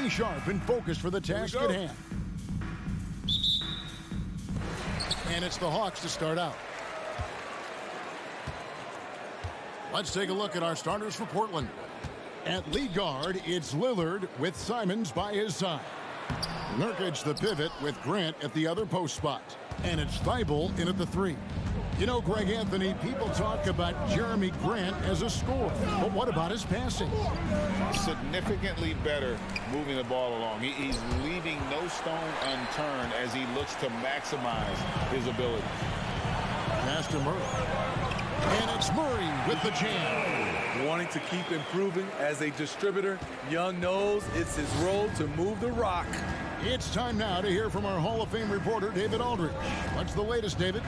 Stay sharp and focused for the task at hand. And it's the Hawks to start out. Let's take a look at our starters for Portland. At lead guard, it's Lillard with Simons by his side. Nurkic the pivot with Grant at the other post spot. And it's Thibault in at the 3. You know, Greg Anthony, people talk about Jeremy Grant as a scorer, but what about his passing? Significantly better moving the ball along. He's leaving no stone unturned as he looks to maximize his ability. Pass to Murray. And it's Murray with the jam. Wanting to keep improving as a distributor, Young knows it's his role to move the rock. It's time now to hear from our Hall of Fame reporter, David Aldridge. What's the latest, David?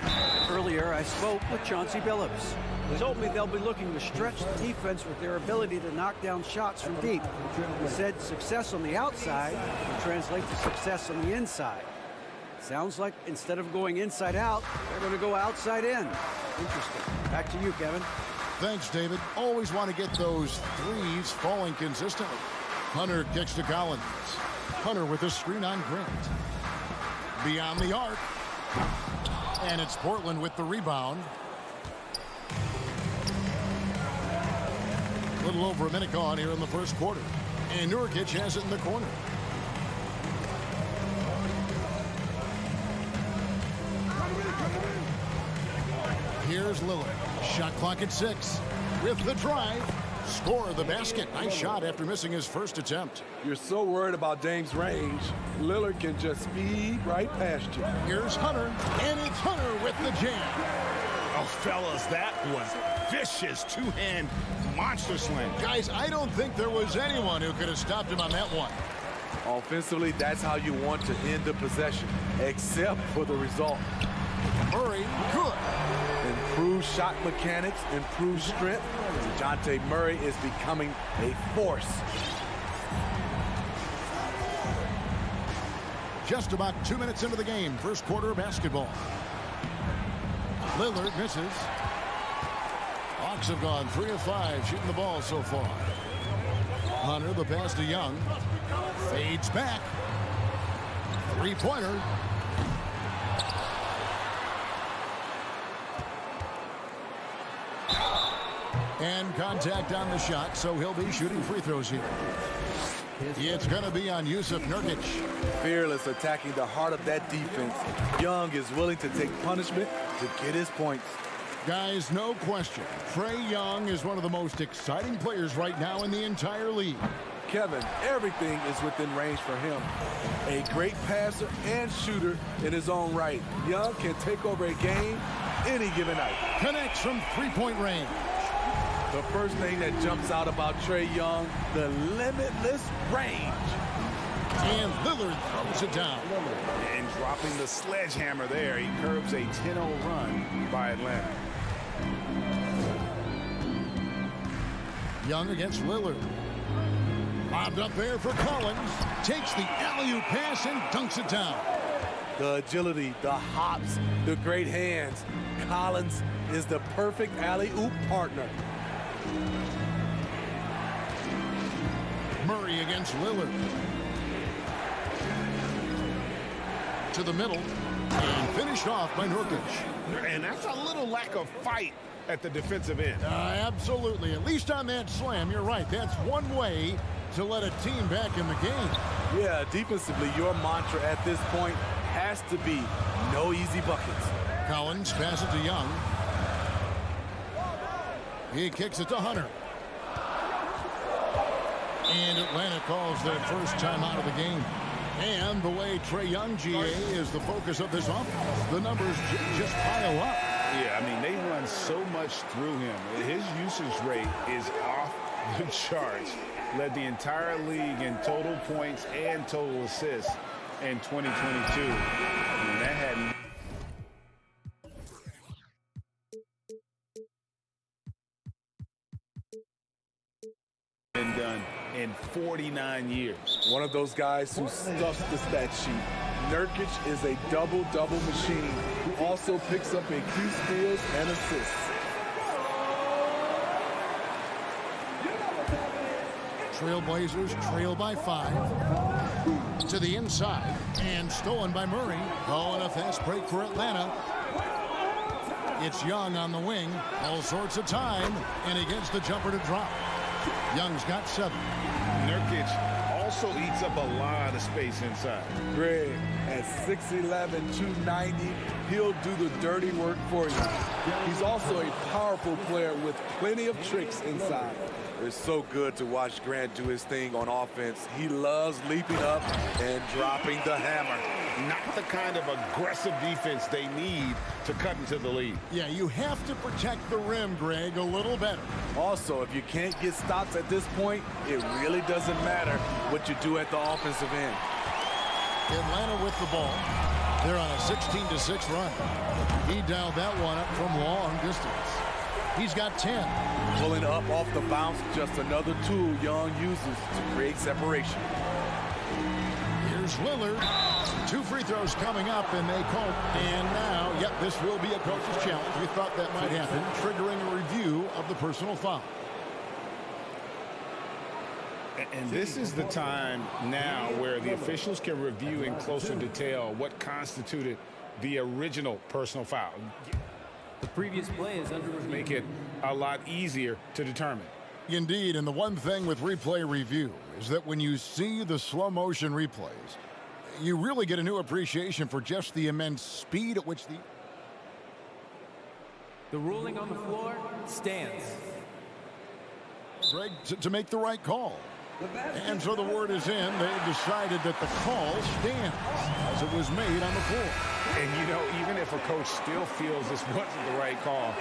Earlier, I spoke with Chauncey Billups. He told me they'll be looking to stretch the defense with their ability to knock down shots from deep. He said success on the outside will translate to success on the inside. Sounds like instead of going inside out, they're going to go outside in. Interesting. Back to you, Kevin. Thanks, David. Always want to get those threes falling consistently. Hunter kicks to Collins. Hunter with a screen on Grant. Beyond the arc. And it's Portland with the rebound. A little over a minute gone here in the first quarter. And Nurkic has it in the corner. Here's Lillard. Shot clock at 6. With the drive. Score the basket. Nice shot after missing his first attempt. You're so worried about Dame's range, Lillard can just speed right past you. Here's Hunter, and it's Hunter with the jam. Oh, fellas, that was vicious two-hand monster slam. Guys, I don't think there was anyone who could have stopped him on that one. Offensively, that's how you want to end the possession, except for the result. Murray, good. Improved shot mechanics, improved strength. DeJounte Murray is becoming a force. Just about 2 minutes into the game, first quarter of basketball. Lillard misses. Hawks have gone 3 of 5 shooting the ball so far. Hunter, the pass to Young. Fades back. Three-pointer. And contact on the shot, so he'll be shooting free throws here. It's going to be on Yusuf Nurkic. Fearless attacking the heart of that defense. Young is willing to take punishment to get his points. Guys, no question. Trae Young is one of the most exciting players right now in the entire league. Kevin, everything is within range for him. A great passer and shooter in his own right. Young can take over a game any given night. Connects from three-point range. The first thing that jumps out about Trae Young, the limitless range. And Lillard throws it down. And dropping the sledgehammer there, he curbs a 10-0 run by Atlanta. Young against Lillard. Bobbed up there for Collins. Takes the alley-oop pass and dunks it down. The agility, the hops, the great hands. Collins is the perfect alley-oop partner. Murray against Lillard. To the middle. And finished off by Nurkic. And that's a little lack of fight at the defensive end. Absolutely. At least on that slam, you're right. That's one way to let a team back in the game. Yeah, defensively, your mantra at this point has to be no easy buckets. Collins passes it to Young. He kicks it to Hunter. And Atlanta calls their first timeout of the game. And the way Trae Young, GA, is the focus of this offense, the numbers just pile up. Yeah, I mean, they run so much through him. His usage rate is off the charts. Led the entire league in total points and total assists in 2022. And that hadn't been done in 49 years. One of those guys who stuffs the stat sheet. Nurkic is a double-double machine who also picks up a few steals and assists. Trailblazers trail by 5. To the inside, and stolen by Murray. Oh, and a fast break for Atlanta. It's Young on the wing. All sorts of time, and he gets the jumper to drop. Young's got 7. Nurkic also eats up a lot of space inside. Greg, at 6'11", 290, he'll do the dirty work for you. He's also a powerful player with plenty of tricks inside. It's so good to watch Grant do his thing on offense. He loves leaping up and dropping the hammer. Not the kind of aggressive defense they need to cut into the lead. Yeah, you have to protect the rim, Greg, a little better. Also, if you can't get stops at this point, it really doesn't matter what you do at the offensive end. Atlanta with the ball. They're on a 16-6 run. He dialed that one up from long distance. He's got 10. Pulling up off the bounce, just another tool Young uses to create separation. Here's Lillard. 2 free throws coming up, and they call. And now, yep, this will be a coach's challenge. We thought that might happen, triggering a review of the personal foul. And this is the time now where the officials can review in closer detail what constituted the original personal foul. The previous play is under review. Make it a lot easier to determine. Indeed, and the one thing with replay review is that when you see the slow motion replays, you really get a new appreciation for just the immense speed at which The ruling on the floor stands. Greg to make the right call. And so the word is in. They've decided that the call stands as it was made on the floor. And, you know, even if a coach still feels this wasn't the right call,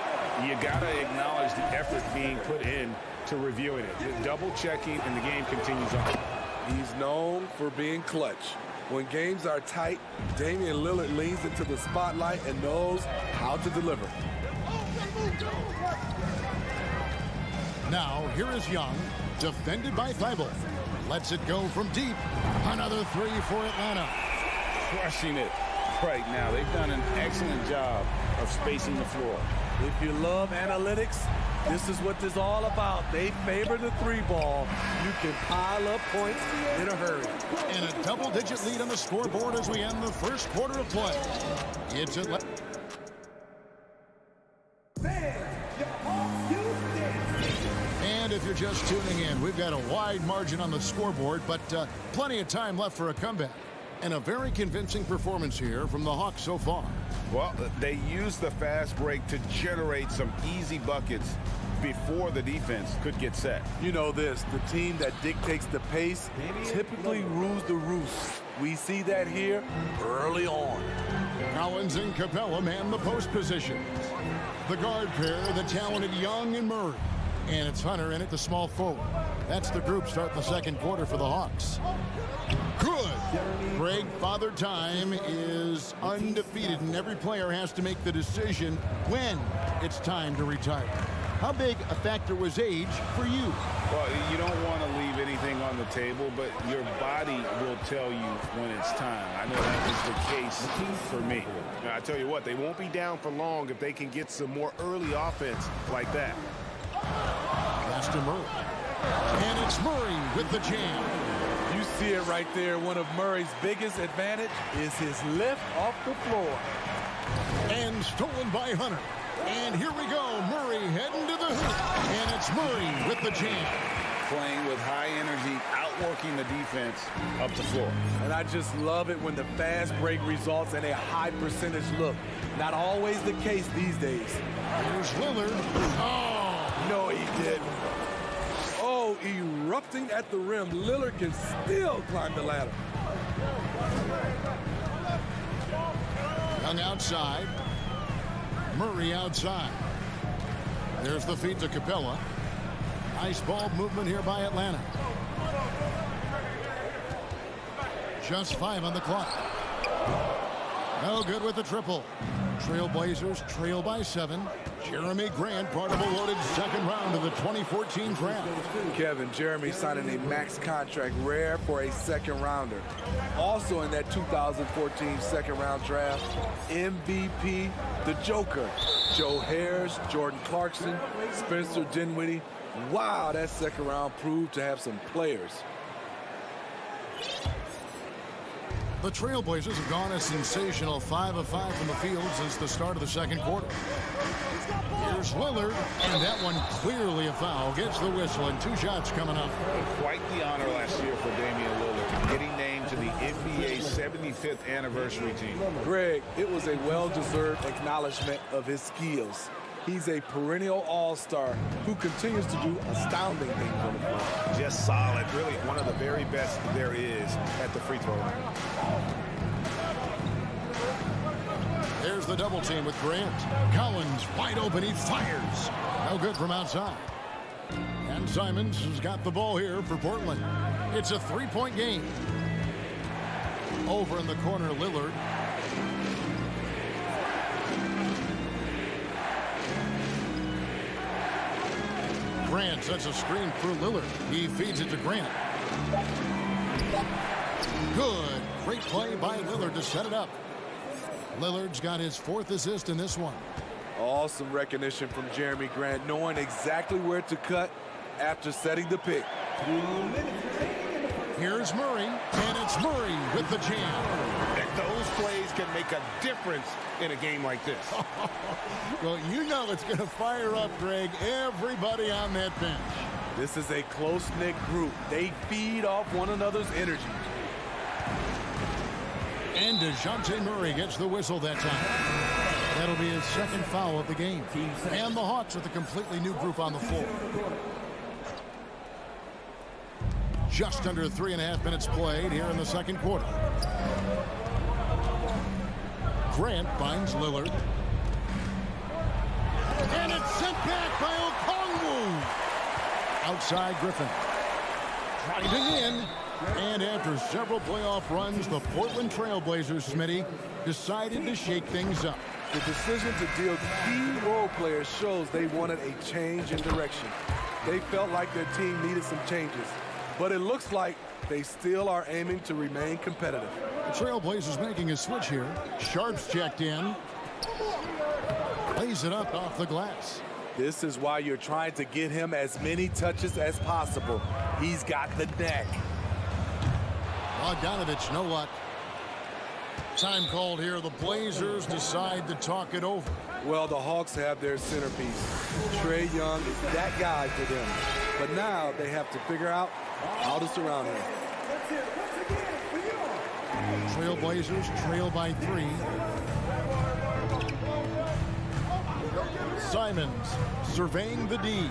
you got to acknowledge the effort being put in to reviewing it. Double checking, and the game continues on. He's known for being clutch. When games are tight, Damian Lillard leans into the spotlight and knows how to deliver. Now, here is Young, defended by Thibault. Lets it go from deep. Another 3 for Atlanta. Crushing it right now. They've done an excellent job of spacing the floor. If you love analytics, this is what this is all about. They favor the 3-ball. You can pile up points in a hurry. And a double-digit lead on the scoreboard as we end the first quarter of play. It's Atlanta. And if you're just tuning in, we've got a wide margin on the scoreboard, but plenty of time left for a comeback. And a very convincing performance here from the Hawks so far. Well, they used the fast break to generate some easy buckets before the defense could get set. You know this, the team that dictates the pace typically rules the roost. We see that here early on. Collins and Capella man the post positions. The guard pair, the talented Young and Murray. And it's Hunter in at the small forward. That's the group starting the second quarter for the Hawks. Good. Greg, Father Time is undefeated, and every player has to make the decision when it's time to retire. How big a factor was age for you? Well, you don't want to leave anything on the table, but your body will tell you when it's time. I know that is the case for me. Now, I tell you what, they won't be down for long if they can get some more early offense like that. Pass to Murray. And it's Murray with the jam. You see it right there. One of Murray's biggest advantage is his lift off the floor. And stolen by Hunter. And here we go. Murray heading to the hoop. And it's Murray with the jam. Playing with high energy, outworking the defense up the floor. And I just love it when the fast break results in a high percentage look. Not always the case these days. Here's Lillard. Oh! No, he didn't. Oh, erupting at the rim. Lillard can still climb the ladder. Young outside. Murray outside. There's the feed to Capella. Nice ball movement here by Atlanta. Just 5 on the clock. No good with the triple. Trailblazers trail by 7. Jeremy Grant, part of a loaded second round of the 2014 draft. Kevin, Jeremy signing a max contract, rare for a second rounder. Also in that 2014 second round draft, MVP, the Joker. Joe Harris, Jordan Clarkson, Spencer Dinwiddie, Wow, that second round proved to have some players. The Trailblazers have gone a sensational 5 of 5 from the field since the start of the second quarter. Here's Lillard, and that one clearly a foul. Gets the whistle, and 2 shots coming up. Quite the honor last year for Damian Lillard, getting named to the NBA 75th anniversary team. Greg, it was a well-deserved acknowledgement of his skills. He's a perennial all-star who continues to do astounding things on the floor. Just solid, really one of the very best there is at the free throw line. There's the double team with Grant. Collins wide open, he fires. No good from outside. And Simons has got the ball here for Portland. It's a 3-point game. Over in the corner, Lillard. Grant sets a screen for Lillard. He feeds it to Grant. Good. Great play by Lillard to set it up. Lillard's got his 4th assist in this one. Awesome recognition from Jeremy Grant, knowing exactly where to cut after setting the pick. Here's Murray, and it's Murray with the jam. Those plays can make a difference in a game like this. Well, you know it's going to fire up, Greg, everybody on that bench. This is a close-knit group. They feed off one another's energy. And DeJounte Murray gets the whistle that time. That'll be his 2nd foul of the game. And the Hawks with a completely new group on the floor. Just under 3.5 minutes played here in the second quarter. Grant finds Lillard. And it's sent back by Okongwu. Outside Griffin. Driving in. And after several playoff runs, the Portland Trailblazers, Smitty, decided to shake things up. The decision to deal key role players shows they wanted a change in direction. They felt like their team needed some changes. But it looks like they still are aiming to remain competitive. The Trailblazers making a switch here. Sharp's checked in. Lays it up off the glass. This is why you're trying to get him as many touches as possible. He's got the neck. Bogdanovich, no luck. Time called here. The Blazers decide to talk it over. Well, the Hawks have their centerpiece. Trae Young is that guy for them. But now they have to figure out how to surround him. Trailblazers trail by 3. Simons surveying the D.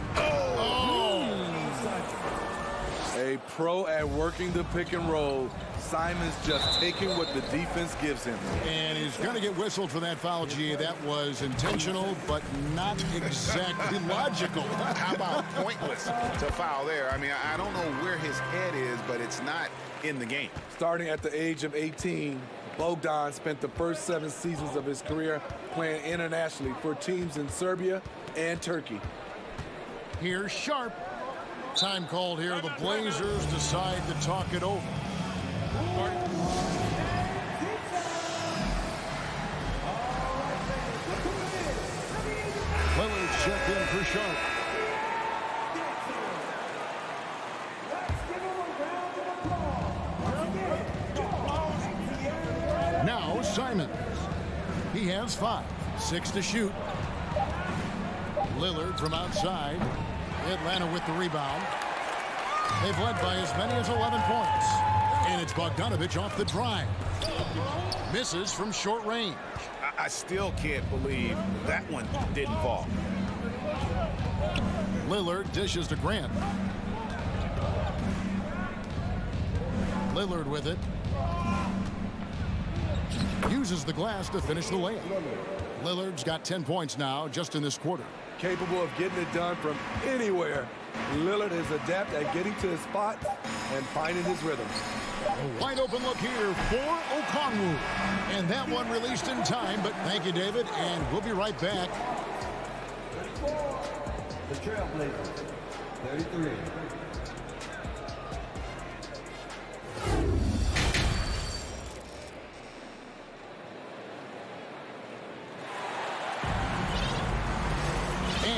A pro at working the pick and roll. Simon's just taking what the defense gives him. And he's going to get whistled for that foul, G. That was intentional, but not exactly logical. How about pointless to foul there? I mean, I don't know where his head is, but it's not in the game. Starting at the age of 18, Bogdan spent the first 7 seasons of his career playing internationally for teams in Serbia and Turkey. Here's Sharp. Time called here. The Blazers decide to talk it over. Lillard checked in for Sharp. Now Simons. He has 5. 6 to shoot. Lillard from outside. Atlanta with the rebound. They've led by as many as 11 points. And it's Bogdanovich off the drive. Misses from short range. I still can't believe that one didn't fall. Lillard dishes to Grant. Lillard with it. Uses the glass to finish the layup. Lillard's got 10 points now just in this quarter. Capable of getting it done from anywhere. Lillard is adept at getting to his spot and finding his rhythm. A wide open look here for Okongwu. And that one released in time, but thank you, David, and we'll be right back. The Trailblazers, 33.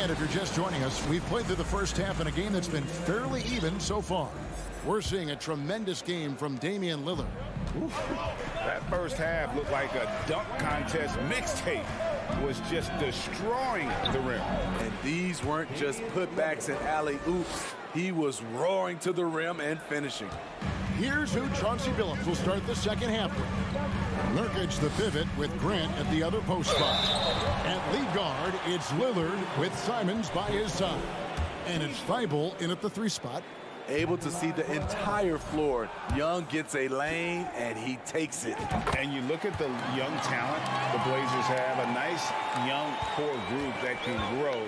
And if you're just joining us, we've played through the first half in a game that's been fairly even so far. We're seeing a tremendous game from Damian Lillard. Oof. That first half looked like a dunk contest mixtape. Was just destroying the rim. And these weren't just putbacks and alley-oops. He was roaring to the rim and finishing. Here's who Chauncey Billups will start the second half with. Nurkic the pivot with Grant at the other post spot. At lead guard, it's Lillard with Simons by his side. And it's Thibault in at the 3 spot. Able to see the entire floor. Young gets a lane, and he takes it. And you look at the young talent the Blazers have, a nice young core group that can grow.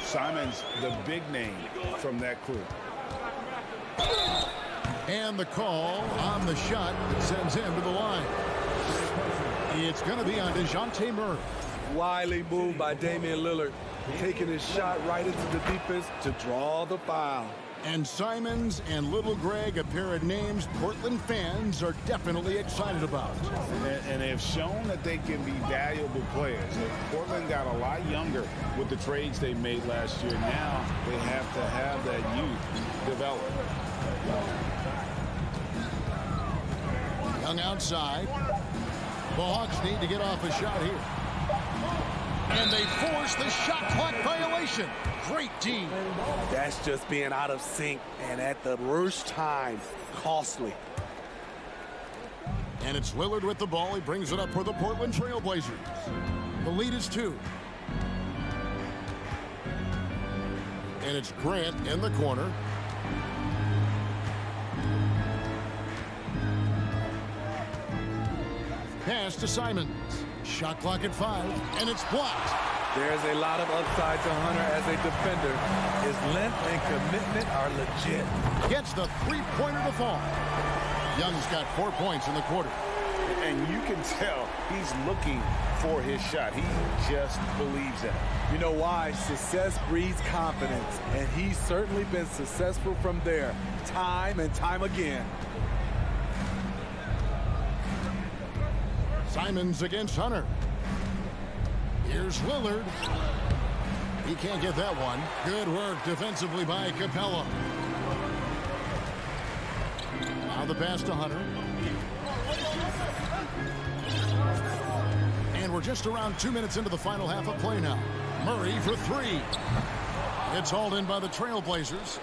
Simons, the big name from that crew. And the call on the shot sends him to the line. It's going to be on DeJounte Murray. Wily move by Damian Lillard, taking his shot right into the defense to draw the foul. And Simons and Little Greg, a pair of names Portland fans are definitely excited about. And they've shown that they can be valuable players. Portland got a lot younger with the trades they made last year. Now they have to have that youth develop. Young outside. The Hawks need to get off a shot here. And they force the shot clock violation. Great team. That's just being out of sync, and at the worst time, costly. And it's Lillard with the ball. He brings it up for the Portland Trail Blazers. The lead is 2. And it's Grant in the corner. Pass to Simons. Shot clock at 5, and it's blocked. There's a lot of upside to Hunter as a defender. His length and commitment are legit. Gets the 3-pointer to fall. Young's got 4 points in the quarter. And you can tell he's looking for his shot. He just believes in it. You know why? Success breeds confidence, and he's certainly been successful from there, time and time again. Simons against Hunter. Here's Lillard. He can't get that one. Good work defensively by Capella. Now the pass to Hunter. And we're just around 2 minutes into the final half of play now. Murray for 3. It's hauled in by the Trailblazers.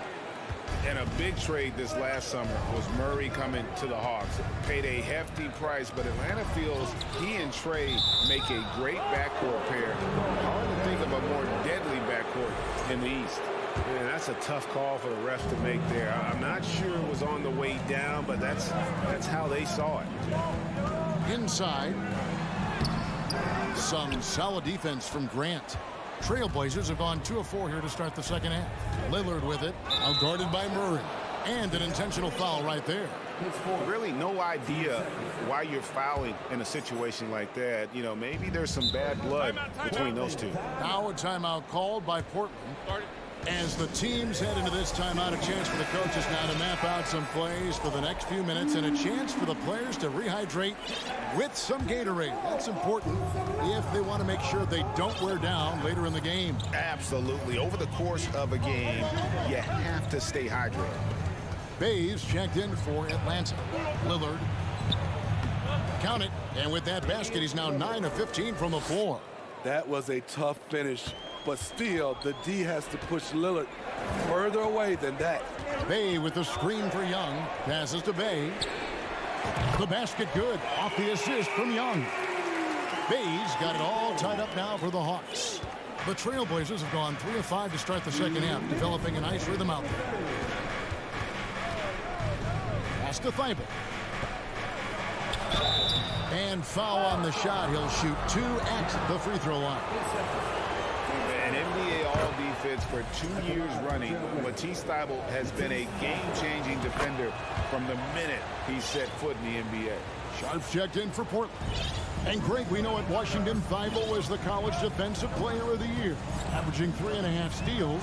And a big trade this last summer was Murray coming to the Hawks. Paid a hefty price, but Atlanta feels he and Trey make a great backcourt pair. Hard to think of a more deadly backcourt in the East. Man, that's a tough call for the refs to make there. I'm not sure it was on the way down, but that's how they saw it. Inside. Some solid defense from Grant. Trailblazers have gone 2 of 4 here to start the second half. Lillard with it, outguarded by Murray. And an intentional foul right there. Really no idea why you're fouling in a situation like that. You know, maybe there's some bad blood between those two. Now a timeout called by Portland. As the teams head into this timeout, a chance for the coaches now to map out some plays for the next few minutes and a chance for the players to rehydrate with some Gatorade. That's important if they want to make sure they don't wear down later in the game. Absolutely. Over the course of a game, you have to stay hydrated. Bays checked in for Atlanta. Lillard. Count it. And with that basket, he's now 9 of 15 from the floor. That was a tough finish. But still, the D has to push Lillard further away than that. Bay with the screen for Young. Passes to Bay. The basket good. Off the assist from Young. Bay's got it all tied up now for the Hawks. The Trailblazers have gone 3 of 5 to start the second half, developing a nice rhythm out there. Pass to Thibault. And foul on the shot. He'll shoot 2 at the free throw line. An NBA All-Defense for 2 years running. Matisse Thybulle has been a game-changing defender from the minute he set foot in the NBA. Sharps checked in for Portland. And Greg, we know at Washington, Thybulle was the college defensive player of the year, averaging 3.5 steals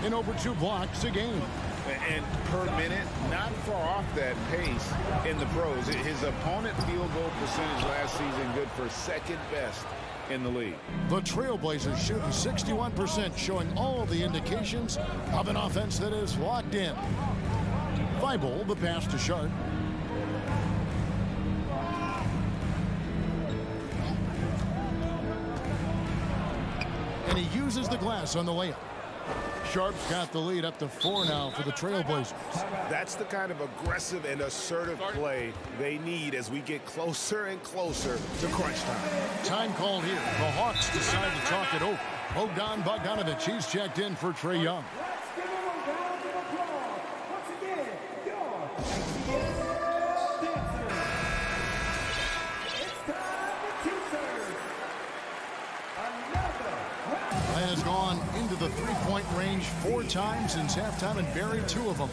and over 2 blocks a game. And per minute, not far off that pace in the pros. His opponent field goal percentage last season good for second best in the league. The Trailblazers shooting 61%, showing all the indications of an offense that is locked in. Thibault, the pass to Sharp. And he uses the glass on the layup. Sharp's got the lead up to 4 now for the Trailblazers. That's the kind of aggressive and assertive play they need as we get closer and closer to crunch time. Time called here. The Hawks decide to talk it over. Bogdan Bogdanovic, he's checked in for Trae Young. Let's give him a round of applause. Once again, your dancers. It's time for teasers. Another round. And has gone into the three-point range 4 times since halftime and buried 2 of them.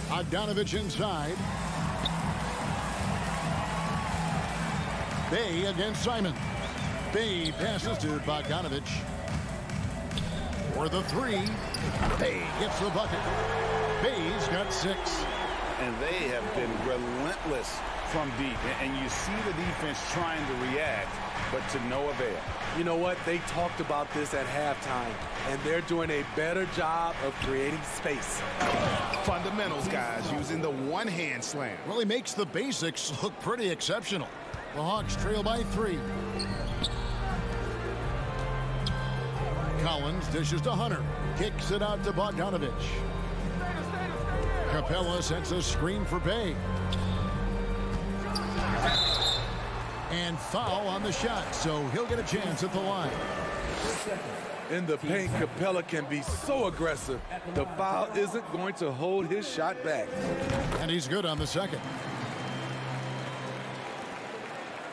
Bogdanovic inside. Bay against Simon. Bay passes to Bogdanovic. For the 3. Bay gets the bucket. Bay's got 6. And they have been relentless from deep. And you see the defense trying to react, but to no avail. You know what? They talked about this at halftime, and they're doing a better job of creating space. Fundamentals, guys, using the one-hand slam. Really makes the basics look pretty exceptional. The Hawks trail by 3. Collins dishes to Hunter. Kicks it out to Bogdanovic. Capella sets a screen for Bay. And foul on the shot, so he'll get a chance at the line. In the paint, Capella can be so aggressive. The foul isn't going to hold his shot back. And he's good on the second.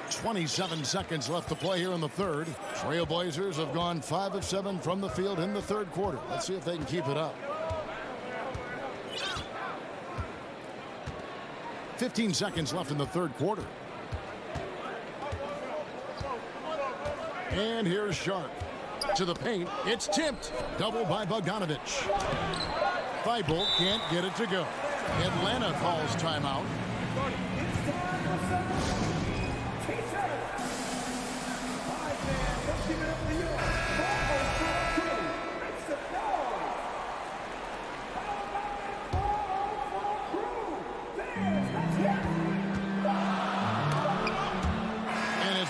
27 seconds left to play here in the third. Trailblazers have gone 5 of 7 from the field in the third quarter. Let's see if they can keep it up. 15 seconds left in the third quarter. And here's Sharp. To the paint. It's tipped. Double by Bogdanovic. Thibault can't get it to go. Atlanta calls timeout.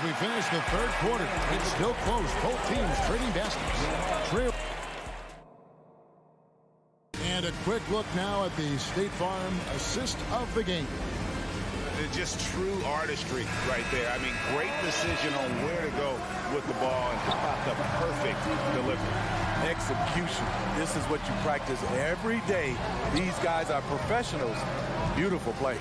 We finish the third quarter. It's still close. Both teams trading baskets. And a quick look now at the State Farm assist of the game. It's just true artistry right there. I mean, great decision on where to go with the ball, and how about the perfect delivery. Execution. This is what you practice every day. These guys are professionals. Beautiful play.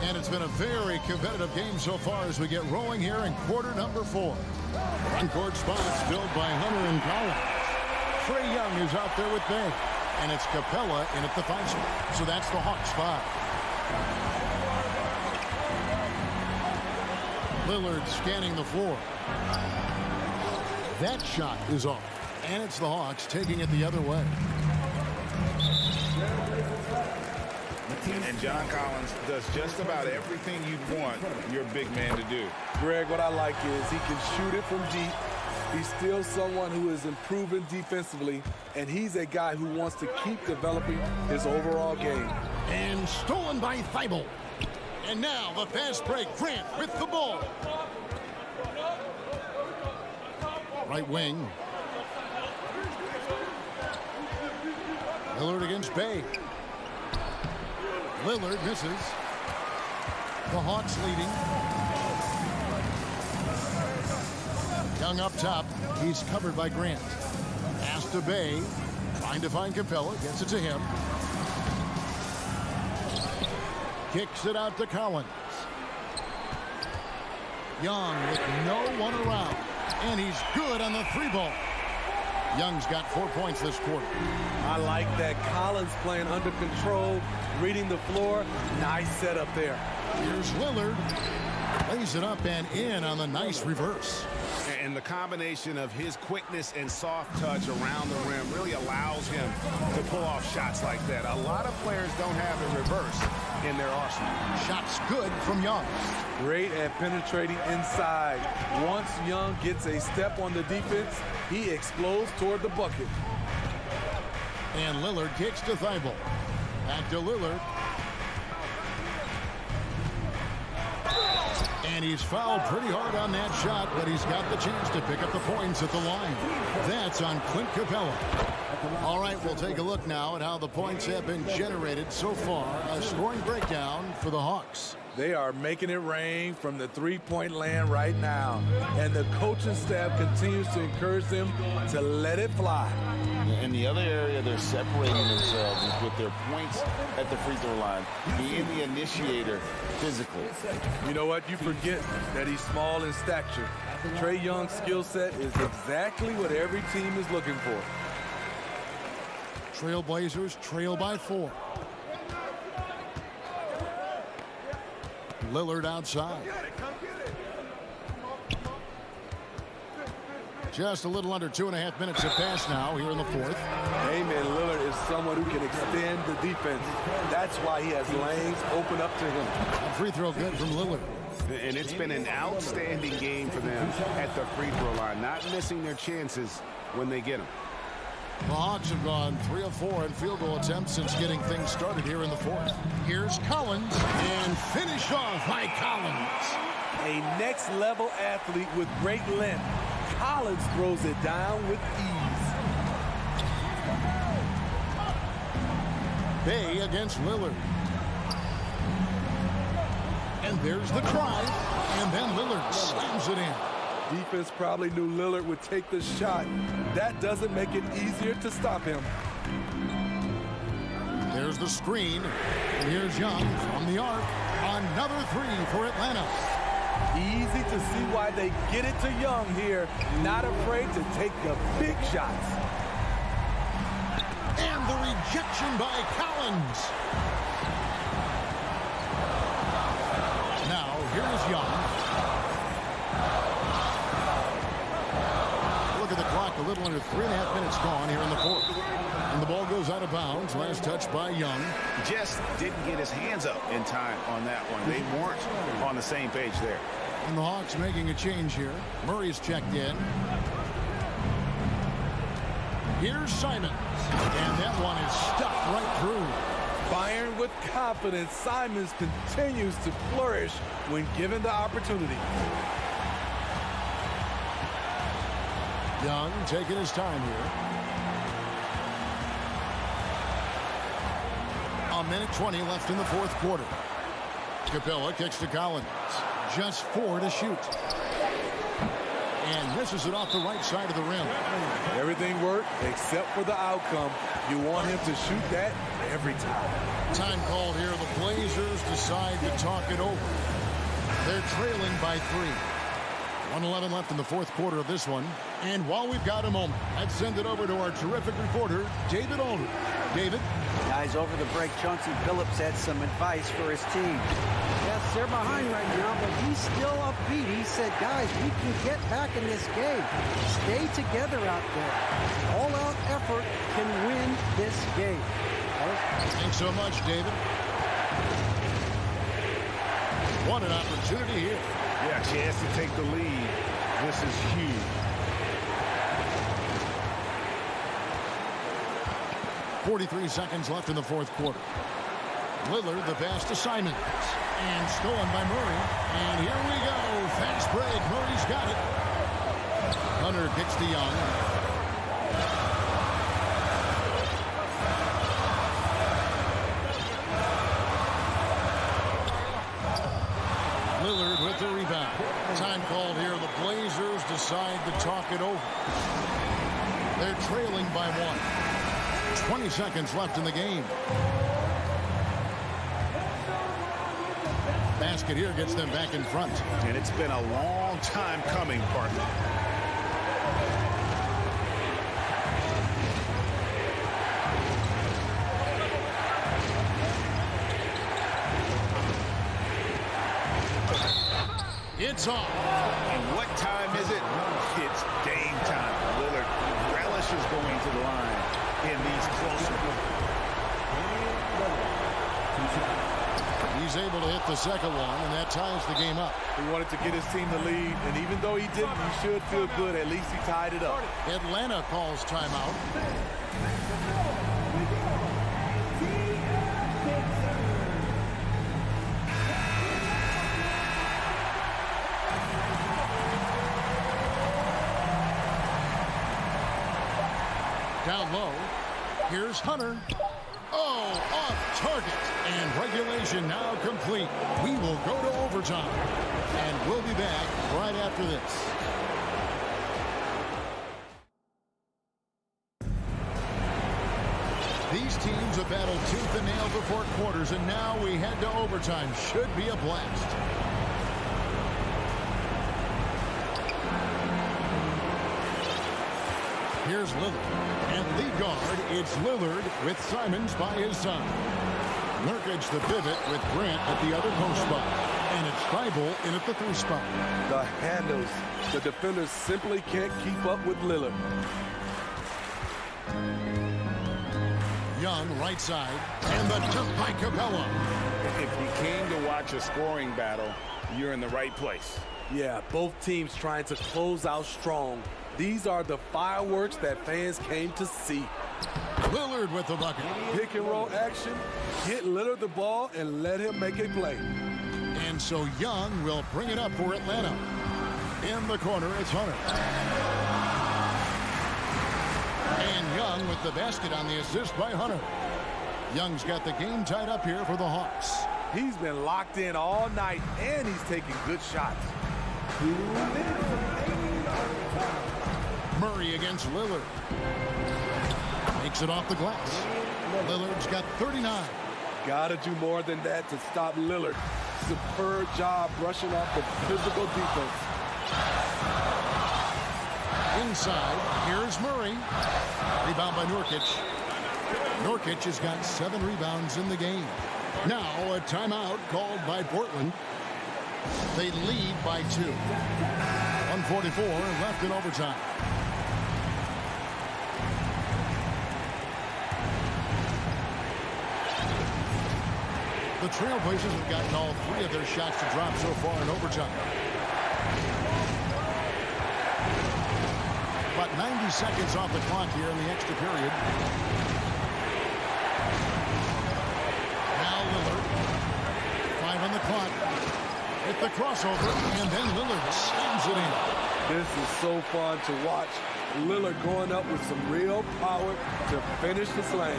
And it's been a very competitive game so far as we get rolling here in quarter number 4. Front-court spots filled by Hunter and Collins. Trae Young is out there with Bay. And it's Capella in at the 5 spot. So that's the Hawks 5. Lillard scanning the floor. That shot is off. And it's the Hawks taking it the other way. And John Collins does just about everything you'd want your big man to do. Greg, what I like is he can shoot it from deep. He's still someone who is improving defensively, and he's a guy who wants to keep developing his overall game. And stolen by Thibault. And now the fast break. Grant with the ball. Right wing. Lillard against Bay. Lillard misses. The Hawks leading. Young up top. He's covered by Grant. Pass to Bay. Trying to find Capella. Gets it to him. Kicks it out to Collins. Young with no one around. And he's good on the 3-ball. Young's got 4 points this quarter. I like that. Collins playing under control, reading the floor. Nice setup there. Here's Lillard. Lays it up and in on the nice reverse. And the combination of his quickness and soft touch around the rim really allows him to pull off shots like that. A lot of players don't have the reverse. in their arsenal. Shots good from Young. Great at penetrating inside. Once Young gets a step on the defense, he explodes toward the bucket. And Lillard kicks to Thibault. Back to Lillard. And he's fouled pretty hard on that shot, but he's got the chance to pick up the points at the line. That's on Clint Capella. All right, we'll take a look now at how the points have been generated so far. A scoring breakdown for the Hawks. They are making it rain from the three-point land right now. And the coaching staff continues to encourage them to let it fly. And the other area they're separating themselves is with their points at the free throw line, being the initiator physically. You know what? You forget that he's small in stature. Trae Young's skill set is exactly what every team is looking for. Trailblazers trail by 4. Lillard outside. Just a little under 2.5 minutes have passed now here in the fourth. Amen. Lillard is someone who can extend the defense. That's why he has lanes open up to him. A free throw good from Lillard. And it's been an outstanding game for them at the free throw line, not missing their chances when they get them. The Hawks have gone 3 of 4 in field goal attempts since getting things started here in the fourth. Here's Collins, and finished off by Collins. A next-level athlete with great length. Collins throws it down with ease. Bay against Lillard. And there's the drive, and then Lillard slams it in. Defense probably knew Lillard would take the shot. That doesn't make it easier to stop him. There's the screen. And here's Young from the arc. Another 3 for Atlanta. Easy to see why they get it to Young here. Not afraid to take the big shots. And the rejection by Collins. Now, here's Young. Look at the clock, a little under 3.5 minutes gone here in the fourth. And the ball goes out of bounds. Last touch by Young. Just didn't get his hands up in time on that one. They weren't on the same page there. And the Hawks making a change here. Murray's checked in. Here's Simons. And that one is stuffed right through. Firing with confidence, Simons continues to flourish when given the opportunity. Young taking his time here. A minute 20 left in the fourth quarter. Capella kicks to Collins. Just 4 to shoot. And misses it off the right side of the rim. Everything worked except for the outcome. You want him to shoot that every time. Time called here. The Blazers decide to talk it over. They're trailing by 3. 1:11 left in the fourth quarter of this one. And while we've got a moment, let's send it over to our terrific reporter, David Aldridge. David? Guys, over the break, Chauncey Billups had some advice for his team. Yes, they're behind right now, but he's still upbeat. He said, guys, we can get back in this game. Stay together out there. All-out effort can win this game. Thanks so much, David. What an opportunity here. Yeah, chance to take the lead. This is huge. 43 seconds left in the fourth quarter. Lillard, the pass to Simons. And stolen by Murray. And here we go. Fast break. Murray's got it. Hunter kicks to Young. Lillard with the rebound. Time called here. The Blazers decide to talk it over. They're trailing by 1. 20 seconds left in the game. Basket here gets them back in front. And it's been a long time coming, partner. It's off. And what time is it? It's game time. Lillard relishes going to the line in these closer. He's able to hit the second one, and that ties the game up. He wanted to get his team the lead, and even though he didn't, he should feel good. At least he tied it up. Atlanta calls timeout. Down low, here's Hunter. Oh, off target. And regulation now complete. We will go to overtime. And we'll be back right after this. These teams have battled tooth and nail for 4 quarters, and now we head to overtime. Should be a blast. Here's Lillard. And lead guard, it's Lillard with Simons by his side. Nurkic the pivot with Grant at the other post spot. And it's Thibault in at the 3 spot. The handles. The defenders simply can't keep up with Lillard. Young, right side. And the dunk by Capella. If you came to watch a scoring battle, you're in the right place. Yeah, both teams trying to close out strong. These are the fireworks that fans came to see. Lillard with the bucket. Pick and roll action. Get Lillard the ball and let him make a play. And so Young will bring it up for Atlanta. In the corner, it's Hunter. And Young with the basket on the assist by Hunter. Young's got the game tied up here for the Hawks. He's been locked in all night, and he's taking good shots. Murray against Lillard. Makes it off the glass. Lillard's got 39. Gotta do more than that to stop Lillard. Superb job brushing off the physical defense. Inside, here's Murray. Rebound by Nurkic. Nurkic has got 7 rebounds in the game. Now a timeout called by Portland. They lead by 2. 1:44 left in overtime. The Trailblazers have gotten all 3 of their shots to drop so far in overtime. About 90 seconds off the clock here in the extra period. Now Lillard. 5 on the clock. Hit the crossover, and then Lillard slams it in. This is so fun to watch. Lillard going up with some real power to finish the slam.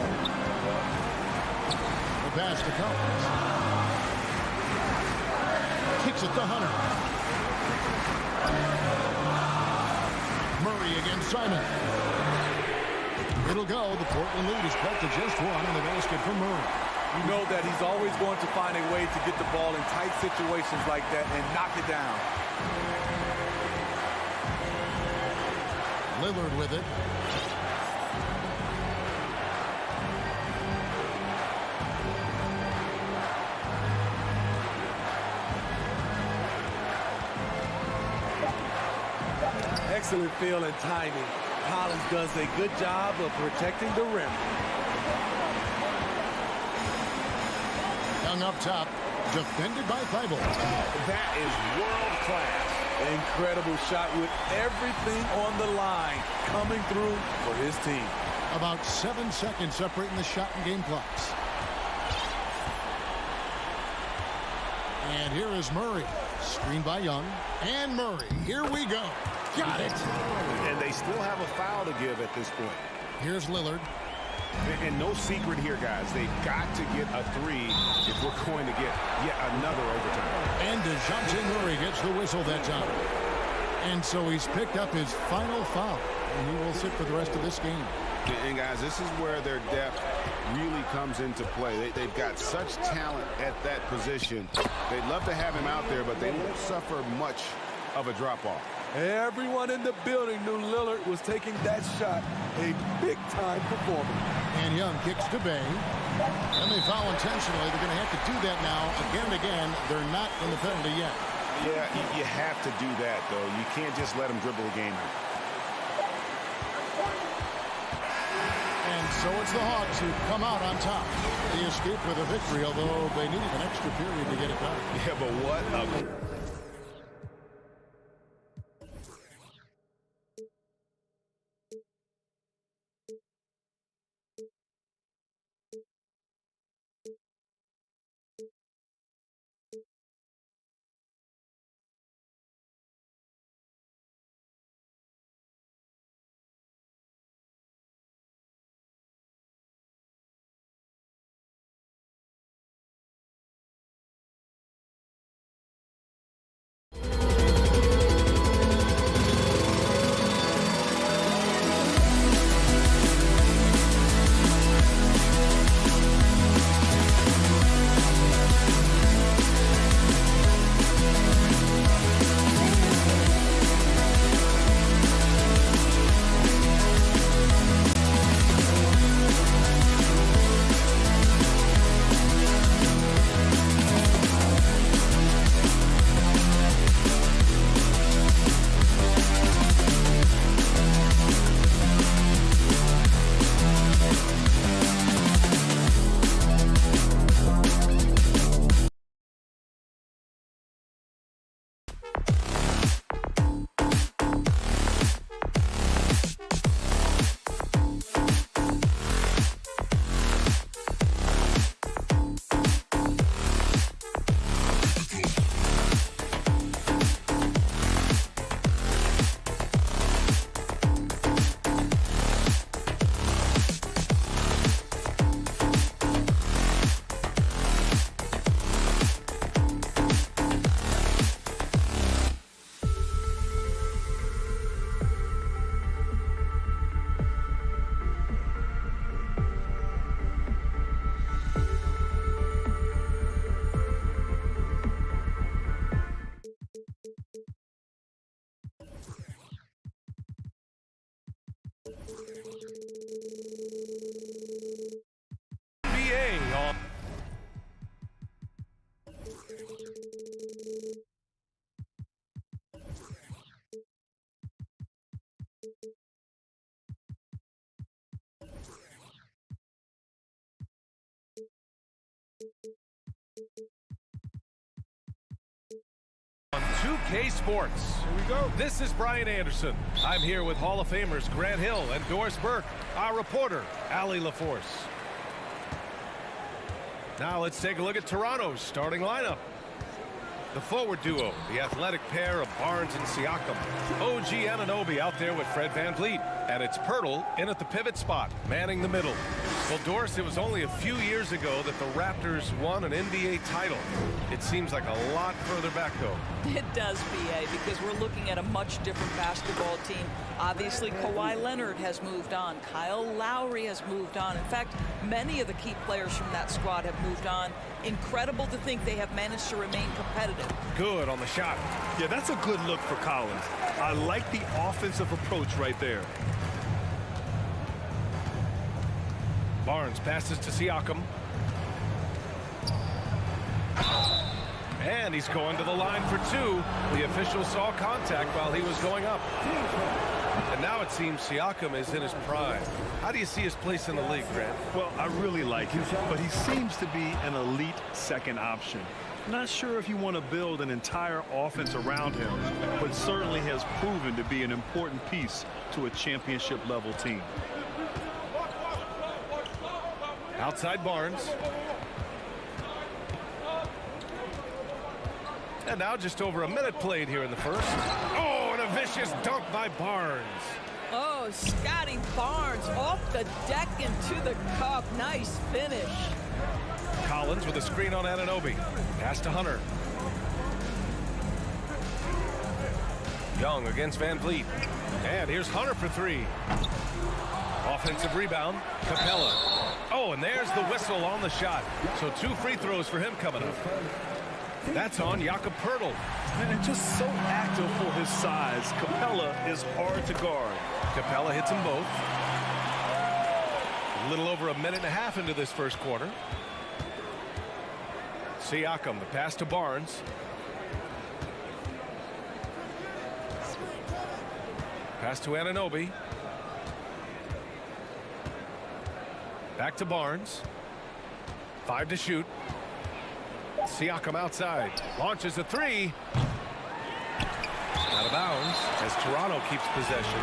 The pass to Collins. Kicks it to Hunter. Murray against Simon. It'll go. The Portland lead is cut to just 1 in the basket from Murray. You know that he's always going to find a way to get the ball in tight situations like that and knock it down. Lillard with it. Excellent feel and timing. Collins does a good job of protecting the rim. Young up top, defended by Thibault. That is world class. Incredible shot with everything on the line coming through for his team. About 7 seconds separating the shot and game clocks. And here is Murray. Screen by Young. And Murray. Here we go. Got it. And they still have a foul to give at this point. Here's Lillard. And no secret here, guys. They've got to get a 3 if we're going to get yet another overtime. And DeJounte Murray gets the whistle that time. And so he's picked up his final foul. And he will sit for the rest of this game. And guys, this is where their depth really comes into play. They've got such talent at that position. They'd love to have him out there, but they won't suffer much of a drop-off. Everyone in the building knew Lillard was taking that shot. A big-time performer. And Young kicks to Bay. And they foul intentionally. They're going to have to do that now again and again. They're not in the penalty yet. Yeah, you have to do that, though. You can't just let them dribble the game. And So it's the Hawks who come out on top. They escaped with a victory, although they needed an extra period to get it done. Yeah, but what a... On 2K Sports. Here we go. This is Brian Anderson. I'm here with Hall of Famers Grant Hill and Doris Burke, our reporter, Allie LaForce. Now let's take a look at Toronto's starting lineup. The forward duo, the athletic pair of Barnes and Siakam. OG Anunoby out there with Fred VanVleet. And it's Pirtle in at the pivot spot, manning the middle. Well, Doris, it was only a few years ago that the Raptors won an NBA title. It seems like a lot further back, though. It does, B.A., because we're looking at a much different basketball team. Obviously, Kawhi Leonard has moved on. Kyle Lowry has moved on. In fact, many of the key players from that squad have moved on. Incredible to think they have managed to remain competitive. Good on the shot. Yeah, that's a good look for Collins. I like the offensive approach right there. Barnes passes to Siakam. And he's going to the line for two. The official saw contact while he was going up. And now it seems Siakam is in his prime. How do you see his place in the league, Grant? Well, I really like him, but he seems to be an elite second option. Not sure if you want to build an entire offense around him, but certainly has proven to be an important piece to a championship level team. Outside Barnes. And now just over a minute played here in the first. Oh, and a vicious dunk by Barnes. Oh, Scotty Barnes off the deck into the cup. Nice finish. Collins with a screen on Anunoby. Pass to Hunter. Young against VanVleet. And here's Hunter for three. Offensive rebound. Capella. Oh, and there's the whistle on the shot. So 2 free throws for him coming up. That's on Jakob Poeltl. And just so active for his size. Capella is hard to guard. Capella hits them both. A little over a minute and a half into this first quarter. Siakam, the pass to Barnes. Pass to Anunoby. Back to Barnes. 5 to shoot. Siakam outside. Launches a 3. Out of bounds as Toronto keeps possession.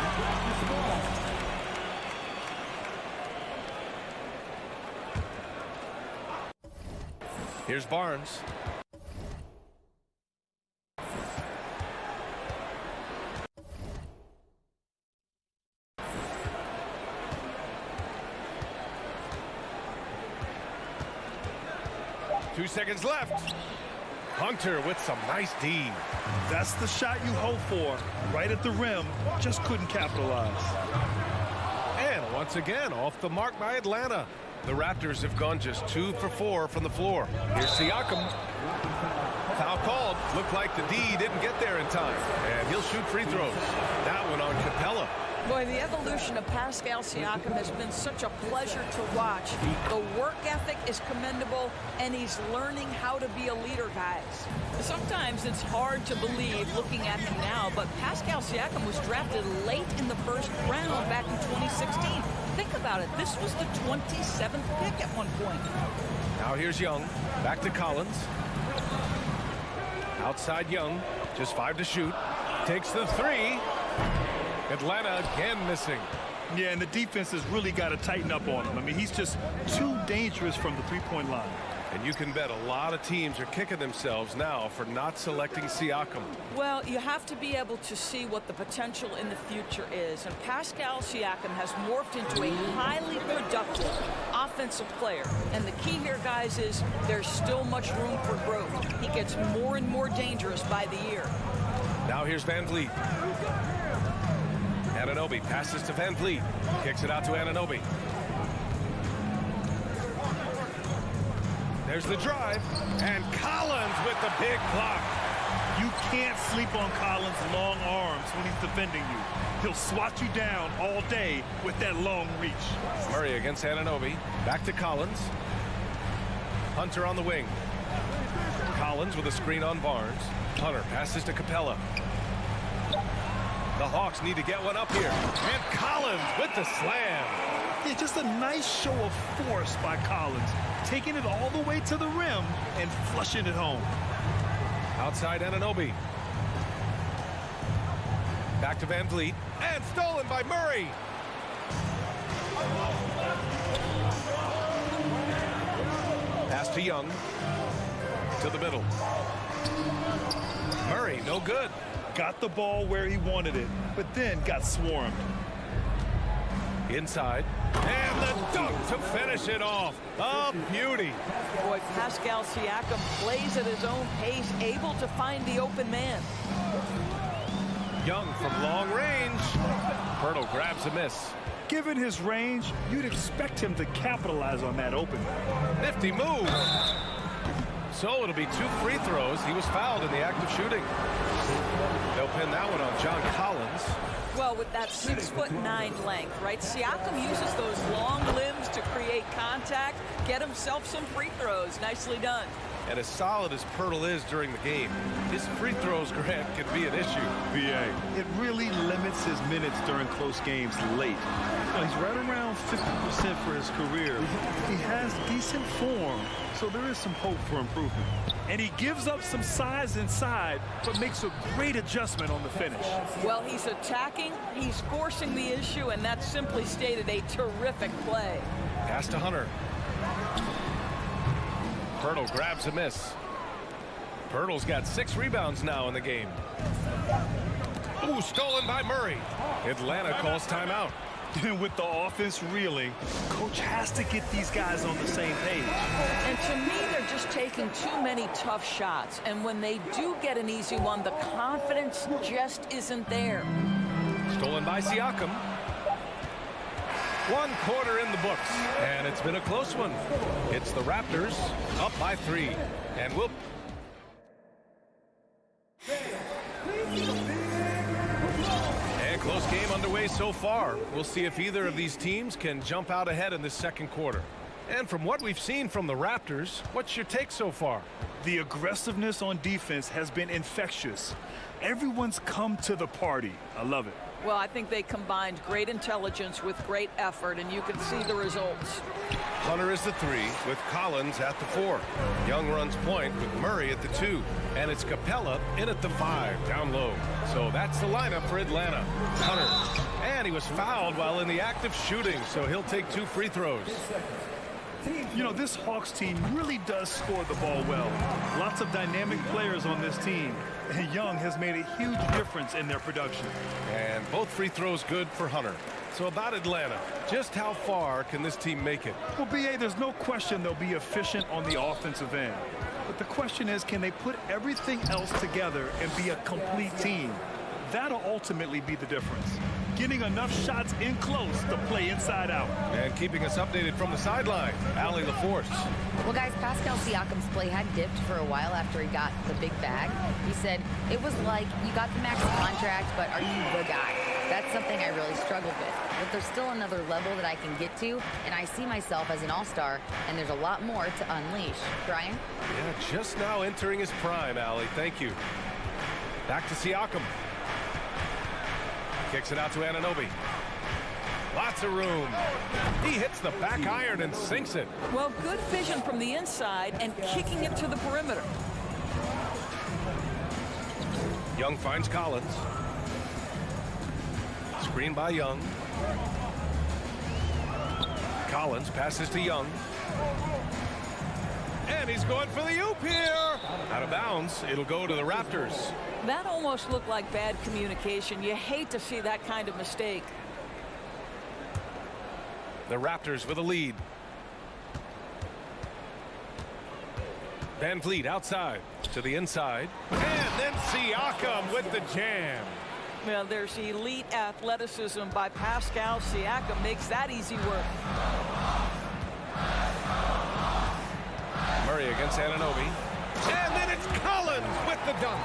Here's Barnes. Two seconds left. Hunter with some nice D. That's the shot you hope for. Right at the rim. Just couldn't capitalize. And once again, off the mark by Atlanta. The Raptors have gone just 2 for 4 from the floor. Here's Siakam. Foul called. Looked like the D didn't get there in time. And he'll shoot free throws. That one on Capella. Boy, the evolution of Pascal Siakam has been such a pleasure to watch. The work ethic is commendable, and he's learning how to be a leader, guys. Sometimes it's hard to believe looking at him now, but Pascal Siakam was drafted late in the first round back in 2016. Think about it. This was the 27th pick at one point. Now here's Young. Back to Collins. Outside Young. Just 5 to shoot. Takes the 3. Atlanta again missing. Yeah, and the defense has really got to tighten up on him. I mean, he's just too dangerous from the three-point line. And you can bet a lot of teams are kicking themselves now for not selecting Siakam. Well, you have to be able to see what the potential in the future is. And Pascal Siakam has morphed into a highly productive offensive player. And the key here, guys, is there's still much room for growth. He gets more and more dangerous by the year. Now here's Van Vliet. Anunoby passes to Van Vliet. Kicks it out to Anunoby. There's the drive. And Collins with the big block. You can't sleep on Collins' long arms when he's defending you. He'll swat you down all day with that long reach. Murray against Anunoby. Back to Collins. Hunter on the wing. Collins with a screen on Barnes. Hunter passes to Capella. The Hawks need to get one up here. And Collins with the slam. Yeah, just a nice show of force by Collins. Taking it all the way to the rim and flushing it home. Outside Anunoby. Back to Van Vliet. And stolen by Murray. Pass to Young. To the middle. Murray, no good. Got the ball where he wanted it, but then got swarmed. Inside. And the dunk to finish it off. A beauty. Boy, Pascal Siakam plays at his own pace, able to find the open man. Young from long range. Pirtle grabs a miss. Given his range, you'd expect him to capitalize on that opening. Nifty move. So it'll be 2 free throws. He was fouled in the act of shooting. They'll pin that one on John Collins. Well, with that 6'9" length, right? Siakam uses those long limbs to create contact, get himself some free throws. Nicely done. And as solid as Pirtle is during the game, his free throws, Grant, can be an issue. VA. It really limits his minutes during close games late. He's right around 50% for his career. He has decent form, so there is some hope for improvement. And he gives up some size inside, but makes a great adjustment on the finish. Well, he's attacking, he's forcing the issue, and that's simply stated a terrific play. Pass to Hunter. Pirtle grabs a miss. Pirtle's got 6 rebounds now in the game. Ooh, stolen by Murray. Atlanta calls timeout. And with the offense reeling, coach has to get these guys on the same page. And to me, they're just taking too many tough shots. And when they do get an easy one, the confidence just isn't there. Stolen by Siakam. 1 quarter in the books, and it's been a close one. It's the Raptors up by 3, and whoop. And close game underway so far. We'll see if either of these teams can jump out ahead in the second quarter. And from what we've seen from the Raptors, what's your take so far? The aggressiveness on defense has been infectious. Everyone's come to the party. I love it. Well, I think they combined great intelligence with great effort, and you can see the results. Hunter is the 3 with Collins at the 4. Young runs point with Murray at the 2. And it's Capella in at the 5, down low. So that's the lineup for Atlanta. Hunter. And he was fouled while in the act of shooting, so he'll take 2 free throws. You know, this Hawks team really does score the ball well. Lots of dynamic players on this team. And Young has made a huge difference in their production. And both free throws good for Hunter. So about Atlanta, just how far can this team make it? Well, B.A., there's no question they'll be efficient on the offensive end. But the question is, can they put everything else together and be a complete team? That'll ultimately be the difference. Getting enough shots in close to play inside out. And keeping us updated from the sideline, Allie LaForce. Well, guys, Pascal Siakam's play had dipped for a while after he got the big bag. He said, it was like, you got the max contract, but are you the guy? That's something I really struggled with. But there's still another level that I can get to, and I see myself as an all-star, and there's a lot more to unleash. Brian? Yeah, just now entering his prime, Allie. Thank you. Back to Siakam. Kicks it out to Anunoby. Lots of room. He hits the back iron and sinks it. Well, good vision from the inside and kicking it to the perimeter. Young finds Collins. Screen by Young. Collins passes to Young. And he's going for the oop here. Out of bounds. It'll go to the Raptors. That almost looked like bad communication. You hate to see that kind of mistake. The Raptors with a lead. Van Vliet outside to the inside. And then Siakam with the jam. Well, there's elite athleticism by Pascal Siakam. Makes that easy work. Murray against Anunoby. And then it's Collins with the dunk.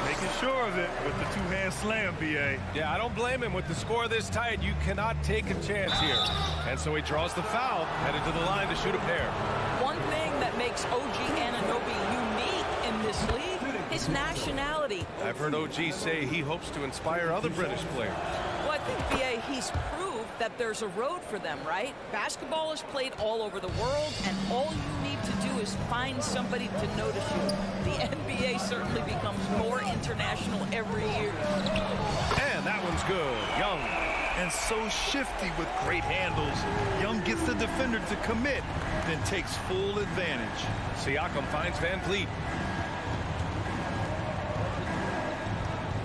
Making sure of it with the two-hand slam, B.A. Yeah, I don't blame him. With the score this tight, you cannot take a chance here. And so he draws the foul, headed to the line to shoot a pair. One thing that makes OG Anunoby unique in this league, his nationality. I've heard OG say he hopes to inspire other British players. Well, I think, B.A., he's proved that there's a road for them, right? Basketball is played all over the world, and all you need to do is find somebody to notice you. The NBA certainly becomes more international every year. And that one's good. Young. And so shifty with great handles. Young gets the defender to commit, then takes full advantage. Siakam finds Van Vliet.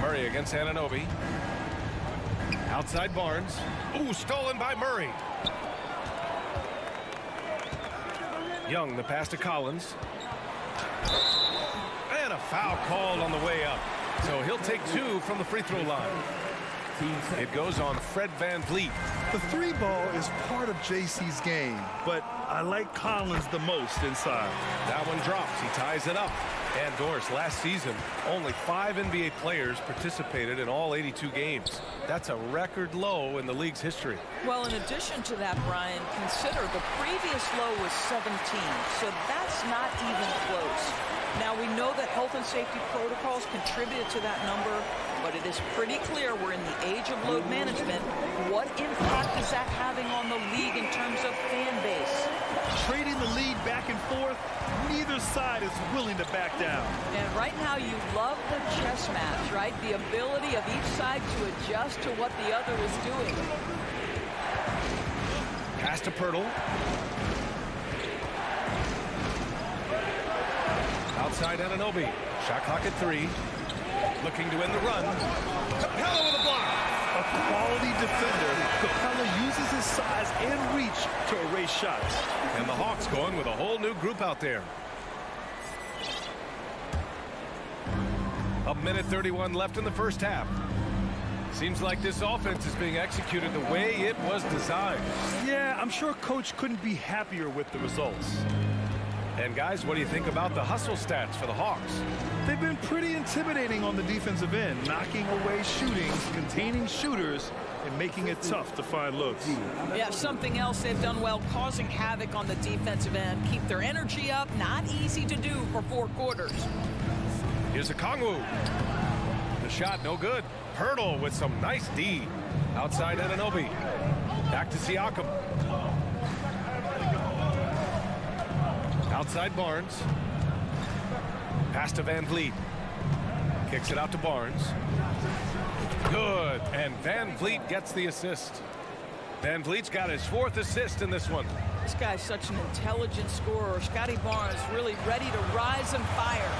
Murray against Anunoby. Outside Barnes. Ooh, stolen by Murray. Young, the pass to Collins. And a foul called on the way up. So he'll take 2 from the free throw line. It goes on Fred Van Vliet. The 3-ball is part of JC's game, but I like Collins the most inside. That one drops. He ties it up. And Doris, last season, only 5 NBA players participated in all 82 games. That's a record low in the league's history. Well, in addition to that, Brian, consider the previous low was 17, so that's not even close. Now, we know that health and safety protocols contributed to that number, but it is pretty clear we're in the age of load management. What impact is that having on the league in terms of fan base? Trading the lead back and forth, neither side is willing to back down. And right now you love the chess match, right? The ability of each side to adjust to what the other is doing. Pass to Pirtle. Outside Anunoby. Shot clock at 3. Looking to end the run. Capella with a block. A quality defender, Capella uses his size and reach to erase shots. And the Hawks going with a whole new group out there. A minute 31 left in the first half. Seems like this offense is being executed the way it was designed. Yeah, I'm sure Coach couldn't be happier with the results. And guys, what do you think about the hustle stats for the Hawks? They've been pretty intimidating on the defensive end, knocking away shootings, containing shooters, and making it tough to find looks. Yeah, something else they've done well, causing havoc on the defensive end. Keep their energy up, not easy to do for 4 quarters. Here's a Kongwu. The The shot, no good. Pirtle with some nice D. Outside Anunoby. Back to Siakam. Outside Barnes. Pass to Van Vliet. Kicks it out to Barnes. Good. And Van Vliet gets the assist. Van Vliet's got his 4th assist in this one. This guy's such an intelligent scorer. Scotty Barnes really ready to rise and fire.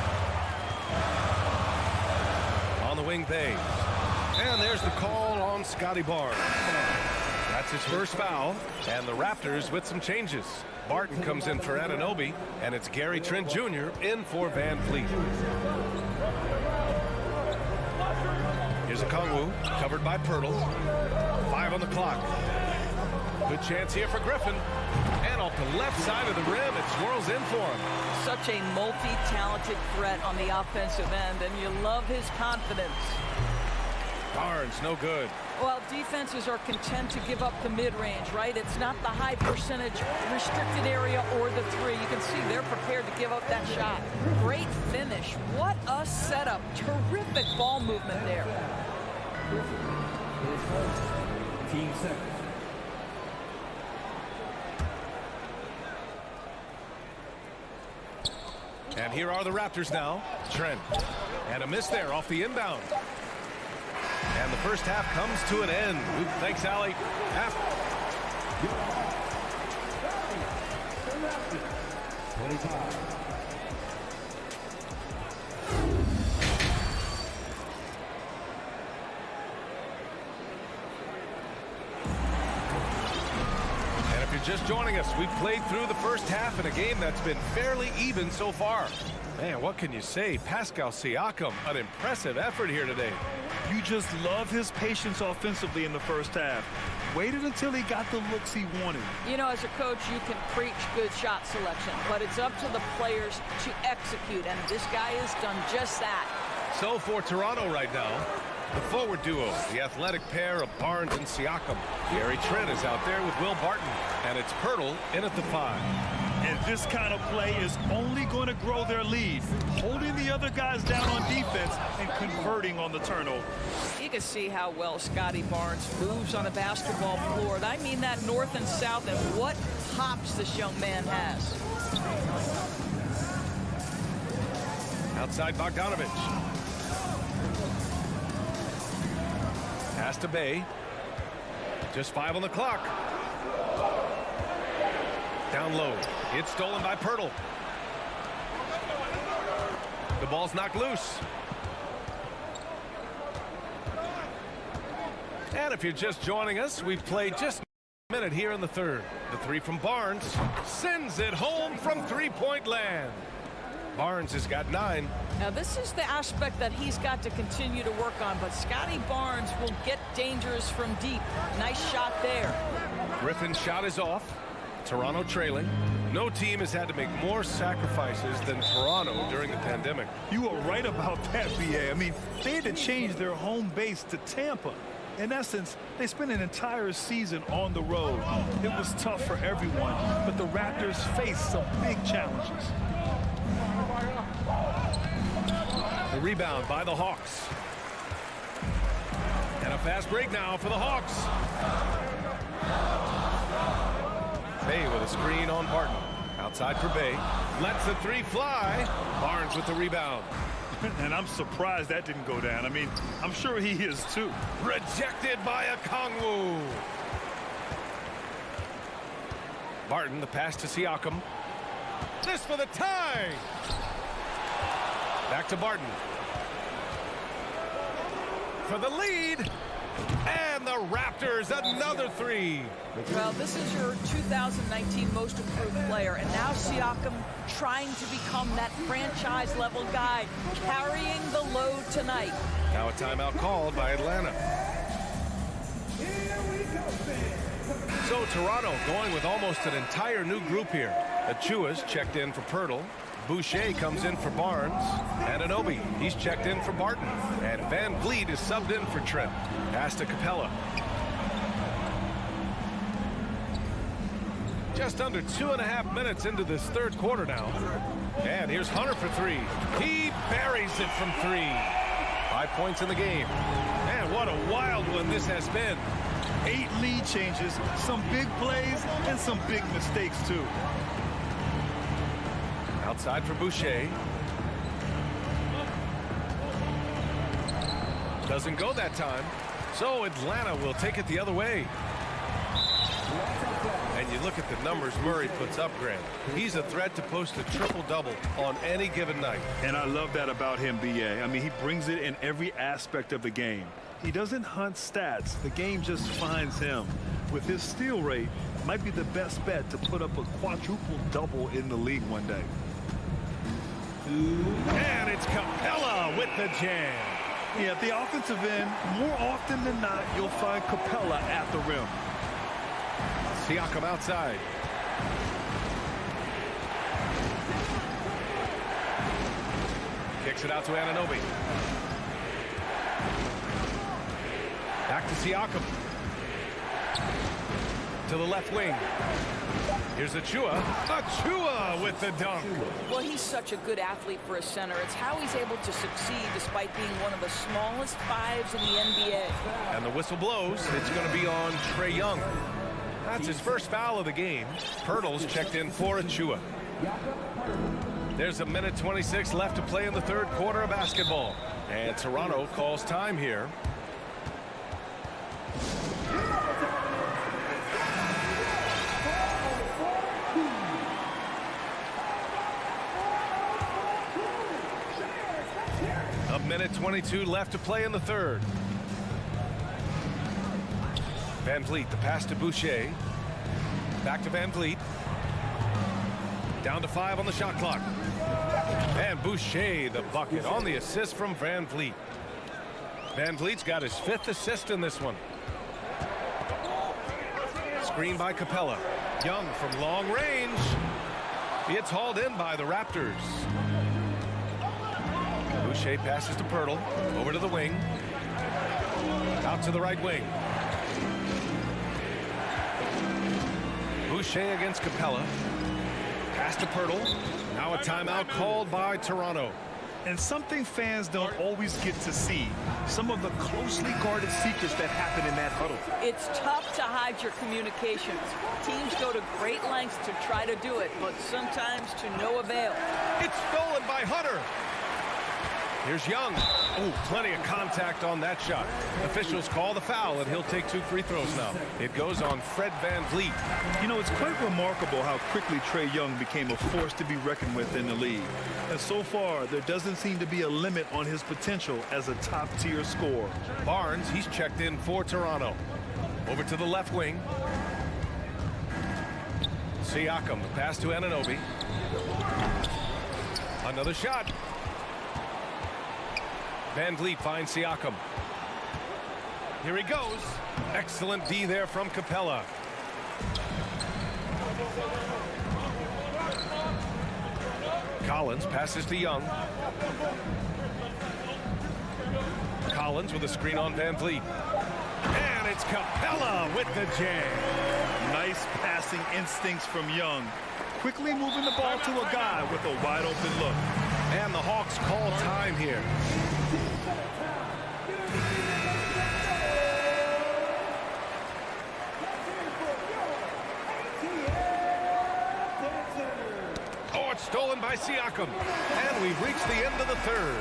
On the wing pays. And there's the call on Scotty Barnes. That's his first foul. And the Raptors with some changes. Barton comes in for Anunoby, and it's Gary Trent Jr. in for Van Vliet. Here's Okongwu, covered by Pirtle. 5 on the clock. Good chance here for Griffin. And off the left side of the rim, it swirls in for him. Such a multi-talented threat on the offensive end, and you love his confidence. Barnes, no good. Well, defenses are content to give up the mid-range, right? It's not the high percentage restricted area or the 3. You can see they're prepared to give up that shot. Great finish. What a setup. Terrific ball movement there. Team seconds. And here are the Raptors now. Trent. And a miss there off the inbound. And the first half comes to an end. Thanks, Allie. Half. 25. And if you're just joining us, we've played through the first half in a game that's been fairly even so far. Man, what can you say? Pascal Siakam, an impressive effort here today. You just love his patience offensively in the first half. Waited until he got the looks he wanted. You know, as a coach, you can preach good shot selection, but it's up to the players to execute, and this guy has done just that. So for Toronto right now, the forward duo, the athletic pair of Barnes and Siakam. Gary Trent is out there with Will Barton, and it's Pirtle in at the 5. And this kind of play is only going to grow their lead, holding the other guys down on defense and converting on the turnover. You can see how well Scotty Barnes moves on a basketball floor. I mean that north and south, and what hops this young man has. Outside Bogdanovich. Pass to Bay. Just 5 on the clock. Down low. It's stolen by Pirtle. The ball's knocked loose. And if you're just joining us, we've played just a minute here in the third. The 3 from Barnes sends it home from three-point land. Barnes has got 9. Now this is the aspect that he's got to continue to work on, but Scotty Barnes will get dangerous from deep. Nice shot there. Griffin's shot is off. Toronto trailing. No team has had to make more sacrifices than Toronto during the pandemic. You are right about that, BA. I mean, they had to change their home base to Tampa. In essence, they spent an entire season on the road. It was tough for everyone, but the Raptors faced some big challenges. The rebound by the Hawks. And a fast break now for the Hawks. Bay with a screen on Barton. Outside for Bay. Lets the 3 fly. Barnes with the rebound. And I'm surprised that didn't go down. I mean, I'm sure he is too. Rejected by Okongwu. Barton, the pass to Siakam. This for the tie. Back to Barton. For the lead. And the Raptors, another 3. Well, this is your 2019 most improved player, and now Siakam trying to become that franchise-level guy, carrying the load tonight. Now a timeout called by Atlanta. So Toronto going with almost an entire new group here. Achua's checked in for Pirtle. Boucher comes in for Barnes. Anunoby, he's checked in for Barton. And Van Vliet is subbed in for Trent. Pass to Capella. Just under 2.5 minutes into this third quarter now. And here's Hunter for 3. He buries it from 3. 5 points in the game. And what a wild one this has been. 8 lead changes, some big plays, and some big mistakes, too. Outside for Boucher. Doesn't go that time. So Atlanta will take it the other way. And you look at the numbers Murray puts up, Grant. He's a threat to post a triple-double on any given night. And I love that about him, B.A. I mean, he brings it in every aspect of the game. He doesn't hunt stats. The game just finds him. With his steal rate, might be the best bet to put up a quadruple-double in the league one day. And it's Capella with the jam. Yeah, at the offensive end, more often than not, you'll find Capella at the rim. Siakam outside. Kicks it out to Anunoby. Back to Siakam. To the left wing. Here's Achua. Achua with the dunk. Well, he's such a good athlete for a center. It's how he's able to succeed despite being one of the smallest fives in the NBA. And the whistle blows. It's going to be on Trae Young. That's his first foul of the game. Pirtle's checked in for Achua. There's 1:26 left to play in the third quarter of basketball. And Toronto calls time here. A 1:22 left to play in the third. Van Vliet, the pass to Boucher. Back to Van Vliet. Down to 5 on the shot clock. And Boucher, the bucket on the assist from Van Vliet. Van Vliet's got his 5th assist in this one. Screen by Capella. Young from long range. It's hauled in by the Raptors. Boucher passes to Pirtle. Over to the wing. Out to the right wing. Boucher against Capella. Pass to Pirtle. Now a timeout called by Toronto. And something fans don't always get to see. Some of the closely guarded secrets that happen in that huddle. It's tough to hide your communications. Teams go to great lengths to try to do it, but sometimes to no avail. It's stolen by Hunter. Here's Young. Oh, plenty of contact on that shot. Officials call the foul, and he'll take 2 free throws now. It goes on Fred Van Vliet. You know, it's quite remarkable how quickly Trae Young became a force to be reckoned with in the league. And so far, there doesn't seem to be a limit on his potential as a top-tier scorer. Barnes, he's checked in for Toronto. Over to the left wing. Siakam, the pass to Anunoby. Another shot. Van Vliet finds Siakam. Here he goes. Excellent D there from Capella. Collins passes to Young. Collins with a screen on Van Vliet. And it's Capella with the jam. Nice passing instincts from Young. Quickly moving the ball to a guy with a wide open look. And the Hawks call time here. Oh, it's stolen by Siakam. And we've reached the end of the third.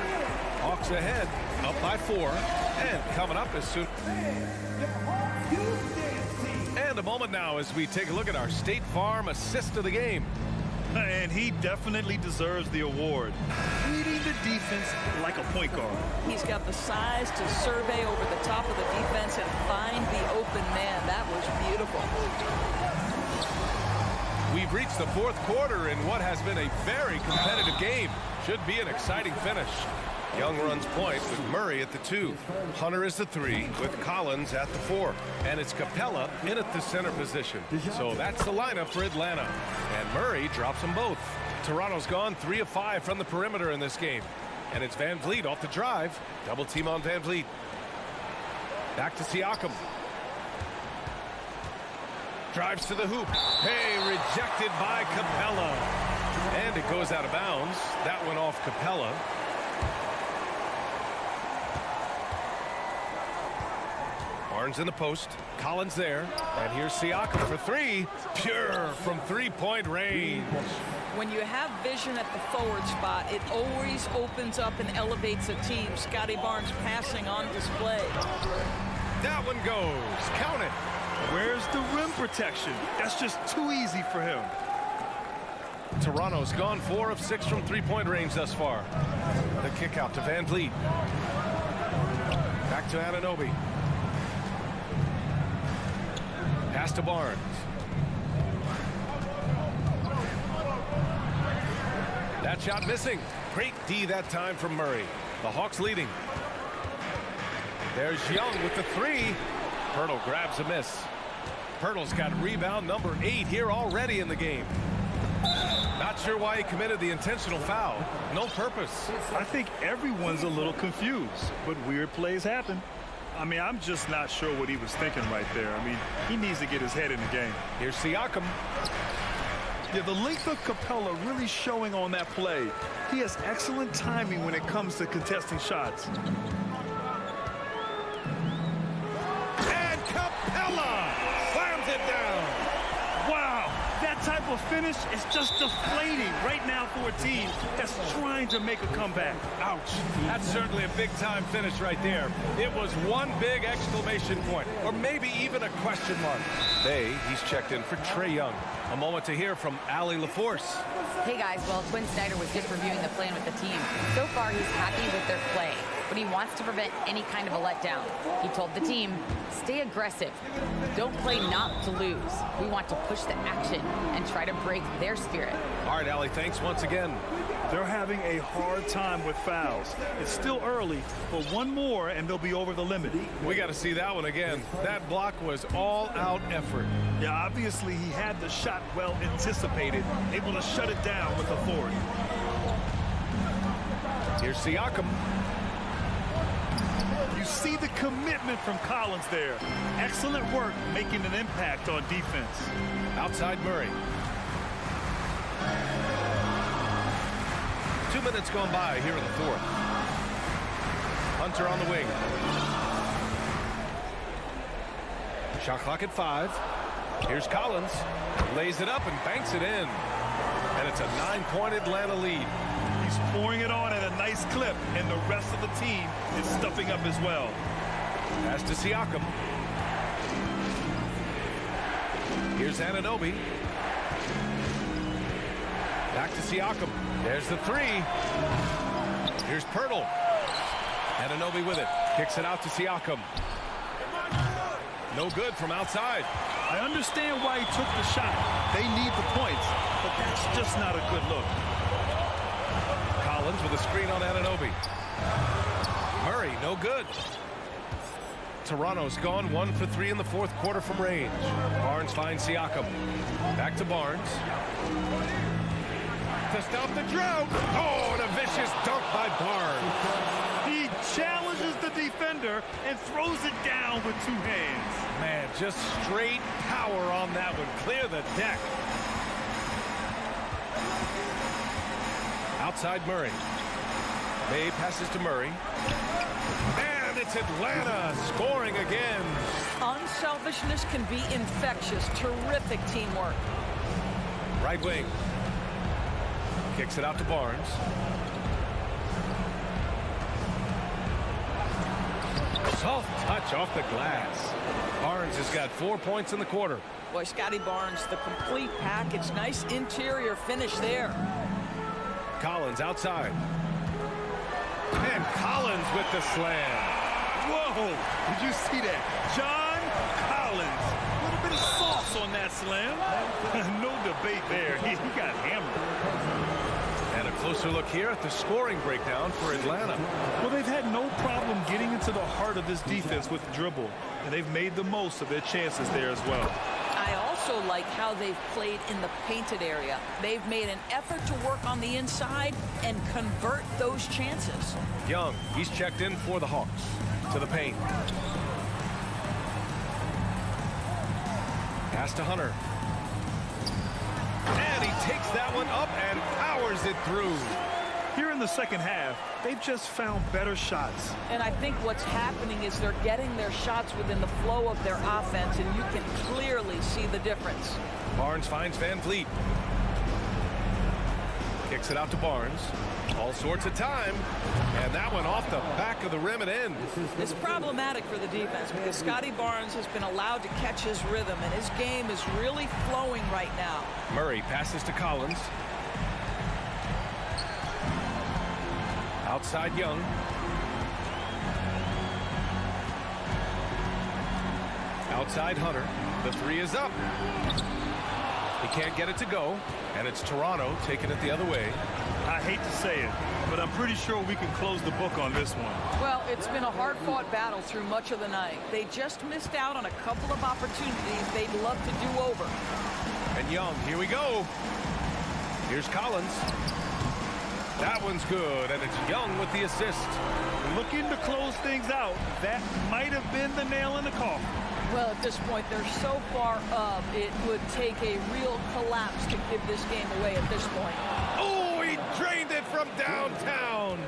Hawks ahead, up by 4. And coming up as soon. And a moment now as we take a look at our State Farm assist of the game. And he definitely deserves the award. Reading the defense like a point guard. He's got the size to survey over the top of the defense and find the open man. That was beautiful. We've reached the fourth quarter in what has been a very competitive game. Should be an exciting finish. Young runs point with Murray at the 2. Hunter is the 3 with Collins at the 4. And it's Capella in at the center position. So that's the lineup for Atlanta. And Murray drops them both. Toronto's gone 3 of 5 from the perimeter in this game. And it's Van Vliet off the drive. Double team on Van Vliet. Back to Siakam. Drives to the hoop. Hey, rejected by Capella. And it goes out of bounds. That went off Capella. Barnes in the post. Collins there. And here's Siakam for three. Pure from three-point range. When you have vision at the forward spot, it always opens up and elevates a team. Scotty Barnes passing on display. That one goes. Count it. Where's the rim protection? That's just too easy for him. Toronto's gone 4 of 6 from three-point range thus far. The kick out to Van Vliet. Back to Anunoby. Pass to Barnes. That shot missing. Great D that time from Murray. The Hawks leading. There's Young with the three. Pirtle grabs a miss. Pirtle's got rebound number 8 here already in the game. Not sure why he committed the intentional foul. No purpose. I think everyone's a little confused, but weird plays happen. I mean, I'm just not sure what he was thinking right there. I mean, he needs to get his head in the game. Here's Siakam. Yeah, the length of Capella really showing on that play. He has excellent timing when it comes to contesting shots. And Capella slams it down. Wow, that type of finish is just deflating right now for a team that's trying to make a comeback. Ouch. That's certainly a big-time finish right there. It was one big exclamation point, or maybe even a question mark. He's checked in for Trae Young. A moment to hear from Allie LaForce. Hey guys, well, Quinn Snyder was just reviewing the plan with the team. So far, he's happy with their play, but he wants to prevent any kind of a letdown. He told the team, stay aggressive. Don't play not to lose. We want to push the action and try to break their spirit. All right, Allie, thanks once again. They're having a hard time with fouls. It's still early, but one more and they'll be over the limit. We got to see that one again. That block was all-out effort. Yeah, obviously he had the shot well anticipated, able to shut it down with authority. Here's Siakam. You see the commitment from Collins there. Excellent work making an impact on defense. Outside Murray. 2 minutes gone by here in the fourth. Hunter on the wing. Shot clock at 5. Here's Collins. Lays it up and banks it in. And it's a 9-point Atlanta lead. He's pouring it on at a nice clip, and the rest of the team is stepping up as well. Pass to Siakam. Here's Anunoby. Back to Siakam. There's the three. Here's Pirtle. Anunoby with it. Kicks it out to Siakam. No good from outside. I understand why he took the shot. They need the points, but that's just not a good look. Collins with a screen on Anunoby. Murray, no good. Toronto's gone 1 for 3 in the fourth quarter from range. Barnes finds Siakam. Back to Barnes. To stop the drought. Oh, and a vicious dunk by Barnes. He challenges the defender and throws it down with 2 hands. Man, just straight power on that one. Clear the deck. Outside Murray. May passes to Murray. And it's Atlanta scoring again. Unselfishness can be infectious. Terrific teamwork. Right wing. Kicks it out to Barnes. Soft touch off the glass. Barnes has got 4 points in the quarter. Boy, Scotty Barnes, the complete package. Nice interior finish there. Collins outside. And Collins with the slam. Whoa! Did you see that? John Collins. A little bit of sauce on that slam. No debate there. He got hammered. And a closer look here at the scoring breakdown for Atlanta. Well, they've had no problem getting into the heart of this defense with the dribble, and they've made the most of their chances there as well. I also like how they've played in the painted area. They've made an effort to work on the inside and convert those chances. Young, he's checked in for the Hawks. To the paint. Pass to Hunter. And he takes that one up and powers it through. Here in the second half, they've just found better shots. And I think what's happening is they're getting their shots within the flow of their offense, and you can clearly see the difference. Barnes finds Van Vliet. Kicks it out to Barnes. All sorts of time. And that one off the back of the rim and in. It's problematic for the defense because Scotty Barnes has been allowed to catch his rhythm, and his game is really flowing right now. Murray passes to Collins. Outside Young. Outside Hunter. The three is up. He can't get it to go, and it's Toronto taking it the other way. I hate to say it, but I'm pretty sure we can close the book on this one. Well, it's been a hard-fought battle through much of the night. They just missed out on a couple of opportunities they'd love to do over. And Young, here we go. Here's Collins. That one's good, and it's Young with the assist. Looking to close things out. That might have been the nail in the coffin. Well, at this point, they're so far up, it would take a real collapse to give this game away at this point. Oh, he drained it from downtown.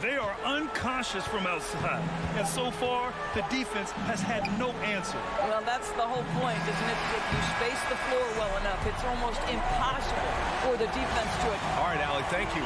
They are unconscious from outside, and so far, the defense has had no answer. Well, that's the whole point, isn't it? If you space the floor well enough, it's almost impossible for the defense to... All right, Allie, thank you.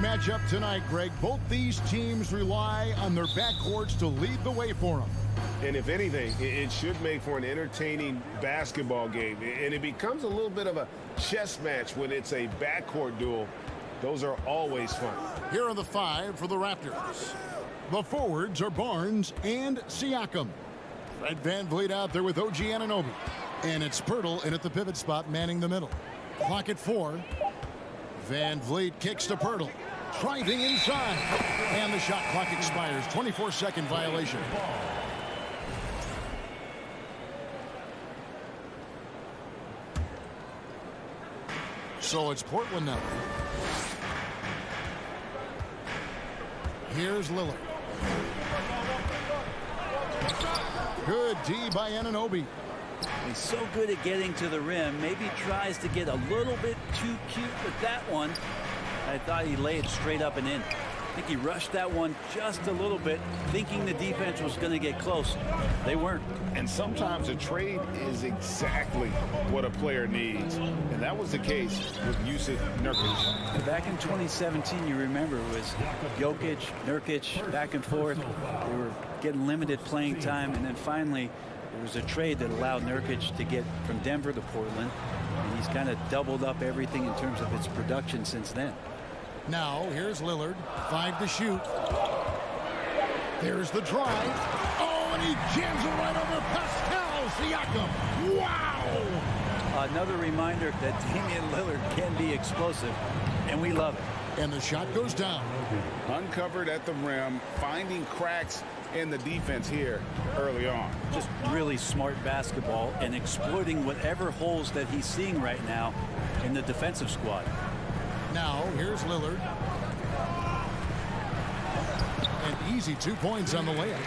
matchup tonight, Greg. Both these teams rely on their backcourts to lead the way for them. And if anything, it should make for an entertaining basketball game. And it becomes a little bit of a chess match when it's a backcourt duel. Those are always fun. Here are the 5 for the Raptors. The forwards are Barnes and Siakam. Fred VanVleet out there with OG Anunoby. And it's Pirtle in at the pivot spot, manning the middle. Clock at 4. VanVleet kicks to Pirtle. Driving inside. And the shot clock expires. 24-second violation. So it's Portland now. Here's Lillard. Good D by Anunoby. He's so good at getting to the rim. Maybe tries to get a little bit too cute with that one. I thought he laid it straight up and in. I think he rushed that one just a little bit, thinking the defense was going to get close. They weren't. And sometimes a trade is exactly what a player needs. And that was the case with Jusuf Nurkic. Back in 2017, you remember, it was Jokic, Nurkic, back and forth. They were getting limited playing time. And then finally, there was a trade that allowed Nurkic to get from Denver to Portland. And he's kind of doubled up everything in terms of its production since then. Now, here's Lillard. 5 to shoot. There's the drive. Oh, and he jams it right over Pascal Siakam. Wow! Another reminder that Damian Lillard can be explosive, and we love it. And the shot goes down. Uncovered at the rim, finding cracks in the defense here early on. Just really smart basketball and exploiting whatever holes that he's seeing right now in the defensive squad. Now, here's Lillard. An easy 2 points on the layup.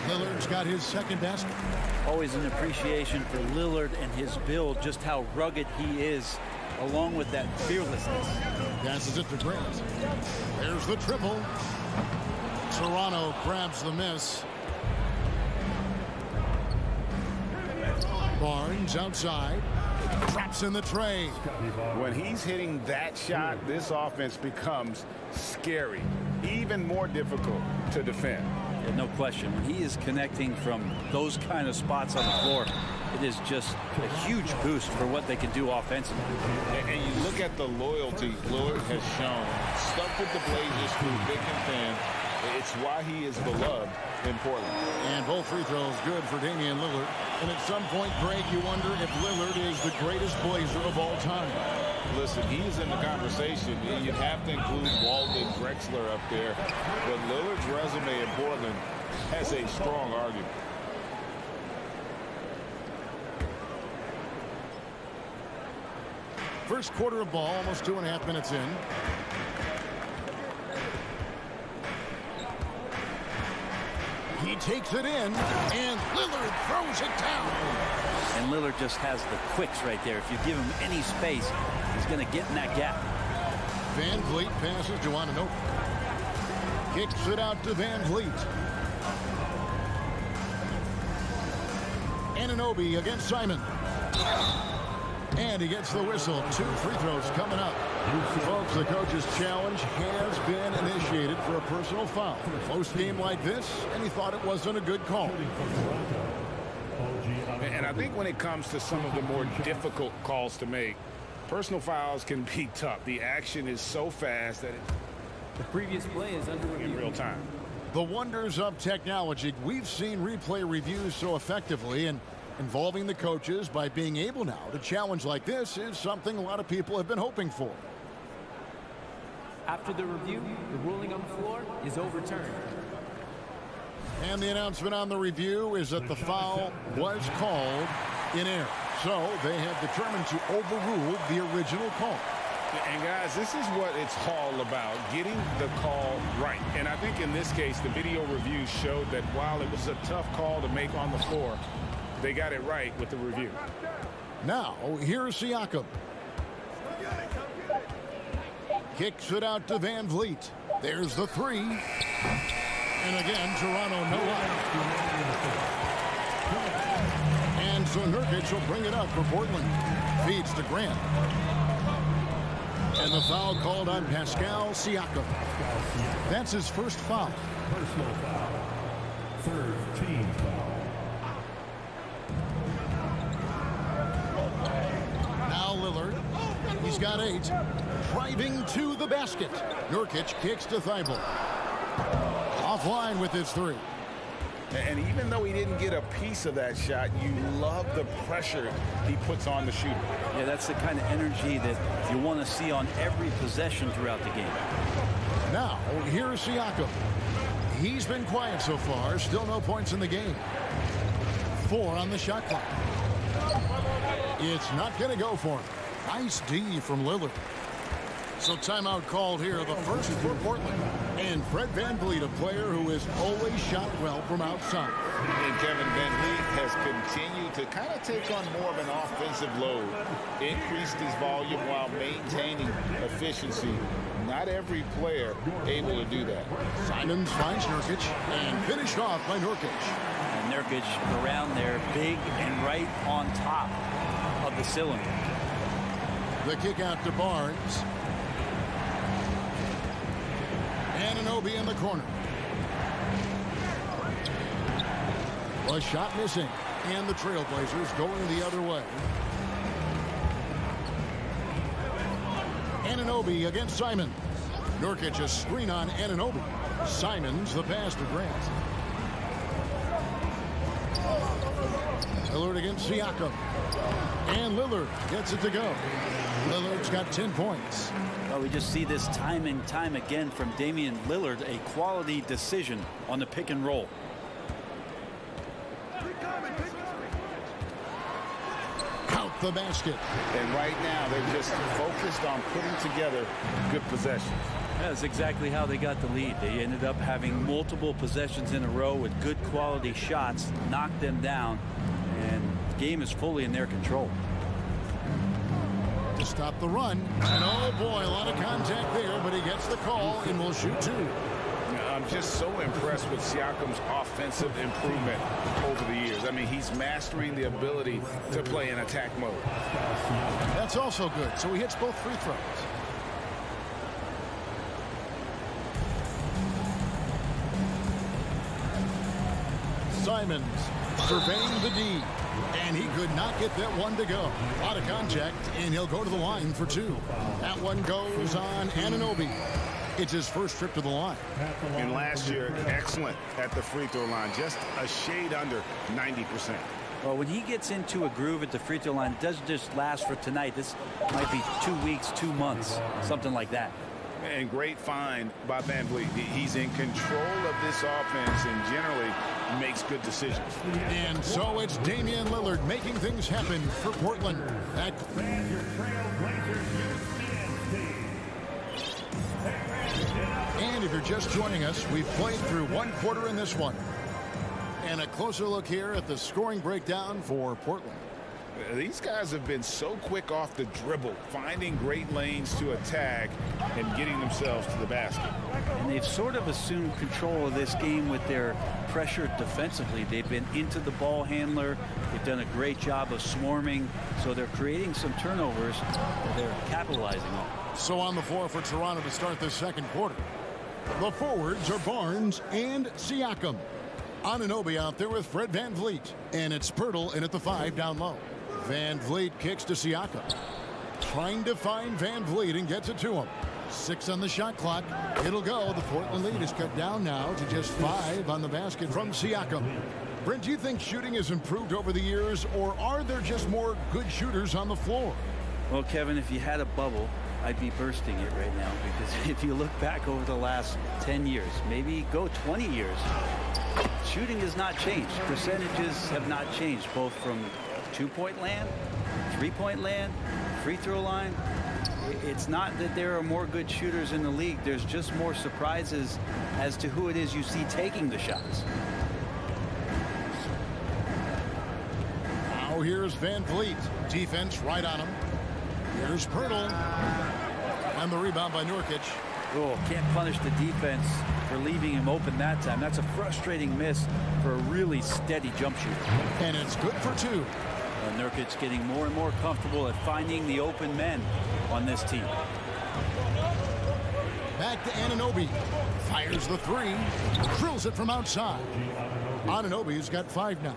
Lillard's got his second basket. Always an appreciation for Lillard and his build, just how rugged he is, along with that fearlessness. Passes it to Grant. There's the triple. Toronto grabs the miss. Barnes outside. Traps in the tray. When he's hitting that shot, this offense becomes scary, even more difficult to defend. Yeah, no question. When he is connecting from those kind of spots on the floor, it is just a huge boost for what they can do offensively. And you look at the loyalty Lillard has shown. Stuck with the Blazers through thick and thin. It's why he is beloved in Portland. And both free throws good for Damian Lillard. And at some point, Greg, you wonder if Lillard is the greatest Blazer of all time. Listen, he's in the conversation. You'd have to include Walden Drexler up there. But Lillard's resume in Portland has a strong argument. First quarter of ball, almost 2.5 minutes in. He takes it in, and Lillard throws it down. And Lillard just has the quicks right there. If you give him any space, he's going to get in that gap. VanVleet passes to Anunoby. Kicks it out to VanVleet. Anunoby against Simon. And he gets the whistle. 2 free throws coming up. Folks, the coach's challenge has been initiated for a personal foul. Close game like this, and he thought it wasn't a good call. And I think when it comes to some of the more difficult calls to make, personal fouls can be tough. The action is so fast that the previous play is under review in real time. The wonders of technology. We've seen replay reviews so effectively, and involving the coaches by being able now to challenge like this is something a lot of people have been hoping for. After the review, the ruling on the floor is overturned. And the announcement on the review is that the foul was called in error. So they have determined to overrule the original call. And guys, this is what it's all about, getting the call right. And I think in this case, the video review showed that while it was a tough call to make on the floor, they got it right with the review. Now, here's Siakam. Kicks it out to VanVleet. There's the 3. And again, Toronto no line. And so Nurkic will bring it up for Portland. Feeds to Grant. And the foul called on Pascal Siakam. That's his first foul. Personal foul. Third team foul. Now Lillard. He's got 8. Driving to the basket. Nurkic kicks to Thibault. Offline with his 3. And even though he didn't get a piece of that shot, you love the pressure he puts on the shooter. Yeah, that's the kind of energy that you want to see on every possession throughout the game. Now, here's Siakam. He's been quiet so far. Still no points in the game. 4 on the shot clock. It's not going to go for him. Nice D from Lillard. So timeout called here, the first for Portland. And Fred VanVleet, a player who has always shot well from outside. And Kevin VanVleet has continued to kind of take on more of an offensive load. Increased his volume while maintaining efficiency. Not every player able to do that. Simons finds Nurkic and finished off by Nurkic. And Nurkic around there, big and right on top of the cylinder. The kick out to Barnes. Anunoby in the corner. A shot missing. And the Trailblazers going the other way. Anunoby against Simon. Nurkic a screen on Anunoby. Simons the pass to Grant. Lillard against Siakam. And Lillard gets it to go. Lillard's got 10 points. Well, we just see this time and time again from Damian Lillard, a quality decision on the pick and roll. Count the basket. And right now, they're just focused on putting together good possessions. That's exactly how they got the lead. They ended up having multiple possessions in a row with good quality shots, knocked them down, and the game is fully in their control. To stop the run. And oh boy, a lot of contact there, but he gets the call and will shoot 2. I'm just so impressed with Siakam's offensive improvement over the years. I mean, he's mastering the ability to play in attack mode. That's also good. So he hits both free throws. Simons surveying the D. And he could not get that one to go. A lot of contact, and he'll go to the line for 2. That one goes on Anunoby. It's his first trip to the line. And last year, excellent at the free throw line. Just a shade under 90%. Well, when he gets into a groove at the free throw line, it doesn't just last for tonight. This might be 2 weeks, 2 months, something like that. And great find by VanVleet. He's in control of this offense and generally makes good decisions. And so it's Damian Lillard making things happen for Portland. And if you're just joining us, we've played through 1 quarter in this one. And a closer look here at the scoring breakdown for Portland. These guys have been so quick off the dribble, finding great lanes to attack and getting themselves to the basket. And they've sort of assumed control of this game with their pressure defensively. They've been into the ball handler. They've done a great job of swarming. So they're creating some turnovers that they're capitalizing on. So on the floor for Toronto to start this second quarter. The forwards are Barnes and Siakam. Anunoby out there with Fred VanVleet. And it's Pirtle in at the 5 down low. VanVleet kicks to Siakam. Trying to find VanVleet and gets it to him. 6 on the shot clock. It'll go. The Portland lead is cut down now to just 5 on the basket from Siakam. Brent, do you think shooting has improved over the years, or are there just more good shooters on the floor? Well, Kevin, if you had a bubble, I'd be bursting it right now, because if you look back over the last 10 years, maybe go 20 years, shooting has not changed. Percentages have not changed, both from 2-point land, 3-point land, free throw line. It's not that there are more good shooters in the league. There's just more surprises as to who it is you see taking the shots. Now here's VanVleet. Defense right on him. Here's Pirtle. And the rebound by Nurkic. Oh, can't punish the defense for leaving him open that time. That's a frustrating miss for a really steady jump shooter. And it's good for 2. Nurkic getting more and more comfortable at finding the open men on this team. Back to Anunoby. Fires the three. Drills it from outside. Anunoby's got 5 now.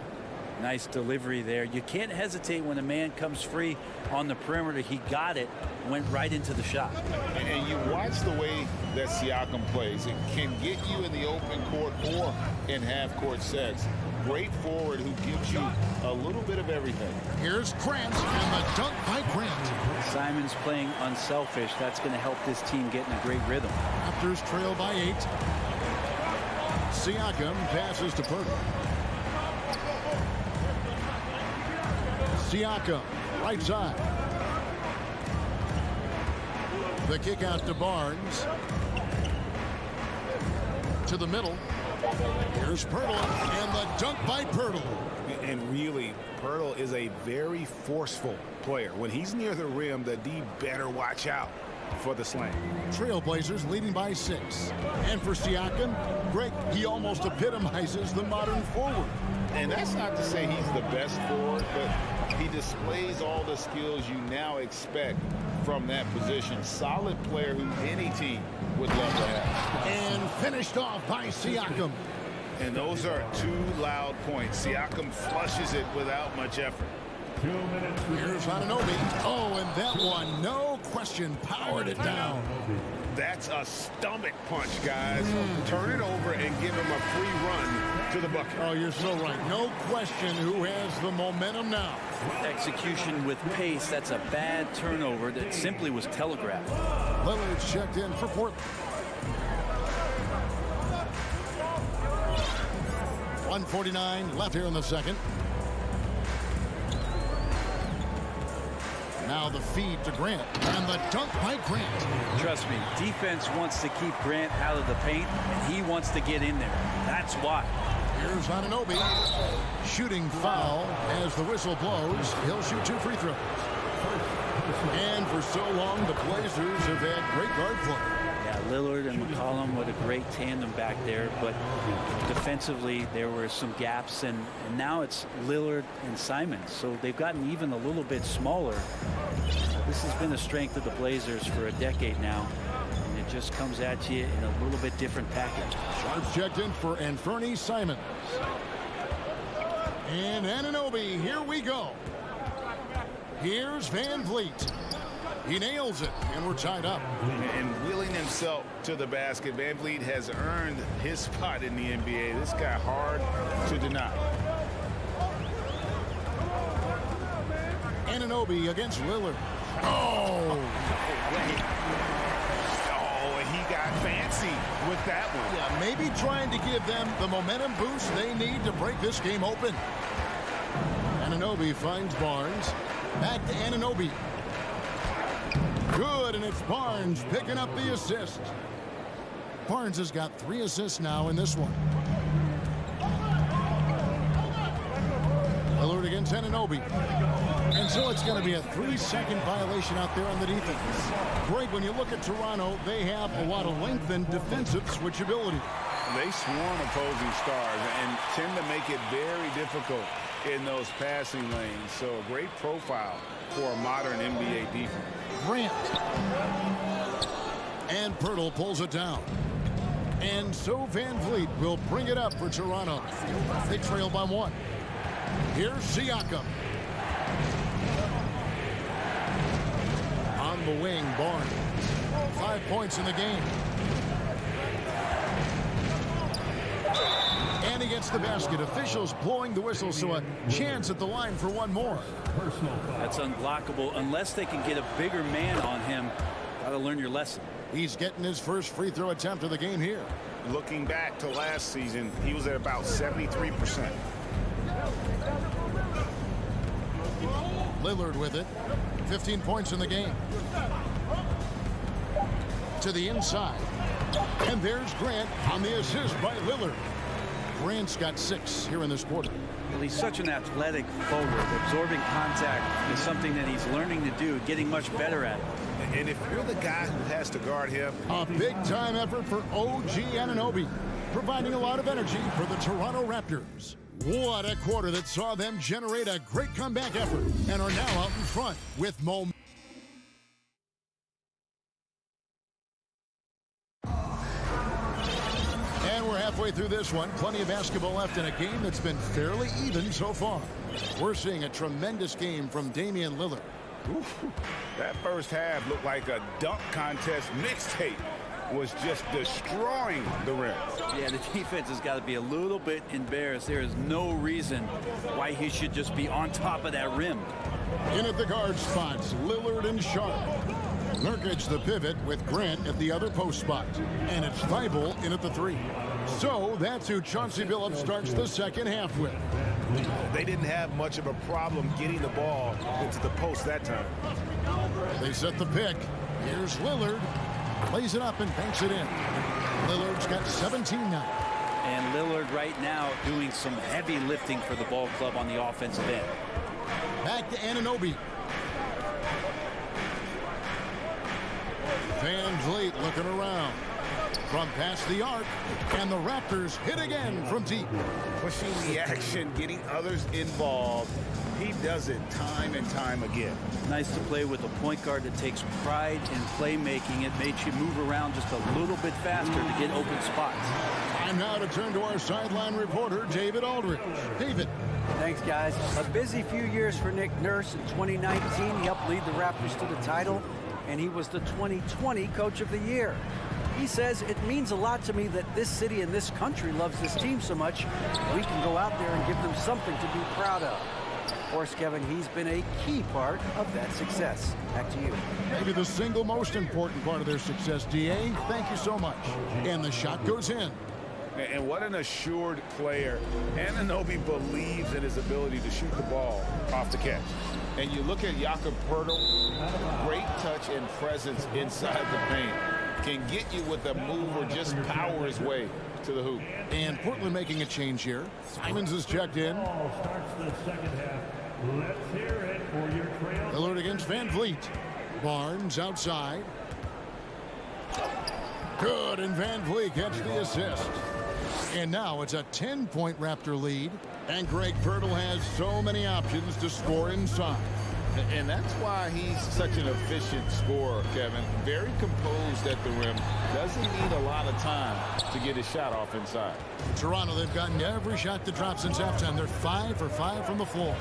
Nice delivery there. You can't hesitate when a man comes free on the perimeter. He got it, went right into the shot. And you watch the way that Siakam plays. It can get you in the open court or in half-court sets. Great forward who gives you a little bit of everything. Here's Grant, and the dunk by Grant. Simon's playing unselfish. That's going to help this team get in a great rhythm. Raptors trail by 8. Siakam passes to Pirtle. Siakam, right side. The kick out to Barnes. To the middle. Here's Pirtle, and the dunk by Pirtle. And really, Pirtle is a very forceful player. When he's near the rim, the D better watch out for the slam. Trailblazers leading by 6. And for Siakam, Greg, he almost epitomizes the modern forward. And that's not to say he's the best forward, but he displays all the skills you now expect from that position. Solid player who any team would love to have. And finished off by Siakam. And those are 2 loud points. Siakam flushes it without much effort. Here's Anunoby. Oh, and that one, no question, powered it down. That's a stomach punch, guys. Turn it over and give him a free run to the bucket. Oh, you're so right. No question who has the momentum now. Execution with pace. That's a bad turnover that simply was telegraphed. Lillard's checked in for Portland. 1:49 left here in the second. Now the feed to Grant, and the dunk by Grant. Trust me, defense wants to keep Grant out of the paint, and he wants to get in there. That's why. Here's Anunoby. Shooting foul as the whistle blows. He'll shoot 2 free throws. And for so long, the Blazers have had great guard play. Yeah, Lillard and McCollum with a great tandem back there, but defensively there were some gaps, and now it's Lillard and Simon, so they've gotten even a little bit smaller. This has been the strength of the Blazers for a decade now, and it just comes at you in a little bit different package. Sharps checked in for Anthony Simons. And Anunoby, here we go. Here's Van Vliet. He nails it, and we're tied up. And wheeling himself to the basket, Van Vliet has earned his spot in the NBA. This guy hard to deny. Anunoby against Lillard. Oh! Oh, and he got fancy with that one. Yeah, maybe trying to give them the momentum boost they need to break this game open. Anunoby finds Barnes. Back to Anunoby. Good, and it's Barnes picking up the assist. Barnes has got 3 assists now in this one. Lillard against Anunoby. And so it's going to be a 3-second violation out there on the defense. Greg, when you look at Toronto, they have a lot of length and defensive switchability. They swarm opposing stars and tend to make it very difficult in those passing lanes. So a great profile for a modern NBA defense. Grant. And Pirtle pulls it down. And so Van Vliet will bring it up for Toronto. They trail by 1. Here's Siakam. On the wing, Barnes. 5 points in the game. And he gets the basket. Officials blowing the whistle, so a chance at the line for one more. That's unblockable unless they can get a bigger man on him. Got to learn your lesson. He's getting his first free throw attempt of the game here. Looking back to last season, he was at about 73%. Lillard with it. 15 points in the game. To the inside. And there's Grant on the assist by Lillard. Grant's got 6 here in this quarter. Well, he's such an athletic forward. Absorbing contact is something that he's learning to do, getting much better at it. And if you're the guy who has to guard him, a big-time effort for OG Anunoby, providing a lot of energy for the Toronto Raptors. What a quarter that saw them generate a great comeback effort and are now out in front with momentum. Halfway through this one, plenty of basketball left in a game that's been fairly even so far. We're seeing a tremendous game from Damian Lillard. Oof, that first half looked like a dunk contest mixtape. Was just destroying the rim. Yeah, the defense has got to be a little bit embarrassed. There is no reason why he should just be on top of that rim. In at the guard spots, Lillard and Sharp. Nurkic the pivot with Grant at the other post spot. And it's Thibault in at the 3. So that's who Chauncey Billups starts the second half with. They didn't have much of a problem getting the ball into the post that time. They set the pick. Here's Lillard. Plays it up and banks it in. Lillard's got 17 now. And Lillard right now doing some heavy lifting for the ball club on the offensive end. Back to Anunoby. Van Vliet looking around. From past the arc. And the Raptors hit again from deep. Pushing the action, getting others involved. He does it time and time again. Nice to play with a point guard that takes pride in playmaking. It makes you move around just a little bit faster to get open spots. Time now to turn to our sideline reporter, David Aldridge. David. Thanks, guys. A busy few years for Nick Nurse. In 2019, he helped lead the Raptors to the title, and he was the 2020 Coach of the Year. He says, it means a lot to me that this city and this country loves this team so much, we can go out there and give them something to be proud of. Of course, Kevin, he's been a key part of that success. Back to you. Maybe the single most important part of their success, D.A. Thank you so much. And the shot goes in. And what an assured player. Anunoby believes in his ability to shoot the ball off the catch. And you look at Jakob Poeltl, great touch and presence inside the paint. Can get you with a move or just power his way to the hoop. And Portland making a change here. Simons is checked in. Starts the second half. Let's hear it for your trail. Lillard against Van Vliet. Barnes outside. Good, and Van Vliet gets the assist. And now it's a 10-point Raptor lead. And Greg Poeltl has so many options to score inside. And that's why he's such an efficient scorer, Kevin. Very composed at the rim. Doesn't need a lot of time to get his shot off inside. Toronto, they've gotten every shot to drop since halftime. They're 5 for 5 from the floor.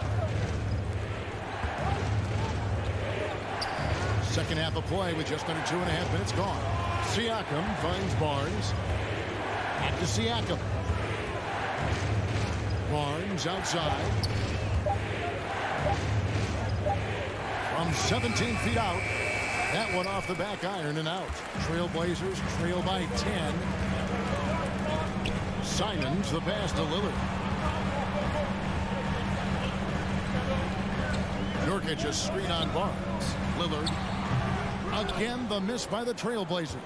Second half of play with just under 2.5 minutes gone. Siakam finds Barnes. Back to Siakam. Barnes outside. From 17 feet out. That one off the back iron and out. Trailblazers trail by 10. Simons the pass to Lillard. Nurkic a screen on Barnes. Lillard. Again the miss by the Trailblazers.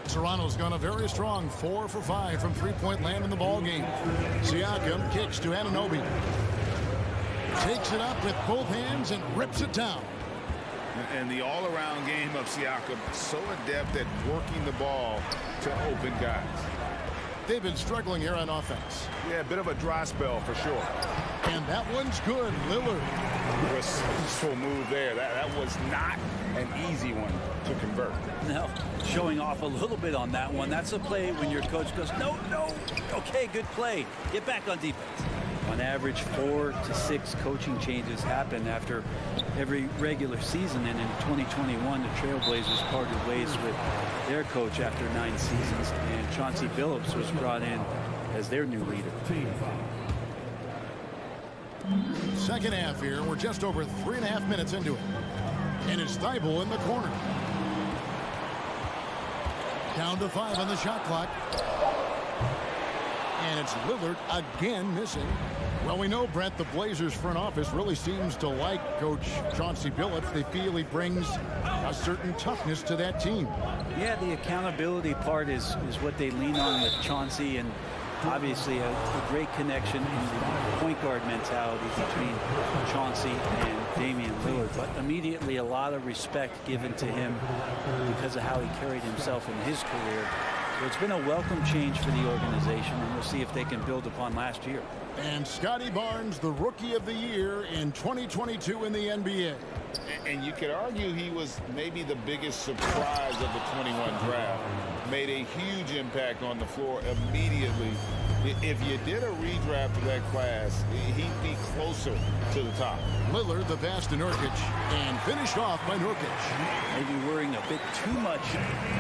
Toronto's gone a very strong 4 for 5 from three-point land in the ball game. Siakam kicks to Anunoby. Takes it up with both hands and rips it down. And the all-around game of Siakam, so adept at working the ball to open guys. They've been struggling here on offense. Yeah, a bit of a dry spell for sure. And that one's good. Lillard. Resourceful move there. That was not an easy one to convert. No, showing off a little bit on that one. That's a play when your coach goes, no, okay, good play. Get back on defense. On average, 4 to 6 coaching changes happen after every regular season. And in 2021, the Trailblazers parted ways with their coach after 9 seasons. And Chauncey Billups was brought in as their new leader. Second half here. We're just over 3.5 minutes into it. And it's Thibault in the corner. Down to 5 on the shot clock. And it's Lillard again missing. Well, we know, Brett, the Blazers front office really seems to like Coach Chauncey Billups. They feel he brings a certain toughness to that team. Yeah, the accountability part is what they lean on with Chauncey, and obviously a great connection in the point guard mentality between Chauncey and Damian Lillard. But immediately a lot of respect given to him because of how he carried himself in his career. So it's been a welcome change for the organization, and we'll see if they can build upon last year. And Scotty Barnes, the Rookie of the Year in 2022 in the NBA. And you could argue he was maybe the biggest surprise of the 21 draft. Made a huge impact on the floor immediately. If you did a redraft of that class, he'd be closer to the top. Lillard, the pass to Nurkic, and finished off by Nurkic. Maybe worrying a bit too much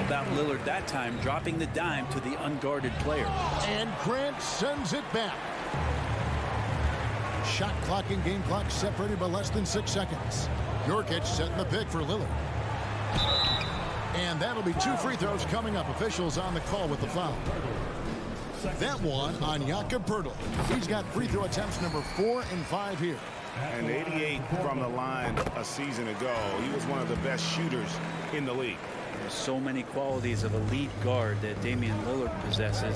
about Lillard that time, dropping the dime to the unguarded player. And Grant sends it back. Shot clock and game clock separated by less than 6 seconds. Nurkic setting the pick for Lillard. And that'll be 2 free throws coming up. Officials on the call with the foul. That one on Jakob Poeltl. He's got free throw attempts number 4 and 5 here. And 88 from the line a season ago. He was one of the best shooters in the league. There's so many qualities of elite guard that Damian Lillard possesses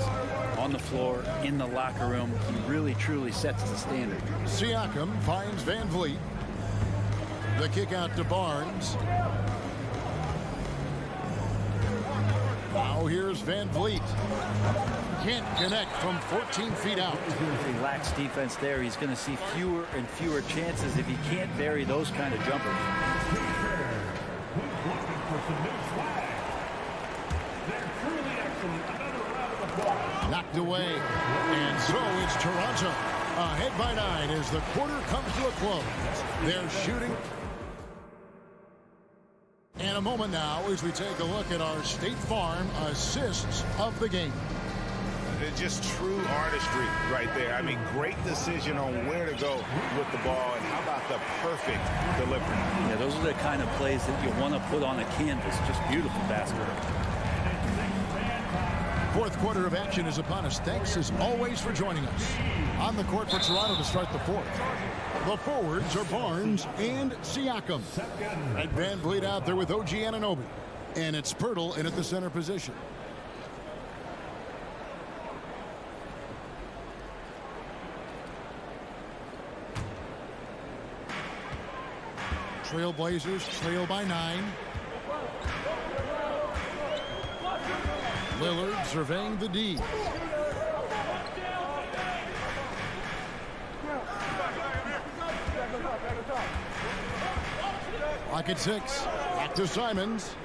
on the floor, in the locker room. He really, truly sets the standard. Siakam finds Van Vliet. The kick out to Barnes. Now here's Van Vliet. Can't connect from 14 feet out. If he lacks defense there, he's going to see fewer and fewer chances if he can't vary those kind of jumpers. Knocked away. And so it's Toronto. Ahead by 9 as the quarter comes to a close. They're shooting. And a moment now as we take a look at our State Farm assists of the game. It's just true artistry right there. I mean, great decision on where to go with the ball, and how about the perfect delivery. Yeah, those are the kind of plays that you want to put on a canvas. Just beautiful basketball. Fourth quarter of action is upon us. Thanks as always for joining us. On the court for Toronto to start the fourth. The forwards are Barnes and Siakam. And Van Vliet out there with OG Anunoby. And it's Poeltl in at the center position. Trailblazers trail by 9. Lillard surveying the D. Clock at 6. Back to Simons.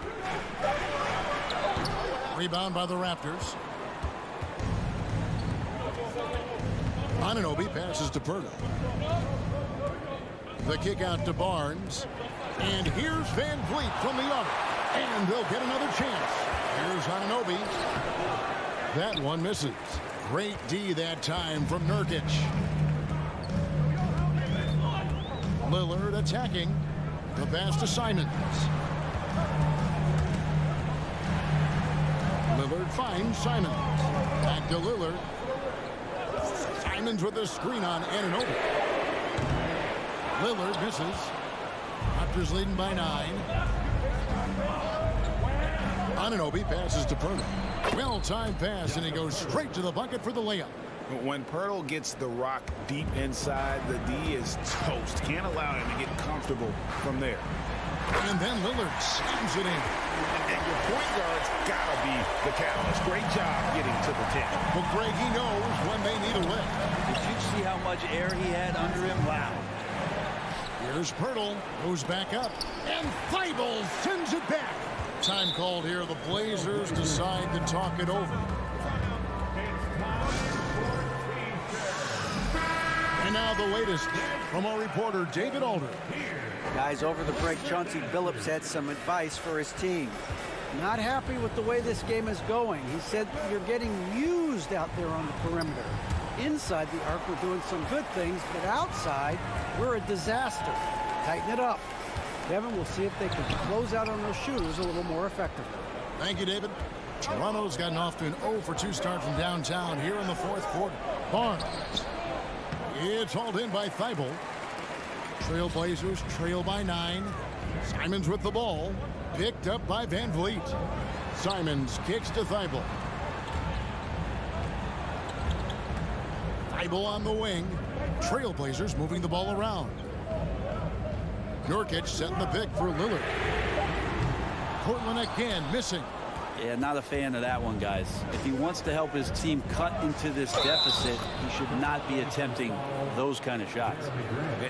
Rebound by the Raptors. Anunoby passes to Poeltl. The kick out to Barnes. And here's Van Vliet from the other. And they'll get another chance. Here's Anunoby. That one misses. Great D that time from Nurkic. Lillard attacking. The pass to Simons. Lillard finds Simons. Back to Lillard. Simons with a screen on Anunoby. Lillard misses. Raptors leading by 9. Anunoby passes to Poeltl. Well-timed pass, and he goes straight to the bucket for the layup. When Poeltl gets the rock deep inside, the D is toast. Can't allow him to get comfortable from there. And then Lillard slams it in. And your point guard's got to be the catalyst. Great job getting to the 10. But Greg, he knows when they need a lift. Did you see how much air he had under him? Wow. Here's Poeltl, goes back up, and Thibault sends it back. Time called here. The Blazers decide to talk it over. And now the latest from our reporter, David Alder. Guys, over the break, Chauncey Billups had some advice for his team. Not happy with the way this game is going. He said you're getting used out there on the perimeter. Inside the arc, we're doing some good things, but outside, we're a disaster. Tighten it up. Kevin, we'll see if they can close out on those shooters a little more effectively. Thank you, David. Toronto's gotten off to an 0-for-2 start from downtown here in the fourth quarter. Barnes. It's hauled in by Thibault. Trailblazers trail by 9. Simons with the ball. Picked up by Van Vliet. Simons kicks to Thibault. Thibault on the wing. Trailblazers moving the ball around. Nurkic setting the pick for Lillard. Portland again missing. Yeah, not a fan of that one, guys. If he wants to help his team cut into this deficit, he should not be attempting those kind of shots.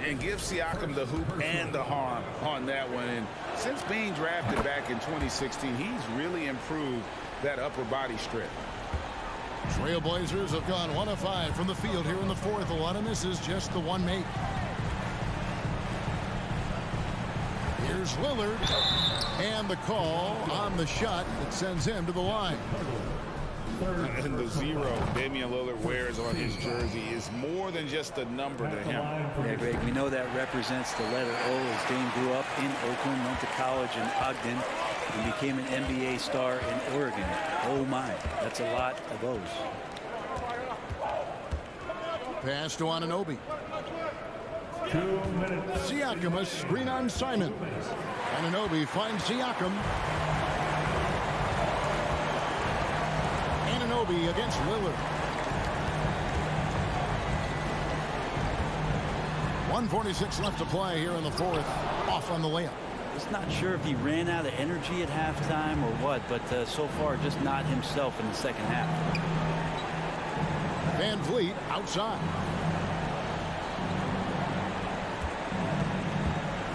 And give Siakam the hoop and the harm on that one. And since being drafted back in 2016, he's really improved that upper body strip. Trailblazers have gone 1 of 5 from the field here in the fourth. A lot of misses, just the one made. Here's Lillard, and the call on the shot that sends him to the line. And the 0 Damian Lillard wears on his jersey is more than just a number to him. Yeah, Greg, we know that represents the letter O, as Dame grew up in Oakland, went to college in Ogden, and became an NBA star in Oregon. Oh my, that's a lot of O's. Pass to Anunoby. Siakam, a screen on Simon. Anunoby finds Siakam. Anunoby against Lillard. 1:46 left to play here in the fourth. Off on the layup. Just not sure if he ran out of energy at halftime or what, but so far just not himself in the second half. Van Vliet outside.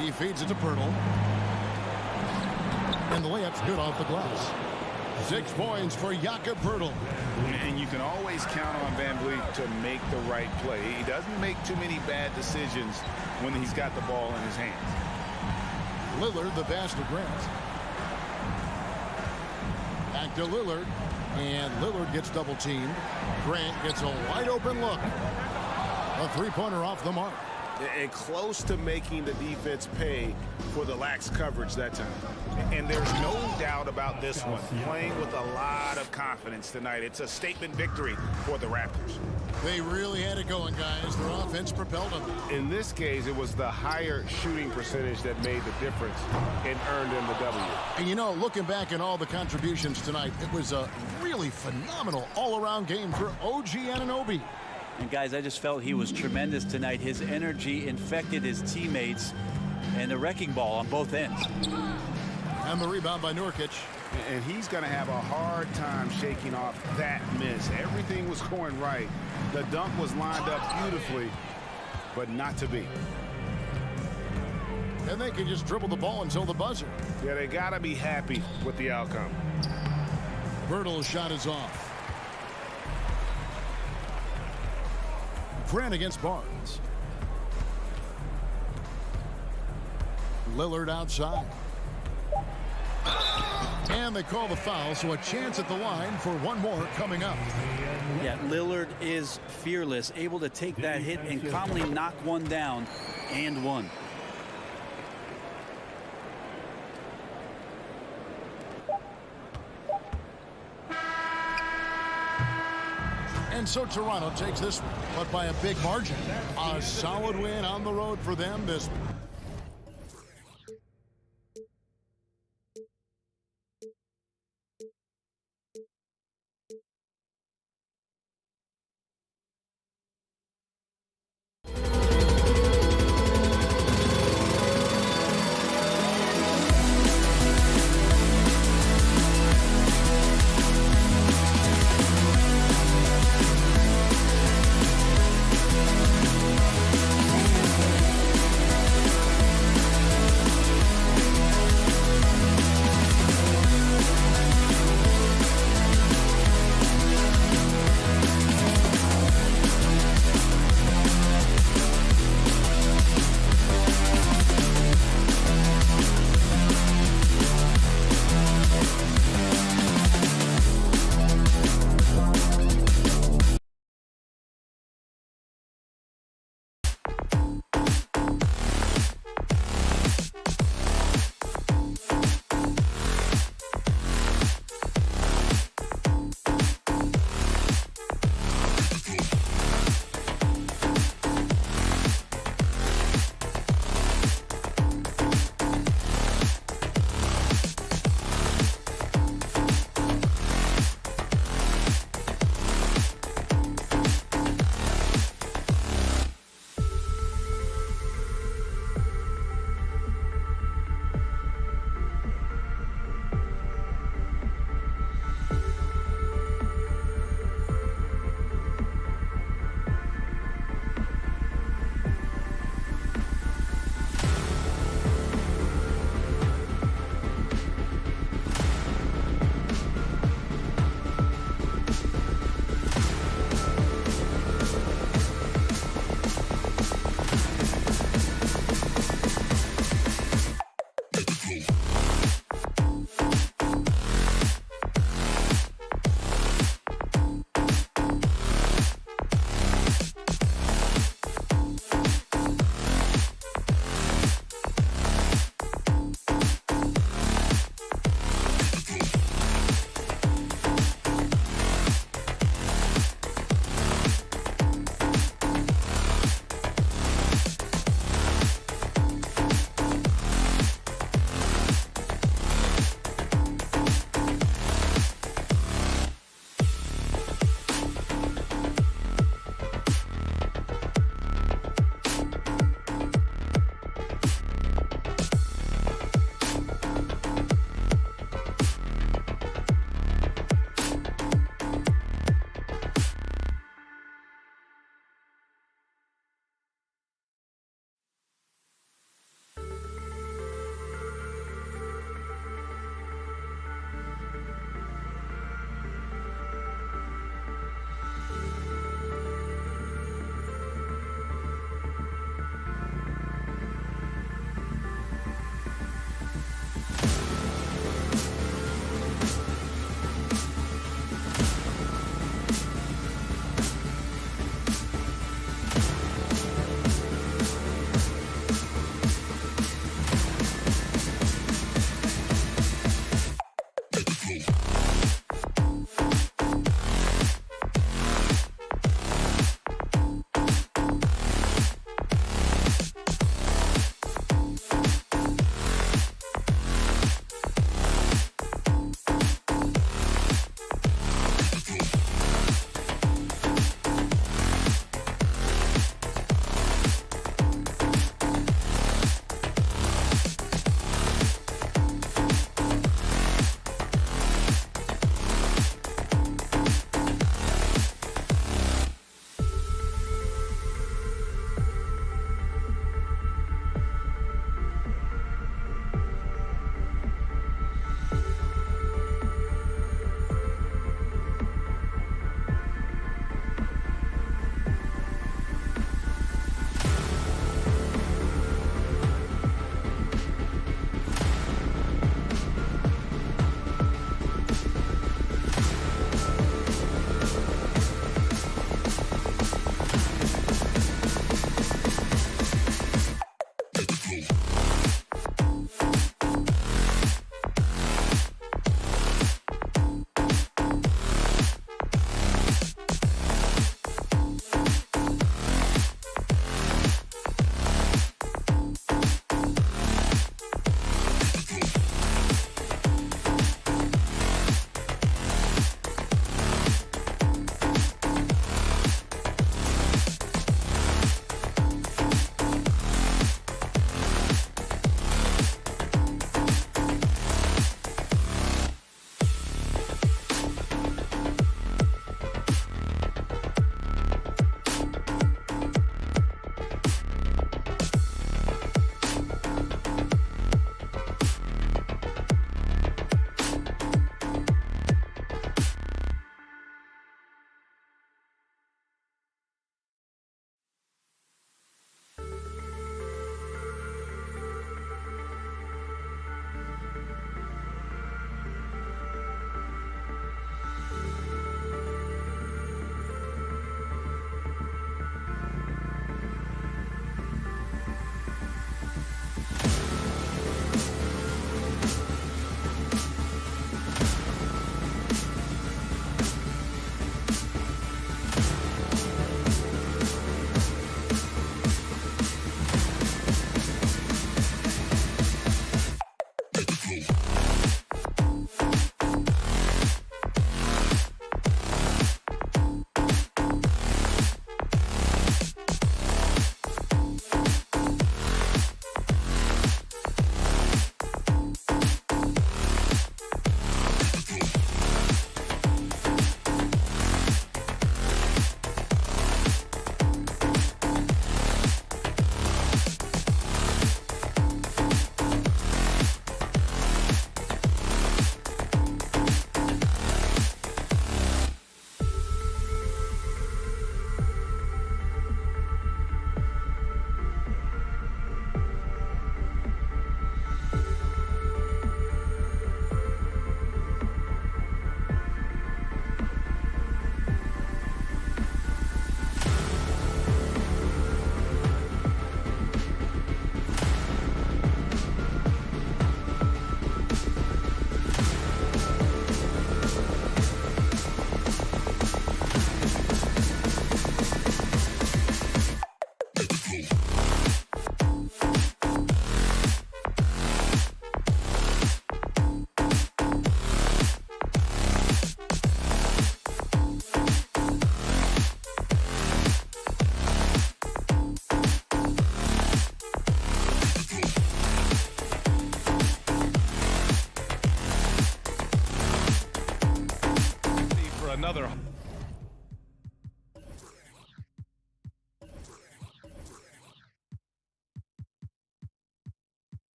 He feeds it to Pirtle. And the layup's good off the glass. 6 points for Jakob Pirtle. And you can always count on Van Vliet to make the right play. He doesn't make too many bad decisions when he's got the ball in his hands. Lillard, the pass to Grant. Back to Lillard. And Lillard gets double teamed. Grant gets a wide open look. A three-pointer off the mark. And close to making the defense pay for the lax coverage that time. And there's no doubt about this one. Playing with a lot of confidence tonight. It's a statement victory for the Raptors. They really had it going, guys. Their offense propelled them. In this case, it was the higher shooting percentage that made the difference and earned them the W. And you know, looking back at all the contributions tonight, it was a really phenomenal all-around game for OG Anunoby. And guys, I just felt he was tremendous tonight. His energy infected his teammates, and a wrecking ball on both ends. And the rebound by Nurkic. And he's going to have a hard time shaking off that miss. Everything was going right. The dunk was lined up beautifully, but not to be. And they can just dribble the ball until the buzzer. Yeah, they got to be happy with the outcome. Pirtle's shot is off. Grant against Barnes. Lillard outside. And they call the foul, so a chance at the line for one more coming up. Yeah, Lillard is fearless, able to take that hit and calmly knock one down and one. And so Toronto takes this one, but by a big margin. A solid win on the road for them this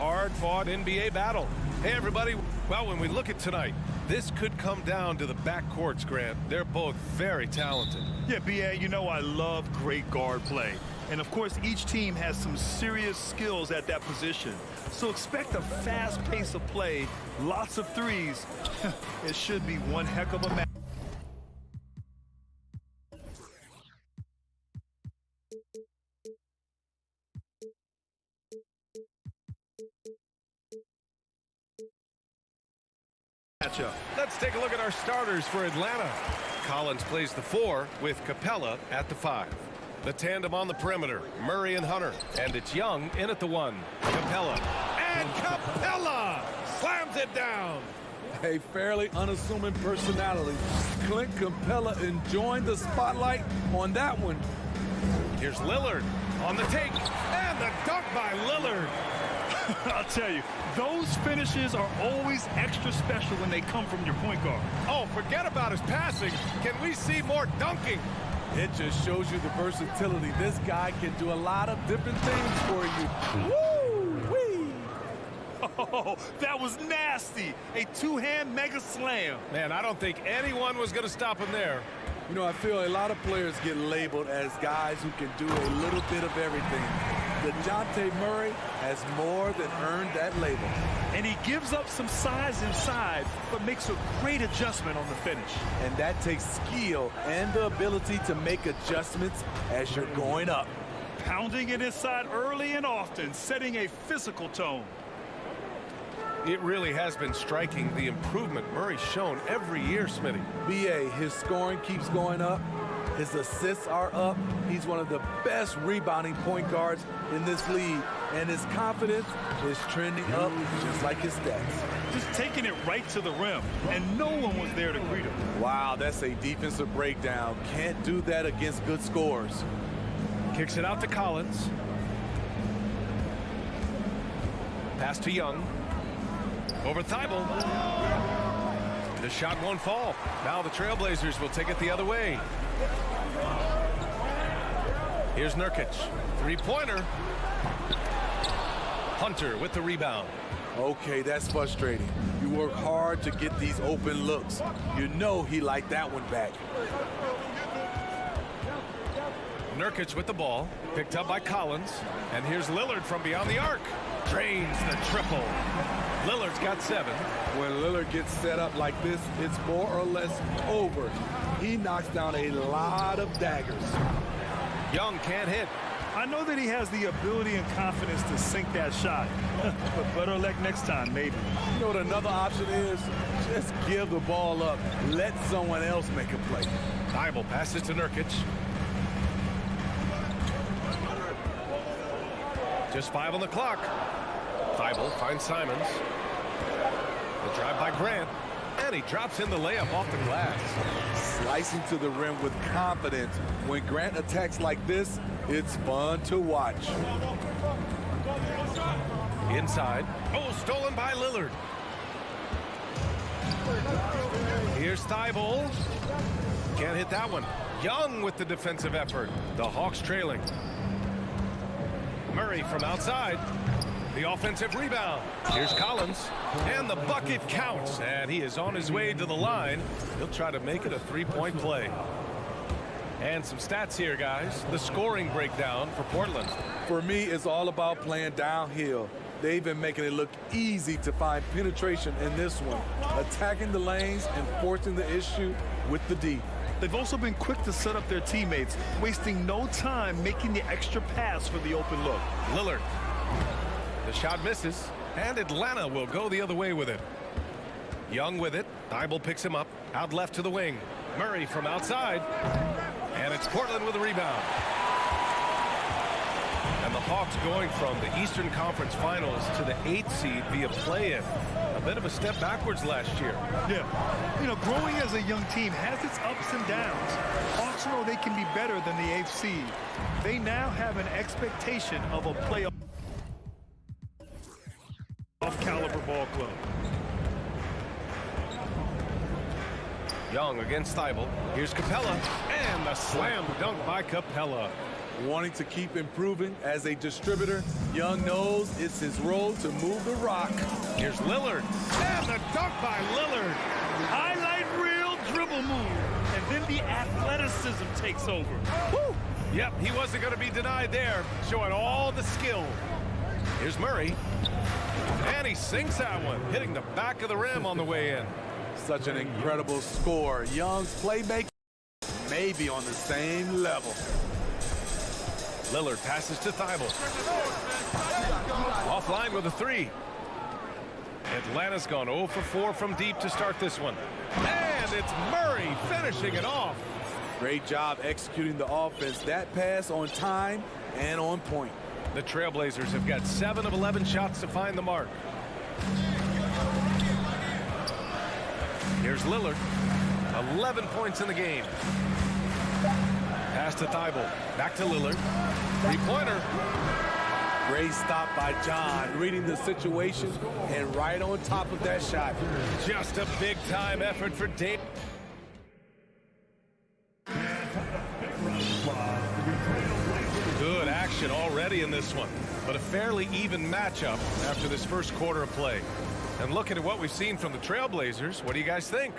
Hard-fought NBA battle. Hey, everybody. Well, when we look at tonight, this could come down to the backcourts, Grant. They're both very talented. Yeah, B.A., you know I love great guard play. And, of course, each team has some serious skills at that position. So expect a fast pace of play, lots of threes. It should be one heck of a match. Let's take a look at our starters for Atlanta. Collins plays the 4 with Capella at the 5. The tandem on the perimeter, Murray and Hunter. And it's Young in at the 1. Capella. And Capella slams it down. A fairly unassuming personality. Clint Capella enjoying the spotlight on that one. Here's Lillard on the take. And the dunk by Lillard. I'll tell you, those finishes are always extra special when they come from your point guard. Oh, forget about his passing. Can we see more dunking? It just shows you the versatility. This guy can do a lot of different things for you. Woo-wee! Oh, that was nasty. A two-hand mega slam. Man, I don't think anyone was going to stop him there. You know, I feel a lot of players get labeled as guys who can do a little bit of everything. DeJounte Murray has more than earned that label. And he gives up some size inside, but makes a great adjustment on the finish. And that takes skill and the ability to make adjustments as you're going up. Pounding it inside early and often, setting a physical tone. It really has been striking the improvement Murray's shown every year, Smitty. B.A., his scoring keeps going up. His assists are up. He's one of the best rebounding point guards in this league. And his confidence is trending up just like his stats. Just taking it right to the rim, and no one was there to greet him. Wow, that's a defensive breakdown. Can't do that against good scores. Kicks it out to Collins. Pass to Young. Over Thibault. The shot won't fall. Now the Trailblazers will take it the other way. Here's Nurkic. Three-pointer. Hunter with the rebound. Okay, that's frustrating. You work hard to get these open looks. You know he liked that one back. Nurkic with the ball. Picked up by Collins. And here's Lillard from beyond the arc. Drains the triple. Lillard's got 7. When Lillard gets set up like this, it's more or less over. He knocks down a lot of daggers. Young can't hit. I know that he has the ability and confidence to sink that shot. But better luck next time, maybe. You know what another option is? Just give the ball up. Let someone else make a play. Thibault passes to Nurkic. Just 5 on the clock. Thibault finds Simons. The drive by Grant. And he drops in the layup off the glass. Slicing to the rim with confidence. When Grant attacks like this, it's fun to watch. Inside. Oh, stolen by Lillard. Here's Thibault. Can't hit that one. Young with the defensive effort. The Hawks trailing. Murray from outside. The offensive rebound. Here's Collins. And the bucket counts. And he is on his way to the line. He'll try to make it a three-point play. And some stats here, guys. The scoring breakdown for Portland. For me, it's all about playing downhill. They've been making it look easy to find penetration in this one. Attacking the lanes and forcing the issue with the D. They've also been quick to set up their teammates, wasting no time making the extra pass for the open look. Lillard. The shot misses, and Atlanta will go the other way with it. Young with it. Thibault picks him up. Out left to the wing. Murray from outside. And it's Portland with the rebound. And the Hawks going from the Eastern Conference Finals to the 8th seed via play-in. A bit of a step backwards last year. Yeah. You know, growing as a young team has its ups and downs. Hawks know they can be better than the 8th seed. They now have an expectation of a playoff caliber ball club. Young against Thibault. Here's Capella. And the slam dunk by Capella. Wanting to keep improving as a distributor, Young knows it's his role to move the rock. Here's Lillard. And the dunk by Lillard. Highlight reel dribble move. And then the athleticism takes over. Woo! Yep, he wasn't going to be denied there, showing all the skill. Here's Murray. And he sinks that one, hitting the back of the rim on the way in. Such an incredible score. Young's playmaking may be on the same level. Lillard passes to Thibault. Offline with a three. Atlanta's gone 0 for 4 from deep to start this one. And it's Murray finishing it off. Great job executing the offense. That pass on time and on point. The Trailblazers have got 7 of 11 shots to find the mark. Here's Lillard. 11 points in the game. Pass to Thibault. Back to Lillard. Three-pointer. Great stop by John, reading the situation and right on top of that shot. Just a big-time effort for Dave. Good action already in this one, but a fairly even matchup after this first quarter of play. And looking at what we've seen from the Trailblazers, what do you guys think?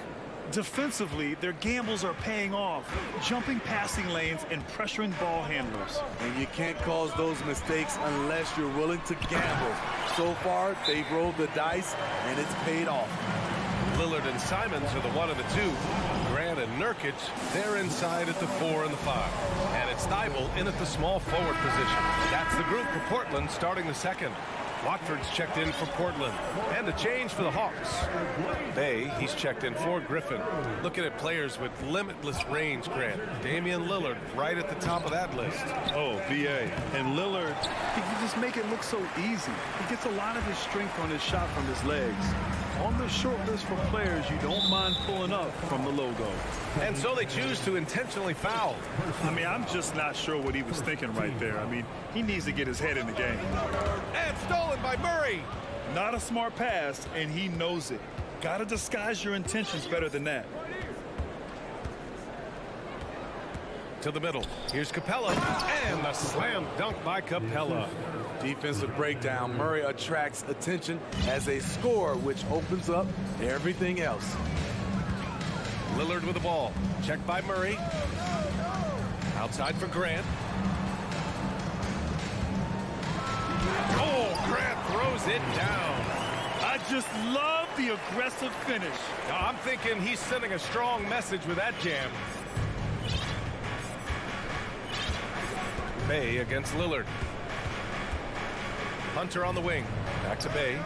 Defensively, their gambles are paying off, jumping passing lanes and pressuring ball handlers. And you can't cause those mistakes unless you're willing to gamble. So far, they've rolled the dice, and it's paid off. Lillard and Simons are the 1 and the 2. Grant and Nurkic, they're inside at the 4 and the 5. And it's Thibault in at the small forward position. That's the group for Portland starting the second. Watford's checked in for Portland. And a change for the Hawks. Bay, he's checked in for Griffin. Looking at players with limitless range, Grant. Damian Lillard right at the top of that list. Oh, BA. And Lillard, he can just make it look so easy. He gets a lot of his strength on his shot from his legs. On the short list for players you don't mind pulling up from the logo. And so they choose to intentionally foul. I mean, I'm just not sure what he was thinking right there. I mean, he needs to get his head in the game. And stolen by Murray. Not a smart pass, and he knows it. Got to disguise your intentions better than that. To the middle. Here's Capella. And the slam dunk by Capella. Defensive breakdown. Murray attracts attention as a scorer, which opens up everything else. Lillard with the ball. Checked by Murray. Outside for Grant. Oh, Grant throws it down. I just love the aggressive finish. I'm thinking he's sending a strong message with that jam. Bay against Lillard. Hunter on the wing. Back to Bay.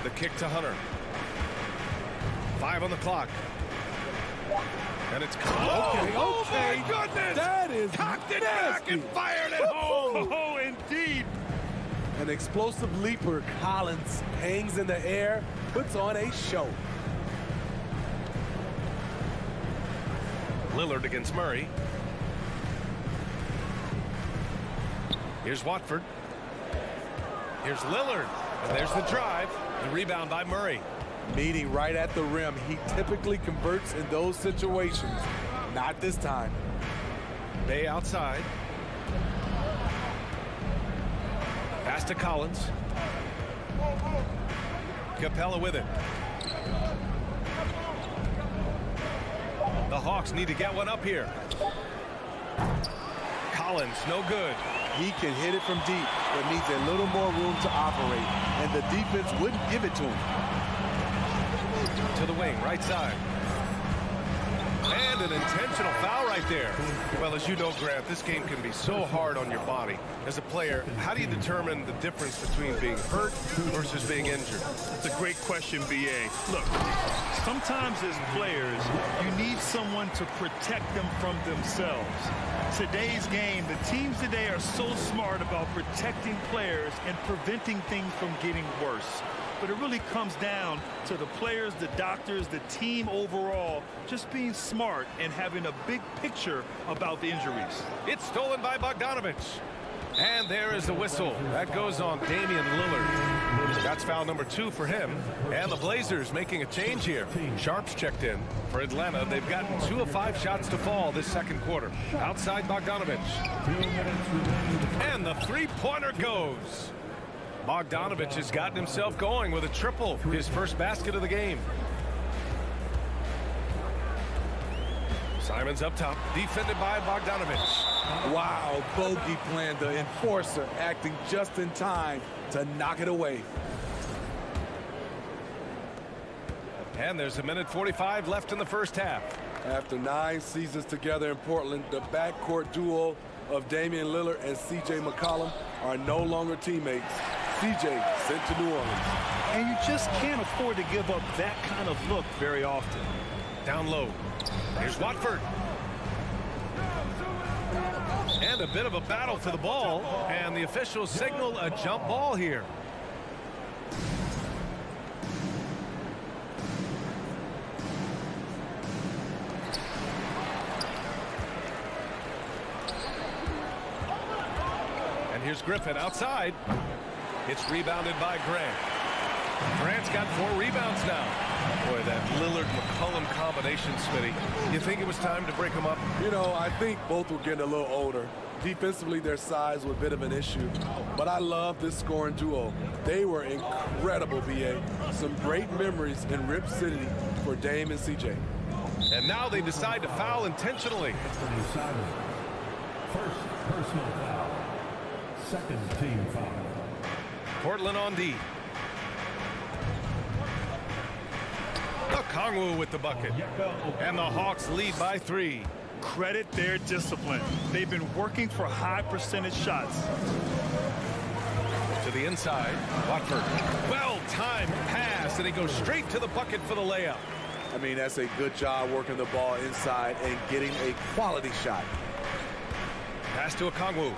The kick to Hunter. 5 on the clock. And it's okay. Oh my goodness! That is cocked it back and fired it home. Oh, indeed. An explosive leaper. Collins hangs in the air, puts on a show. Lillard against Murray. Here's Watford. Here's Lillard. And there's the drive. The rebound by Murray. Meeting right at the rim. He typically converts in those situations. Not this time. Bay outside. Pass to Collins. Capella with it. The Hawks need to get one up here. Collins, no good. He can hit it from deep, but needs a little more room to operate, and the defense wouldn't give it to him. To the wing, right side. And an intentional foul right there. Well, as you know, Grant, this game can be so hard on your body. As a player, how do you determine the difference between being hurt versus being injured? That's a great question, BA. Look, sometimes as players, you need someone to protect them from themselves. Today's game, the teams today are so smart about protecting players and preventing things from getting worse. But it really comes down to the players, the doctors, the team overall, just being smart and having a big picture about the injuries. It's stolen by Bogdanovich. And there is the whistle. That goes on Damian Lillard. That's foul number 2 for him. And the Blazers making a change here. Sharp's checked in. For Atlanta, they've gotten 2 of 5 shots to fall this second quarter. Outside Bogdanovich. And the three-pointer goes. Bogdanovich has gotten himself going with a triple. His first basket of the game. Simons up top, defended by Bogdanovich. Wow, bogey plan, the enforcer acting just in time to knock it away. And there's 1:45 left in the first half. After 9 seasons together in Portland, the backcourt duo of Damian Lillard and C.J. McCollum are no longer teammates. C.J. sent to New Orleans. And you just can't afford to give up that kind of look very often. Down low. Here's Watford. And a bit of a battle for the ball. And the officials signal a jump ball here. And here's Griffin outside. It's rebounded by Grant. Grant's got 4 rebounds now. Boy, that Lillard-McCollum combination, Smitty. You think it was time to break them up? You know, I think both were getting a little older. Defensively, their size was a bit of an issue. But I love this scoring duo. They were incredible, B.A. Some great memories in Rip City for Dame and C.J. And now they decide to foul intentionally. First personal foul. Second team foul. Portland on D. Okongwu with the bucket. And the Hawks lead by 3. Credit their discipline. They've been working for high percentage shots. To the inside, Watford. Well-timed pass, and he goes straight to the bucket for the layup. I mean, that's a good job working the ball inside and getting a quality shot. Pass to Okongwu.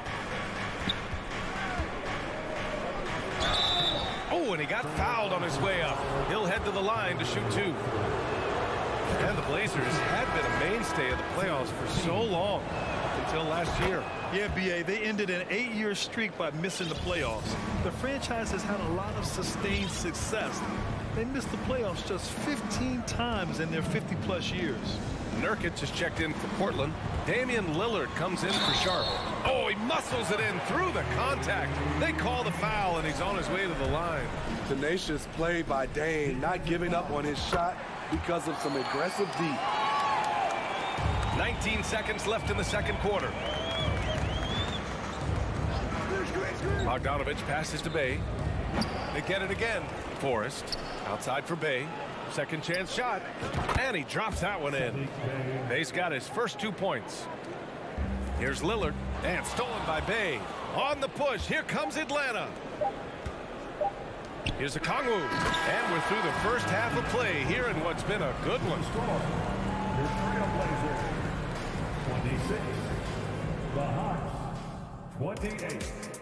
Oh, and he got fouled on his way up. He'll head to the line to shoot 2. And the Blazers had been a mainstay of the playoffs for so long, until last year. Yeah, B.A., they ended an 8-year streak by missing the playoffs. The franchise has had a lot of sustained success. They missed the playoffs just 15 times in their 50-plus years. Nurkic is checked in for Portland. Damian Lillard comes in for Sharp. Oh, he muscles it in through the contact. They call the foul, and he's on his way to the line. Tenacious play by Dame, not giving up on his shot because of some aggressive D. 19 seconds left in the second quarter. Bogdanovich passes to Bey. They get it again. Forrest outside for Bey. Second chance shot, and he drops that one in. Bey's got his first 2 points. Here's Lillard, and stolen by Bey. On the push, here comes Atlanta. Here's Okongwu, and we're through the first half of play here in what's been a good one. Your Trailblazer, 26. The Hawks, 28.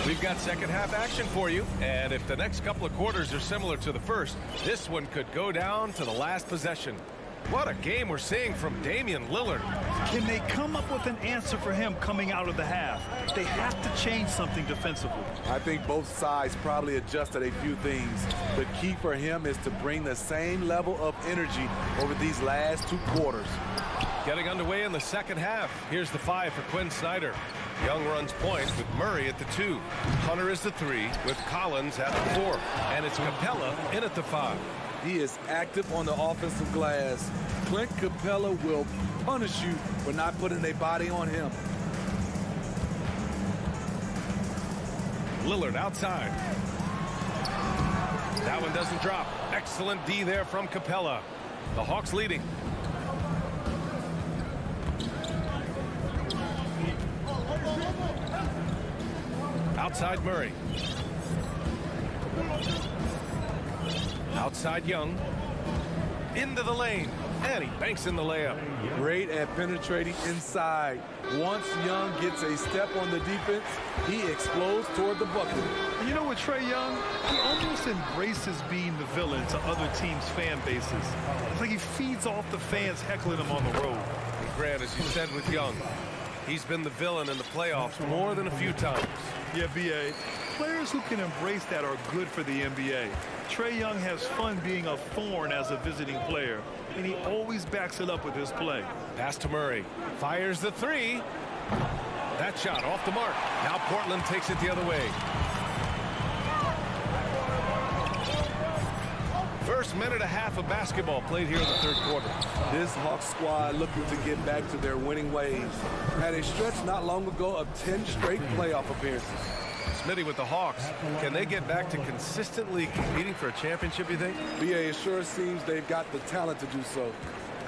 We've got second half action for you, and if the next couple of quarters are similar to the first, this one could go down to the last possession. What a game we're seeing from Damian Lillard. Can they come up with an answer for him coming out of the half? They have to change something defensively. I think both sides probably adjusted a few things. The key for him is to bring the same level of energy over these last 2 quarters. Getting underway in the second half. Here's the 5 for Quinn Snyder. Young runs point with Murray at the 2. Hunter is the 3 with Collins at the 4. And it's Capella in at the 5. He is active on the offensive glass. Clint Capella will punish you for not putting a body on him. Lillard outside. That one doesn't drop. Excellent D there from Capella. The Hawks leading. Outside Murray. Outside Young. Into the lane. And he banks in the layup. Great at penetrating inside. Once Young gets a step on the defense, he explodes toward the bucket. You know, with Trae Young, he almost embraces being the villain to other teams' fan bases. It's like he feeds off the fans heckling him on the road. And Grant, as you said with Young, he's been the villain in the playoffs more than a few times. Yeah, B.A. Players who can embrace that are good for the NBA. Trae Young has fun being a thorn as a visiting player, and he always backs it up with his play. Pass to Murray. Fires the three. That shot off the mark. Now Portland takes it the other way. First minute and a half of basketball played here in the third quarter. This Hawks squad looking to get back to their winning ways. Had a stretch not long ago of 10 straight playoff appearances. Smitty with the Hawks. Can they get back to consistently competing for a championship, you think? BA, it sure seems they've got the talent to do so.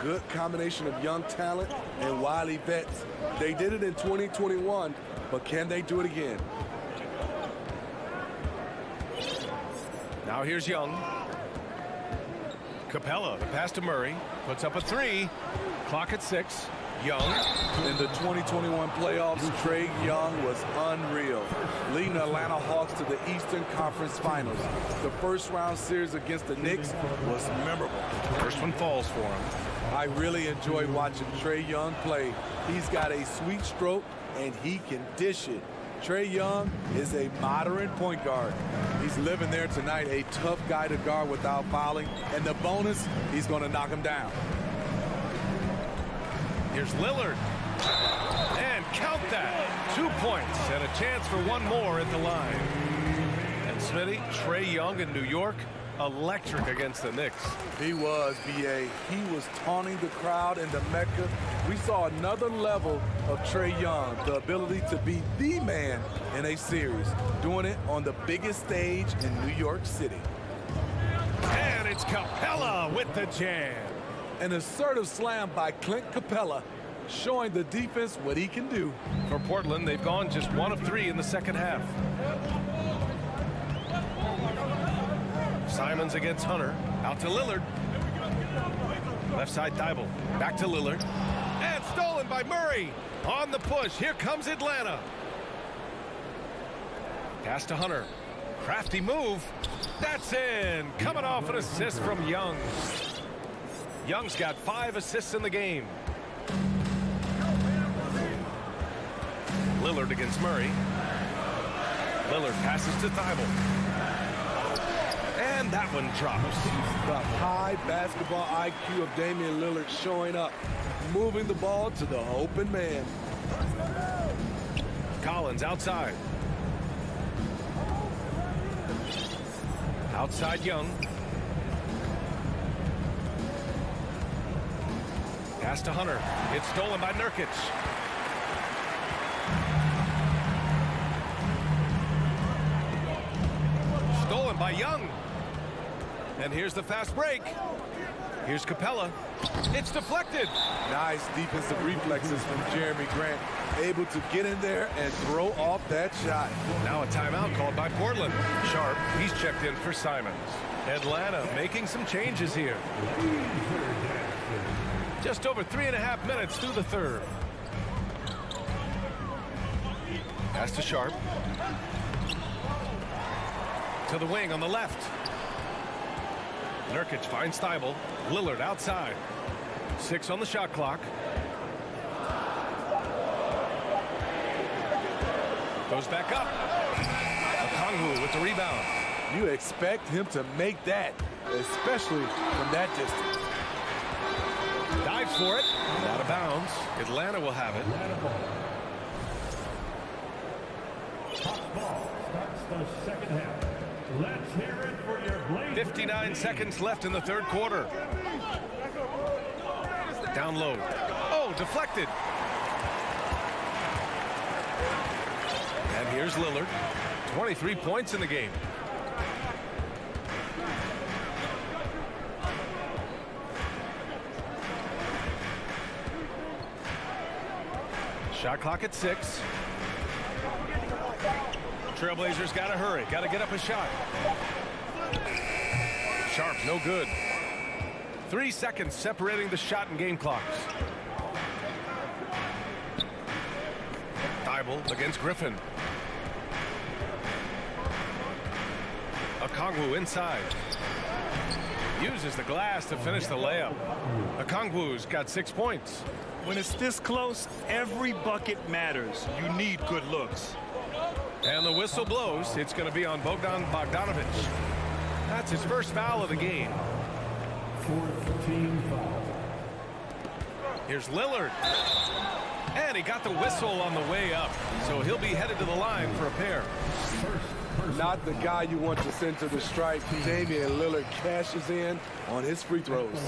Good combination of young talent and wily vets. They did it in 2021, but can they do it again? Now here's Young. Capella, the pass to Murray. Puts up a three. Clock at 6. Young. In the 2021 playoffs, Trae Young was unreal, leading the Atlanta Hawks to the Eastern Conference Finals. The first round series against the Knicks was memorable. First one falls for him. I really enjoy watching Trae Young play. He's got a sweet stroke, and he can dish it. Trae Young is a modern point guard. He's living there tonight, a tough guy to guard without fouling, and the bonus, he's going to knock him down. Here's Lillard. And count that. 2 points and a chance for one more at the line. And Smitty, Trae Young in New York, electric against the Knicks. He was, B.A. He was taunting the crowd in the Mecca. We saw another level of Trae Young, the ability to be the man in a series, doing it on the biggest stage in New York City. And it's Capella with the jam. An assertive slam by Clint Capella, showing the defense what he can do. For Portland, they've gone just 1 of 3 in the second half. Simons against Hunter. Out to Lillard. Left side Thibault. Back to Lillard. And stolen by Murray. On the push. Here comes Atlanta. Pass to Hunter. Crafty move. That's in. Coming off an assist from Young. Young's got 5 assists in the game. Lillard against Murray. Lillard passes to Thibault. And that one drops. The high basketball IQ of Damian Lillard showing up, moving the ball to the open man. Collins outside. Outside Young. Pass to Hunter. It's stolen by Nurkic. Stolen by Young. And here's the fast break. Here's Capella. It's deflected. Nice defensive reflexes from Jeremy Grant. Able to get in there and throw off that shot. Now a timeout called by Portland. Sharp, he's checked in for Simons. Atlanta making some changes here. Just over 3.5 minutes through the third. Pass to Sharp. To the wing on the left. Nurkic finds Thibault. Lillard outside. 6 on the shot clock. Goes back up. Okongwu with the rebound. You expect him to make that, especially from that distance. Dives for it. Out of bounds. Atlanta will have it. Ball starts the second half. Let's hear it for your Blazers. 59 seconds left in the third quarter. Down low. Oh, deflected. And here's Lillard. 23 points in the game. Shot clock at 6. Trailblazers got to hurry. Got to get up a shot. Sharp, no good. 3 seconds separating the shot and game clocks. Thibault against Griffin. Okongwu inside. Uses the glass to finish the layup. Okongwu's got 6 points. When it's this close, every bucket matters. You need good looks. And the whistle blows. It's going to be on Bogdan Bogdanovic. That's his first foul of the game. 4th team foul. Here's Lillard. And he got the whistle on the way up. So he'll be headed to the line for a pair. Not the guy you want to send to the stripe. Damian Lillard cashes in on his free throws.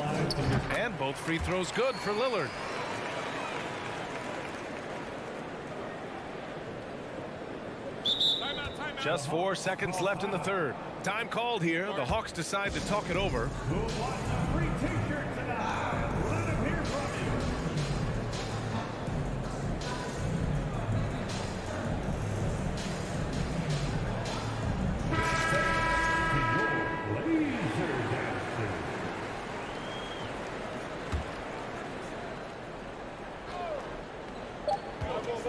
And both free throws good for Lillard. Just 4 seconds left in the third. Time called here. The Hawks decide to talk it over. Free t-shirt tonight. Let him hear from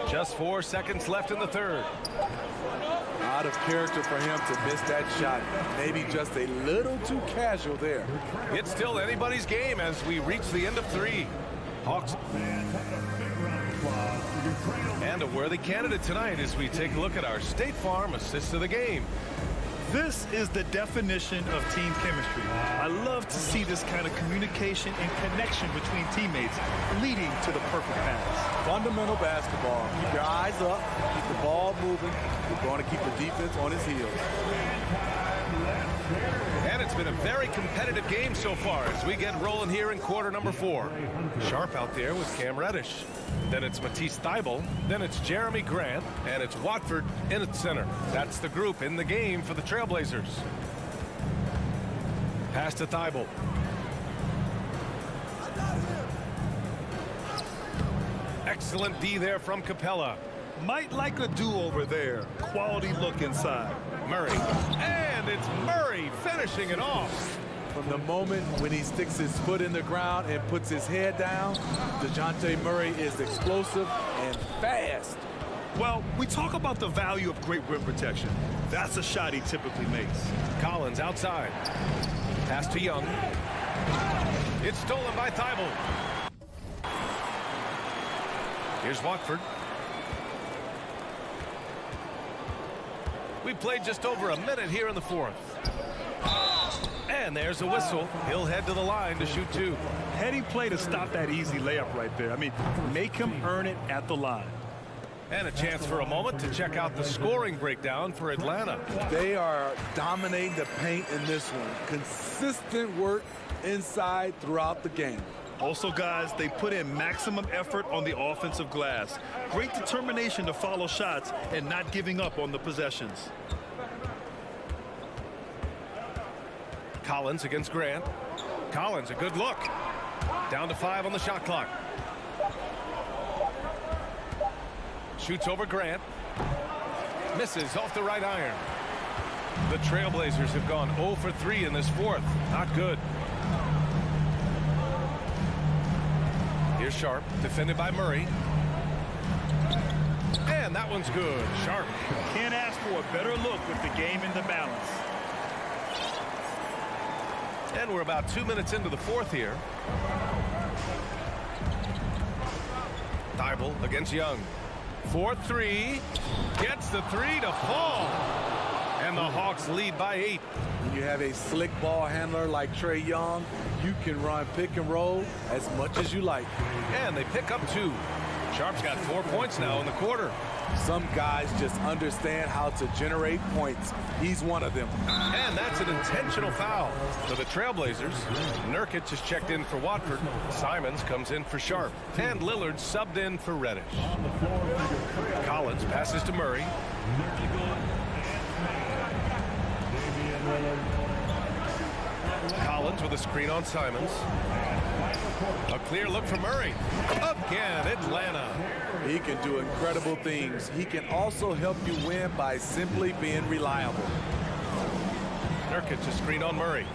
you. Just 4 seconds left in the third. Out of character for him to miss that shot. Maybe just a little too casual there. It's still anybody's game as we reach the end of 3. Hawks. And a worthy candidate tonight as we take a look at our State Farm assist of the game. This is the definition of team chemistry. I love to see this kind of communication and connection between teammates leading to the perfect pass. Fundamental basketball. Keep your eyes up, keep the ball moving. You're going to keep the defense on his heels. And it's been a very competitive game so far as we get rolling here in quarter number 4. Sharp out there with Cam Reddish. Then it's Matisse Thybulle. Then it's Jeremy Grant. And it's Watford in at center. That's the group in the game for the Trailblazers. Pass to Thybulle. Excellent D there from Capella. Might like a do-over there. Quality look inside. Murray. And it's Murray finishing it off. From the moment when he sticks his foot in the ground and puts his head down, DeJounte Murray is explosive and fast. Well, we talk about the value of great rim protection. That's a shot he typically makes. Collins outside. Pass to Young. It's stolen by Thybulle. Here's Watford. We played just over a minute here in the 4th. And there's a whistle. He'll head to the line to shoot 2. Heading play to stop that easy layup right there. I mean, make him earn it at the line. And a chance for a moment to check out the scoring breakdown for Atlanta. They are dominating the paint in this one. Consistent work inside throughout the game. Also, guys, they put in maximum effort on the offensive glass. Great determination to follow shots and not giving up on the possessions. Collins against Grant. Collins, a good look. Down to 5 on the shot clock. Shoots over Grant. Misses off the right iron. The Trailblazers have gone 0 for 3 in this 4th. Not good. Here's Sharp, defended by Murray. And that one's good. Sharp. Can't ask for a better look with the game in the balance. And we're about 2 minutes into the 4th here. Thybulle against Young. 4-3. Gets the 3 to fall. And the Hawks lead by 8. When you have a slick ball handler like Trae Young, you can run pick and roll as much as you like. And they pick up 2. Sharp's got 4 points now in the quarter. Some guys just understand how to generate points. He's one of them. And that's an intentional foul for the Trailblazers. Nurkic is checked in for Watford. Simons comes in for Sharp. And Lillard subbed in for Reddish. Collins passes to Murray. Collins with a screen on Simons. A clear look for Murray. Again, Atlanta. He can do incredible things. He can also help you win by simply being reliable. Nurkic a screen on Murray.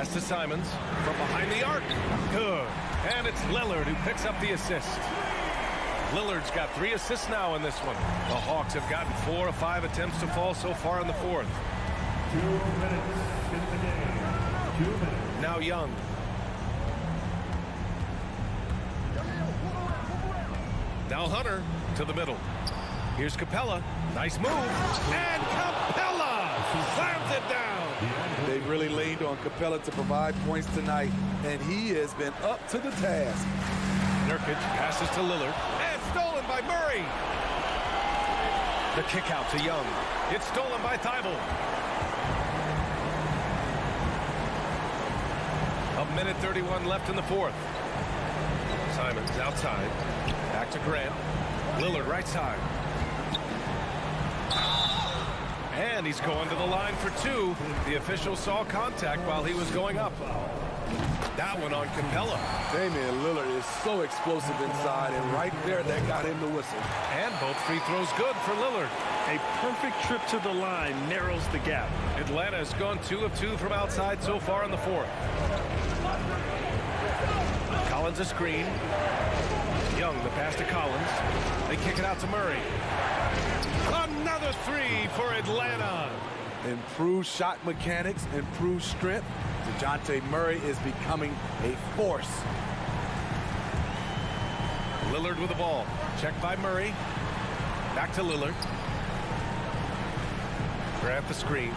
Pass to Simons from behind the arc. Good. And it's Lillard who picks up the assist. Lillard's got 3 assists now in this one. The Hawks have gotten 4 of 5 attempts to fall so far in the fourth. 2 minutes in the game. 2 minutes. Now Young. Now Hunter to the middle. Here's Capella. Nice move. And Capella slams it down. They really leaned on Capella to provide points tonight, and he has been up to the task. Nurkic passes to Lillard. And stolen by Murray. The kick out to Young. It's stolen by Thibault. 1:31 left in the fourth. Simons outside. Back to Grant. Lillard right side. And he's going to the line for 2. The official saw contact while he was going up. That one on Capella. Damian Lillard is so explosive inside, and right there, that got him the whistle. And both free throws good for Lillard. A perfect trip to the line narrows the gap. Atlanta has gone 2 of 2 from outside so far in the fourth. Collins a screen. Young the pass to Collins. They kick it out to Murray. Another 3 for Atlanta. Improved shot mechanics, improved strength. DeJounte Murray is becoming a force. Lillard with the ball. Checked by Murray. Back to Lillard. Grant the screen.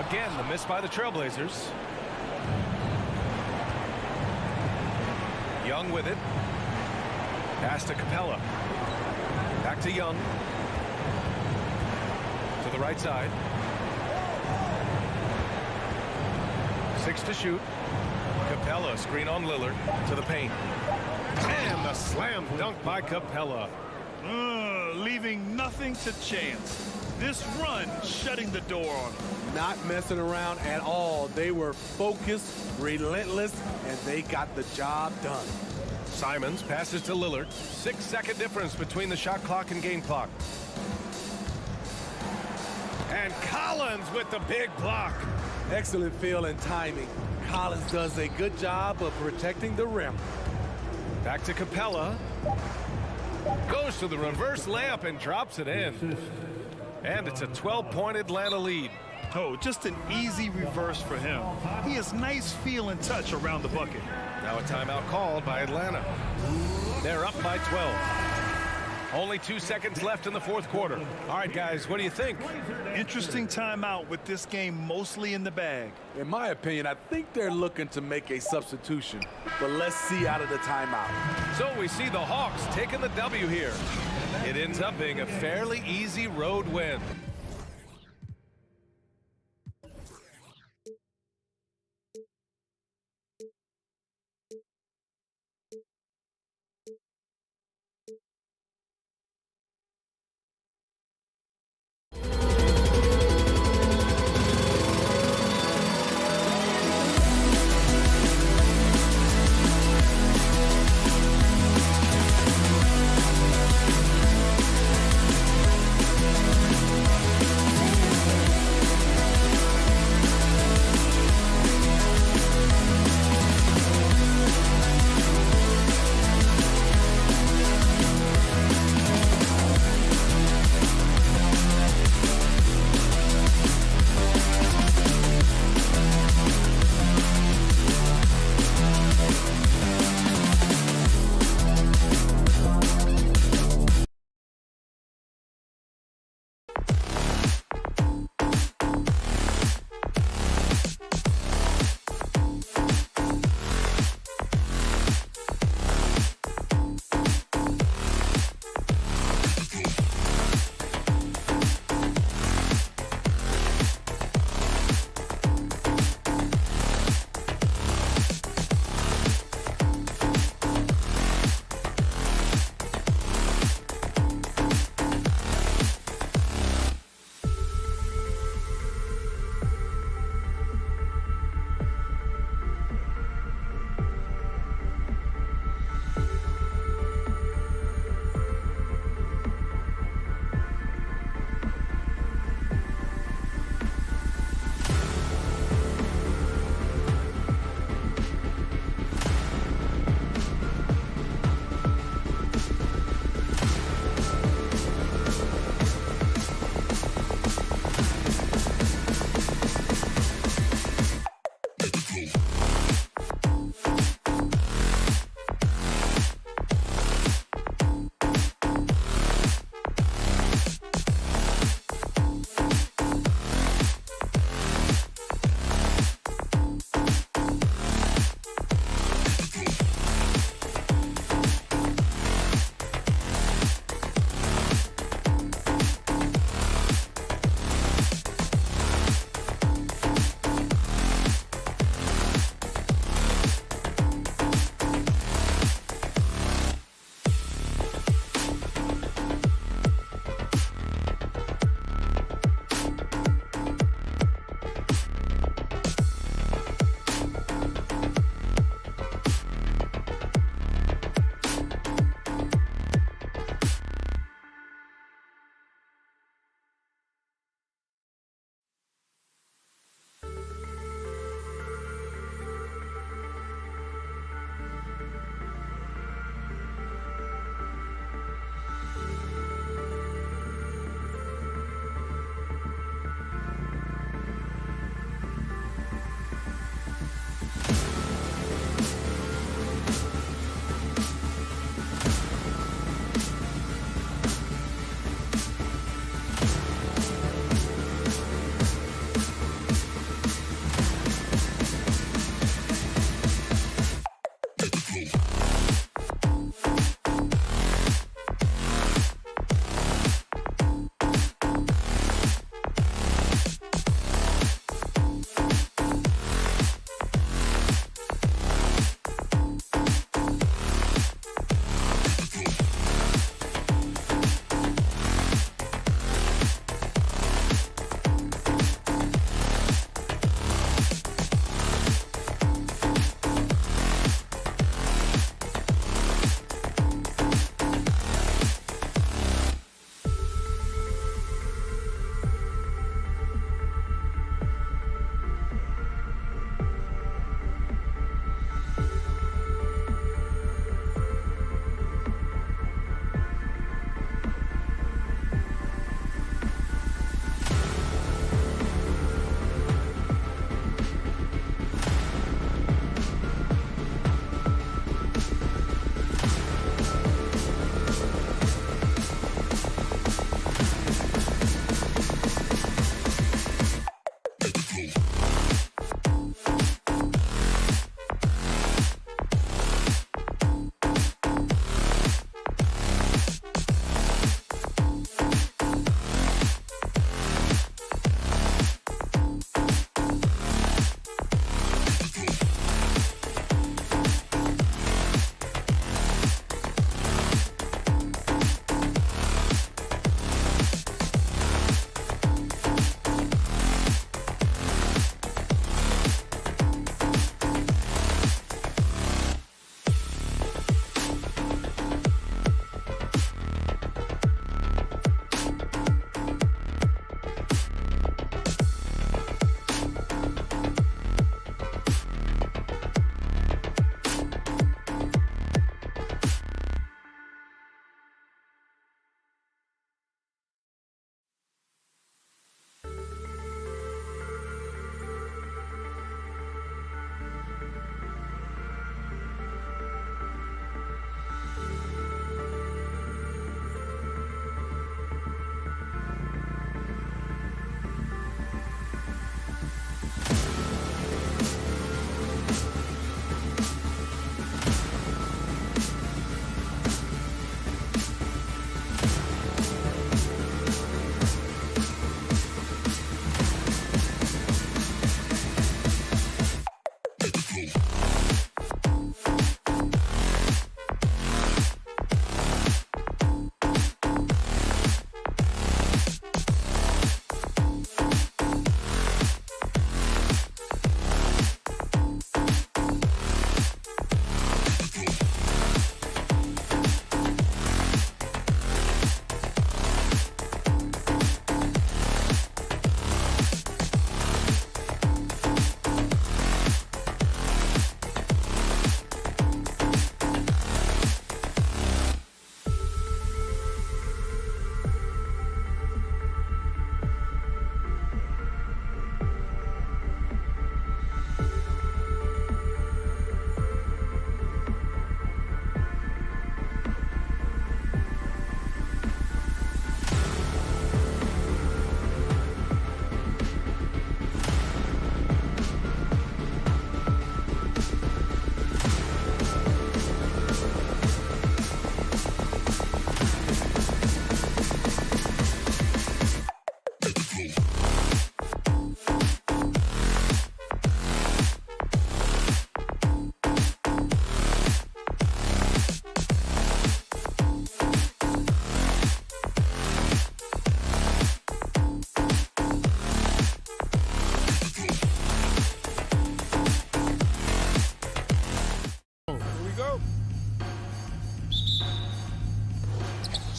Again, the miss by the Trailblazers. Young with it. Pass to Capella. Back to Young. To the right side. 6 to shoot. Capella screen on Lillard to the paint. And the slam dunk by Capella. Leaving nothing to chance. This run shutting the door on them. Not messing around at all. They were focused, relentless, and they got the job done. Simons passes to Lillard. 6-second difference between the shot clock and game clock. And Collins with the big block. Excellent feel and timing. Collins does a good job of protecting the rim. Back to Capella. Goes to the reverse layup and drops it in. And it's a 12-point Atlanta lead. Oh, just an easy reverse for him. He has nice feel and touch around the bucket. Now a timeout called by Atlanta. They're up by 12. Only 2 seconds left in the fourth quarter. All right, guys, what do you think? Interesting timeout with this game mostly in the bag. In my opinion, I think they're looking to make a substitution, but let's see out of the timeout. So we see the Hawks taking the W here. It ends up being a fairly easy road win.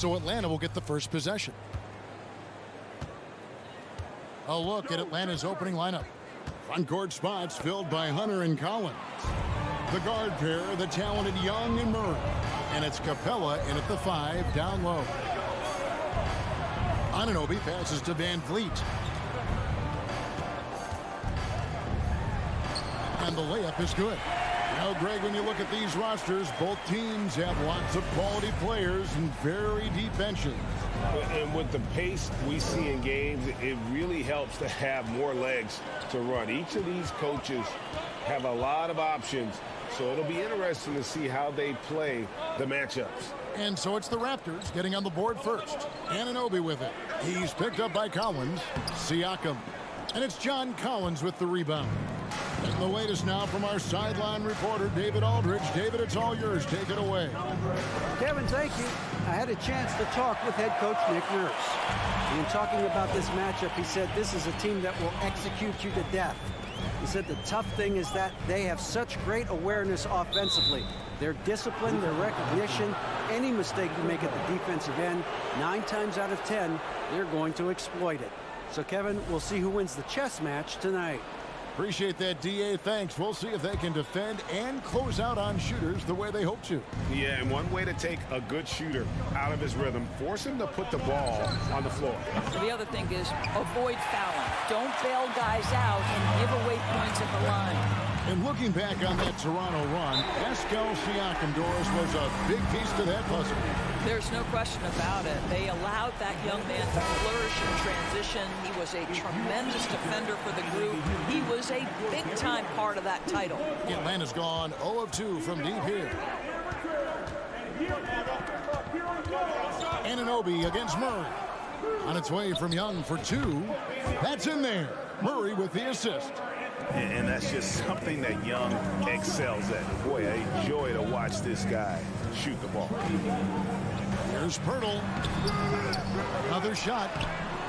So Atlanta will get the first possession. A look at Atlanta's opening lineup. Front court spots filled by Hunter and Collins. The guard pair, the talented Young and Murray. And it's Capella in at the 5, down low. Anunoby passes to Van Vliet. And the layup is good. Now, Greg, when you look at these rosters, both teams have lots of quality players and very deep benches. And with the pace we see in games, it really helps to have more legs to run. Each of these coaches have a lot of options, so it'll be interesting to see how they play the matchups. And so it's the Raptors getting on the board first. Anunoby with it. He's picked up by Collins. Siakam. And it's John Collins with the rebound. And the latest now from our sideline reporter, David Aldridge. David, it's all yours. Take it away. Kevin, thank you. I had a chance to talk with head coach Nick Nurse. And in talking about this matchup, he said this is a team that will execute you to death. He said the tough thing is that they have such great awareness offensively. Their discipline, their recognition, any mistake you make at the defensive end, 9 times out of 10, they're going to exploit it. So, Kevin, we'll see who wins the chess match tonight. Appreciate that, D.A. Thanks. We'll see if they can defend and close out on shooters the way they hope to. Yeah, and one way to take a good shooter out of his rhythm, force him to put the ball on the floor. The other thing is avoid fouling. Don't bail guys out and give away points at the line. And looking back on that Toronto run, Pascal Siakam, Doris, was a big piece to that puzzle. There's no question about it. They allowed that young man to flourish in transition. He was a tremendous defender for the group. He was a big-time part of that title. Atlanta's gone 0 of 2 from deep here. Anunoby against Murray. On its way from Young for 2. That's in there. Murray with the assist. And that's just something that Young excels at. Boy, a joy to watch this guy shoot the ball. Here's Pirtle. Another shot.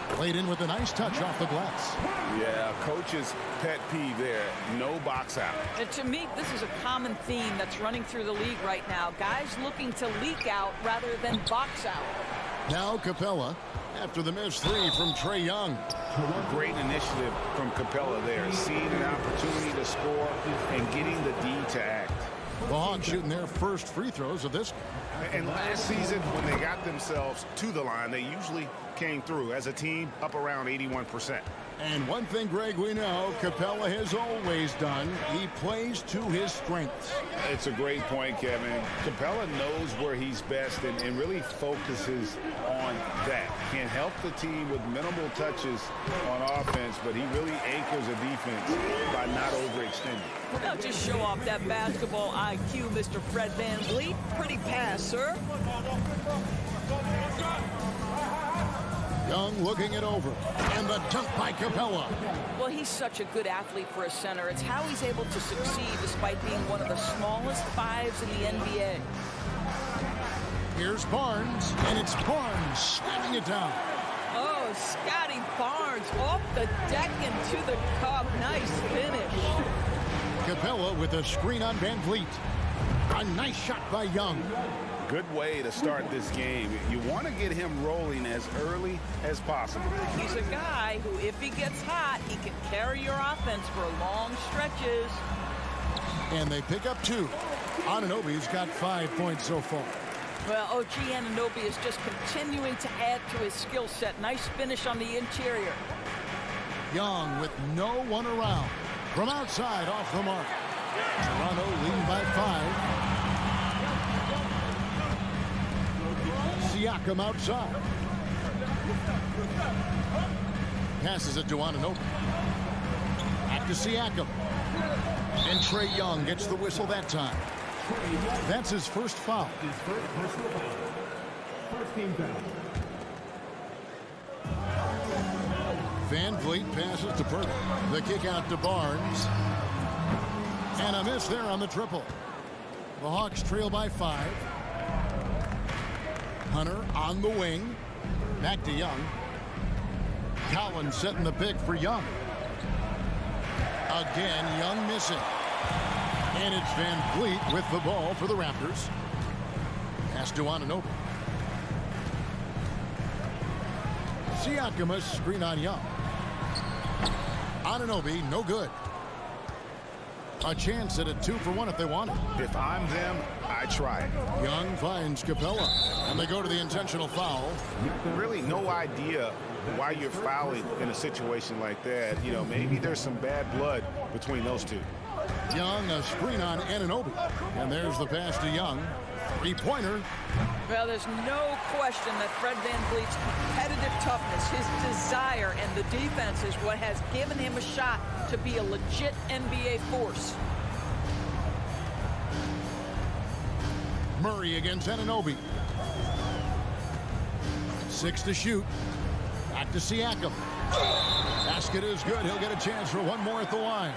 Played in with a nice touch off the glass. Yeah, coach's pet peeve there. No box out. And to me, this is a common theme that's running through the league right now. Guys looking to leak out rather than box out. Now Capella after the missed 3 from Trae Young. Great initiative from Capella there. Seeing an opportunity to score and getting the D to act. The Hawks shooting their first free throws of this. And last season, when they got themselves to the line, they usually came through as a team up around 81%. And one thing, Greg, we know Capella has always done. He plays to his strengths. It's a great point, Kevin. Capella knows where he's best and really focuses on that. Can help the team with minimal touches on offense, but he really anchors a defense by not overextending. Now just show off that basketball IQ, Mr. Fred Van Vliet. Pretty pass, sir. Young looking it over. And the dunk by Capella. Well, he's such a good athlete for a center. It's how he's able to succeed despite being one of the smallest 5s in the NBA. Here's Barnes, and it's Barnes slamming it down. Oh, Scotty Barnes off the deck and to the cup. Nice finish. Capella with a screen on Van Vliet. A nice shot by Young. Good way to start this game. You want to get him rolling as early as possible. He's a guy who, if he gets hot, he can carry your offense for long stretches. And they pick up 2. Anunoby's got 5 points so far. Well, OG Anunoby is just continuing to add to his skill set. Nice finish on the interior. Young with no one around. From outside, off the mark. Toronto leading by 5. Siakam outside. Passes it to Anunoby. Back to Siakam. And Trae Young gets the whistle that time. That's his first foul. First team foul. Van Vliet passes to Pirtle. The kick out to Barnes. And a miss there on the triple. The Hawks trail by 5. Hunter on the wing. Back to Young. Collins setting the pick for Young. Again, Young missing. And it's Van Vliet with the ball for the Raptors. Pass to Anunoby. Siakam, a screen on Young. Anunoby, no good. A chance at a 2-for-1 if they want it. If I'm them, I try it. Young finds Capella, and they go to the intentional foul. Really no idea why you're fouling in a situation like that. You know, maybe there's some bad blood between those two. Young, a screen on Anunoby. And there's the pass to Young. Three-pointer. Well, there's no question that Fred VanVleet's competitive toughness, his desire, and the defense is what has given him a shot to be a legit NBA force. Murray against Anunoby. 6 to shoot. Back to Siakam. Basket is good. He'll get a chance for one more at the line.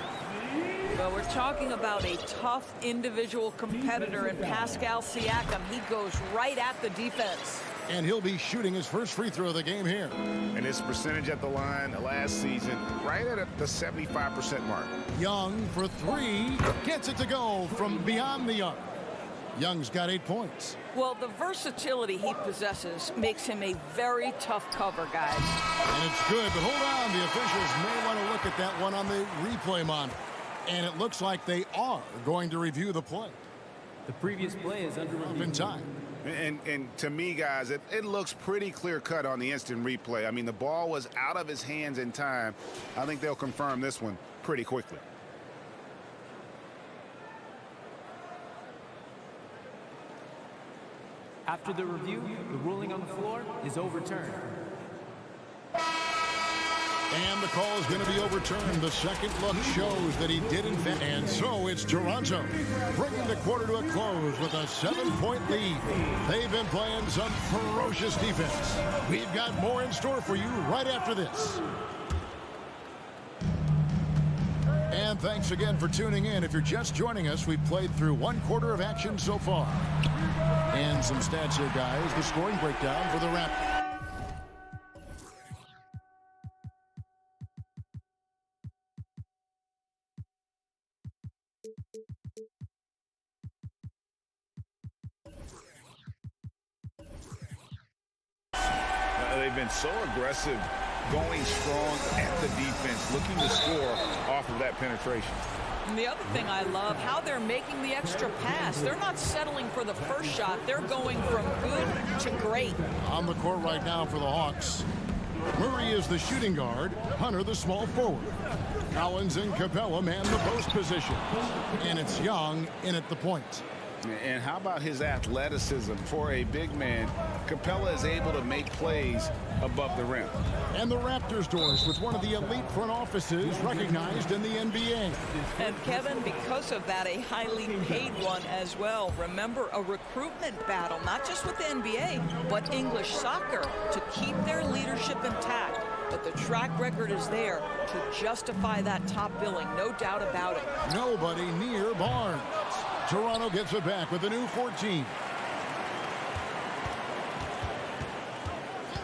Well, we're talking about a tough individual competitor in Pascal Siakam. He goes right at the defense. And he'll be shooting his first free throw of the game here. And his percentage at the line last season, right at the 75% mark. Young for 3. Gets it to go from beyond the arc. Young's got 8 points. Well, the versatility he possesses makes him a very tough cover, guys. And it's good, but hold on. The officials may want to look at that one on the replay monitor. And it looks like they are going to review the play. The previous play is under review. In time. And to me, guys, it looks pretty clear-cut on the instant replay. I mean, the ball was out of his hands in time. I think they'll confirm this one pretty quickly. After the review, the ruling on the floor is overturned. And the call is going to be overturned. The second look shows that he did in fact. And so it's Toronto bringing the quarter to a close with a 7-point lead. They've been playing some ferocious defense. We've got more in store for you right after this. And thanks again for tuning in. If you're just joining us, we've played through one quarter of action so far. And some stats here, guys. The scoring breakdown for the Raptors. They've been so aggressive, going strong at the defense, looking to score off of that penetration. And the other thing I love, how they're making the extra pass. They're not settling for the first shot. They're going from good to great. On the court right now for the Hawks. Murray is the shooting guard. Hunter the small forward. Collins and Capella man the post position. And it's Young in at the point. And how about his athleticism? For a big man, Capella is able to make plays above the rim. And the Raptors doors with one of the elite front offices recognized in the NBA. And Kevin, because of that, a highly paid one as well. Remember, a recruitment battle, not just with the NBA, but English soccer to keep their leadership intact. But the track record is there to justify that top billing, no doubt about it. Nobody near Barnes. Toronto gets it back with a new 14.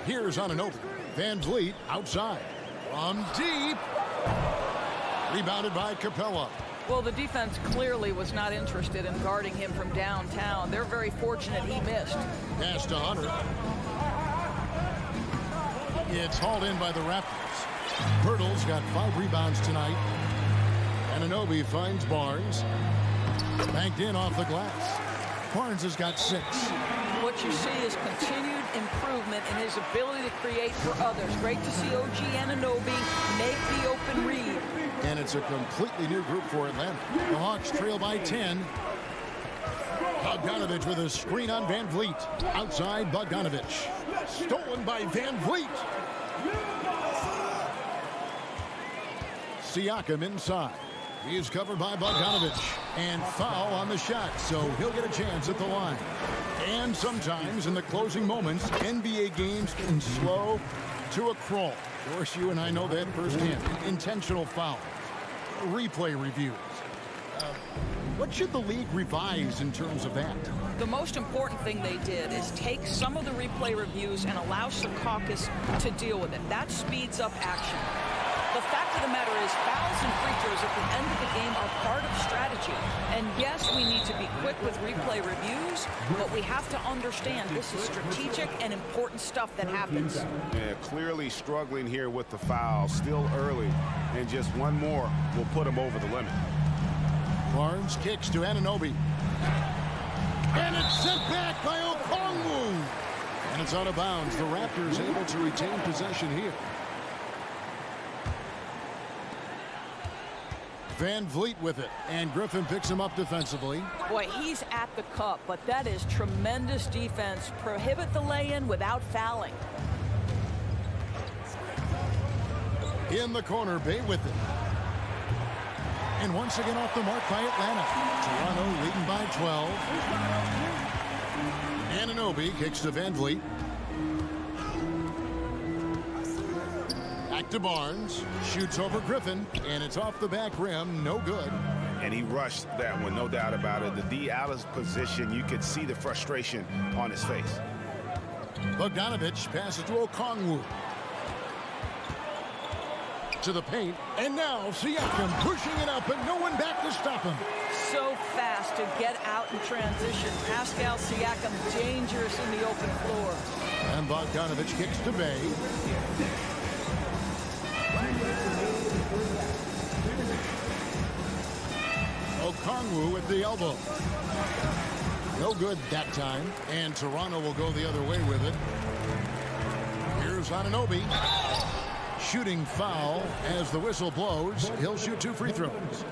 Here's Anunoby. VanVleet outside. From deep. Rebounded by Capella. Well, the defense clearly was not interested in guarding him from downtown. They're very fortunate he missed. Pass to Hunter. It's hauled in by the Raptors. Pirtle's got 5 rebounds tonight. Anunoby finds Barnes. Banked in off the glass. Barnes has got 6. What you see is continued improvement in his ability to create for others. Great to see OG Anunoby make the open read. And it's a completely new group for Atlanta. The Hawks trail by 10. Bogdanovich with a screen on VanVleet. Outside Bogdanovich. Stolen by VanVleet. Siakam inside. He is covered by Bogdanovich. And foul on the shot, so he'll get a chance at the line. And sometimes in the closing moments, NBA games can slow to a crawl. Of course, you and I know that firsthand. Intentional fouls. Replay reviews. What should the league revise in terms of that? The most important thing they did is take some of the replay reviews and allow Secaucus to deal with it. That speeds up action. The fact of the matter is fouls and free throws at the end of the game are part of strategy. And yes, we need to be quick with replay reviews, but we have to understand this is strategic and important stuff that happens. Yeah, clearly struggling here with the foul. Still early, and just one more will put him over the limit. Barnes kicks to Anunoby. And it's sent back by Okongwu. And it's out of bounds. The Raptors able to retain possession here. Van Vliet with it, and Griffin picks him up defensively. Boy, he's at the cup, but that is tremendous defense. Prohibit the lay-in without fouling. In the corner, Bay with it. And once again off the mark by Atlanta. Toronto leading by 12. Anunoby kicks to Van Vliet. Back to Barnes. Shoots over Griffin. And it's off the back rim. No good. And he rushed that one, no doubt about it. The D out of position, you could see the frustration on his face. Bogdanovich passes to Okongwu. To the paint, and now Siakam pushing it up, and no one back to stop him. So fast to get out in transition. Pascal Siakam dangerous in the open floor. And Bogdanovich kicks to Bay. Okongwu with the elbow. No good that time, and Toronto will go the other way with it. Here's Anunoby. Shooting foul as the whistle blows. He'll shoot 2 free throws.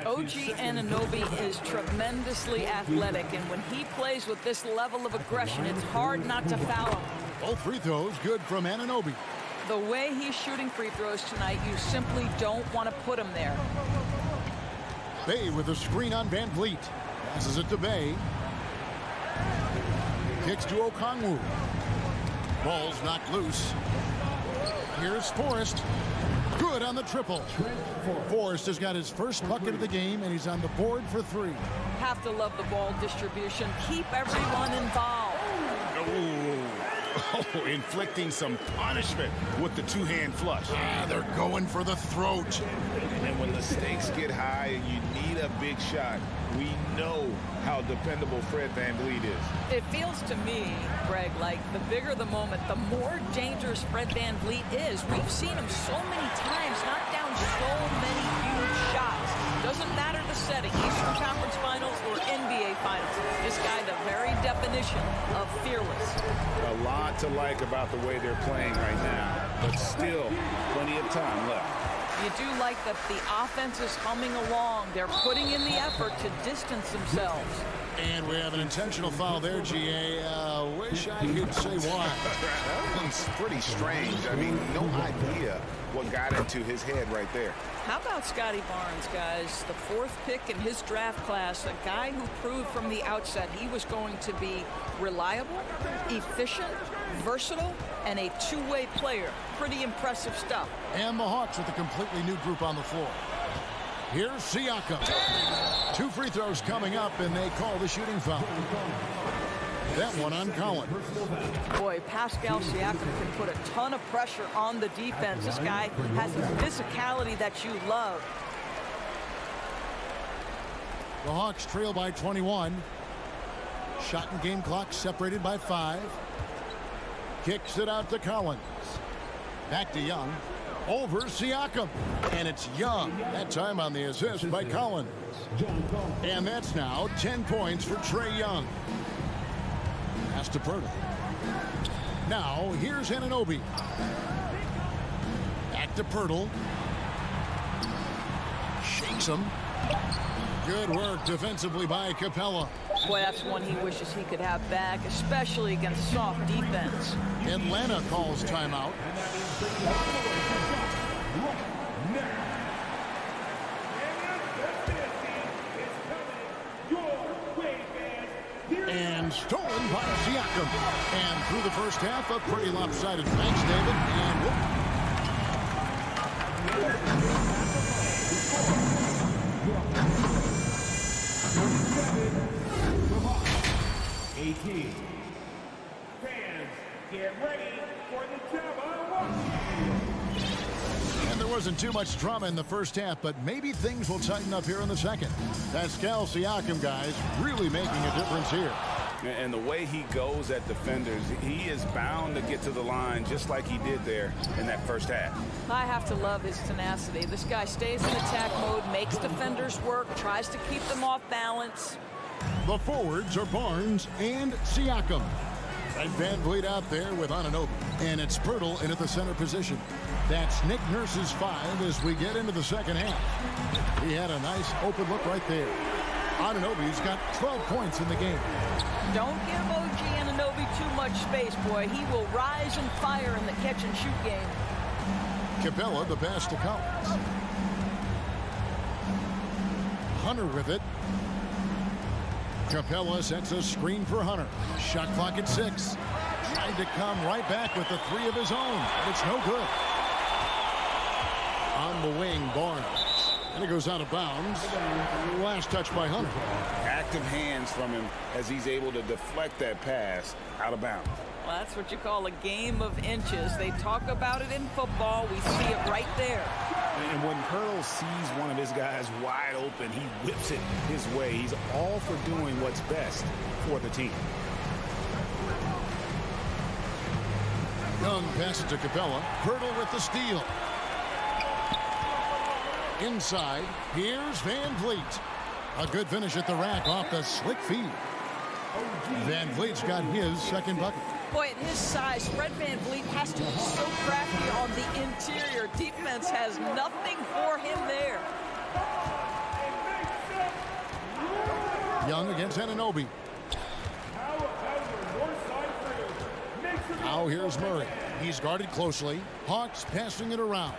OG Anunoby is tremendously athletic, and when he plays with this level of aggression, it's hard not to foul him. Both free throws good from Anunoby. The way he's shooting free throws tonight, you simply don't want to put him there. Bay with a screen on Van Vliet. Passes it to Bay. Kicks to Okongwu. Ball's knocked loose. Here's Forrest. Good on the triple. Forrest has got his first bucket of the game, and he's on the board for 3. Have to love the ball distribution. Keep everyone involved. Oh, inflicting some punishment with the two-hand flush. They're going for the throat. And when the stakes get high and you need a big shot, we know how dependable Fred VanVleet is. It feels to me, Greg, like the bigger the moment, the more dangerous Fred VanVleet is. We've seen him so many times knock down so many huge shots. Doesn't matter the setting, Eastern Conference Finals or NBA Finals. This guy, the very definition of fearless. A lot to like about the way they're playing right now, but still plenty of time left. You do like that the offense is humming along. They're putting in the effort to distance themselves. And we have an intentional foul there, GA. Wish I could say why. That one's pretty strange. I mean, no idea what got into his head right there. How about Scotty Barnes, guys? The 4th pick in his draft class, a guy who proved from the outset he was going to be reliable, efficient, versatile, and a two-way player. Pretty impressive stuff. And the Hawks with a completely new group on the floor. Here's Siakam. 2 free throws coming up, and they call the shooting foul. That one on Collins. Boy, Pascal Siakam can put a ton of pressure on the defense. This guy has a physicality that you love. The Hawks trail by 21. Shot and game clock separated by 5. Kicks it out to Collins. Back to Young. Over Siakam. And it's Young. That time on the assist by Collins. And that's now 10 points for Trae Young. Pass to Pirtle. Now, here's Anunoby. Back to Pirtle. Shakes him. Good work defensively by Capella. Boy, that's one he wishes he could have back, especially against soft defense. Atlanta calls timeout. And stolen by Siakam. And through the first half, a pretty lopsided. Thanks, David. And 18. Fans, get ready for the Jabba. And there wasn't too much drama in the first half, but maybe things will tighten up here in the second. Pascal Siakam, guys, really making a difference here. And the way he goes at defenders, he is bound to get to the line just like he did there in that first half. I have to love his tenacity. This guy stays in attack mode, makes defenders work, tries to keep them off balance. The forwards are Barnes and Siakam. Fred VanVleet out there with Anunoby. And it's Pirtle in at the center position. That's Nick Nurse's 5 as we get into the second half. He had a nice open look right there. Anunoby's got 12 points in the game. Don't give OG Anunoby too much space, boy. He will rise and fire in the catch-and-shoot game. Capella, the pass to Collins. Hunter with it. Capella sets a screen for Hunter. Shot clock at 6. Tried to come right back with the 3 of his own. But it's no good. On the wing, Barnes. And it goes out of bounds. Last touch by Hunter. Active hands from him as he's able to deflect that pass out of bounds. Well, that's what you call a game of inches. They talk about it in football. We see it right there. And when Pirtle sees one of his guys wide open, he whips it his way. He's all for doing what's best for the team. Young passes to Capella. Pirtle with the steal. Inside, here's VanVleet. A good finish at the rack off the slick feed. VanVleet's got his second bucket. Boy, at his size, Fred VanVleet has to be so crafty on the interior. Defense has nothing for him there. Young against Anunoby. Now here's Murray. He's guarded closely. Hawks passing it around.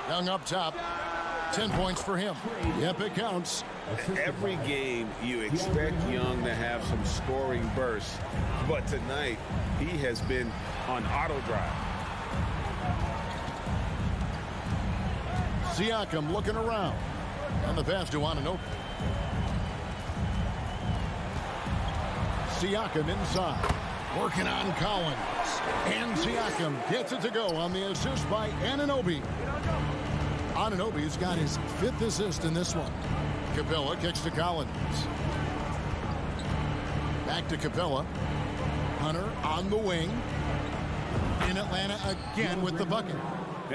Young up top. 10 points for him. Yep, it counts. Every game you expect Young to have some scoring bursts, but tonight he has been on auto drive. Siakam looking around. And the pass to Anunoby. Siakam inside. Working on Collins. And Siakam gets it to go on the assist by Anunoby. Anunoby's got his 5th assist in this one. Capella kicks to Collins. Back to Capella. Hunter on the wing. In Atlanta again with the bucket.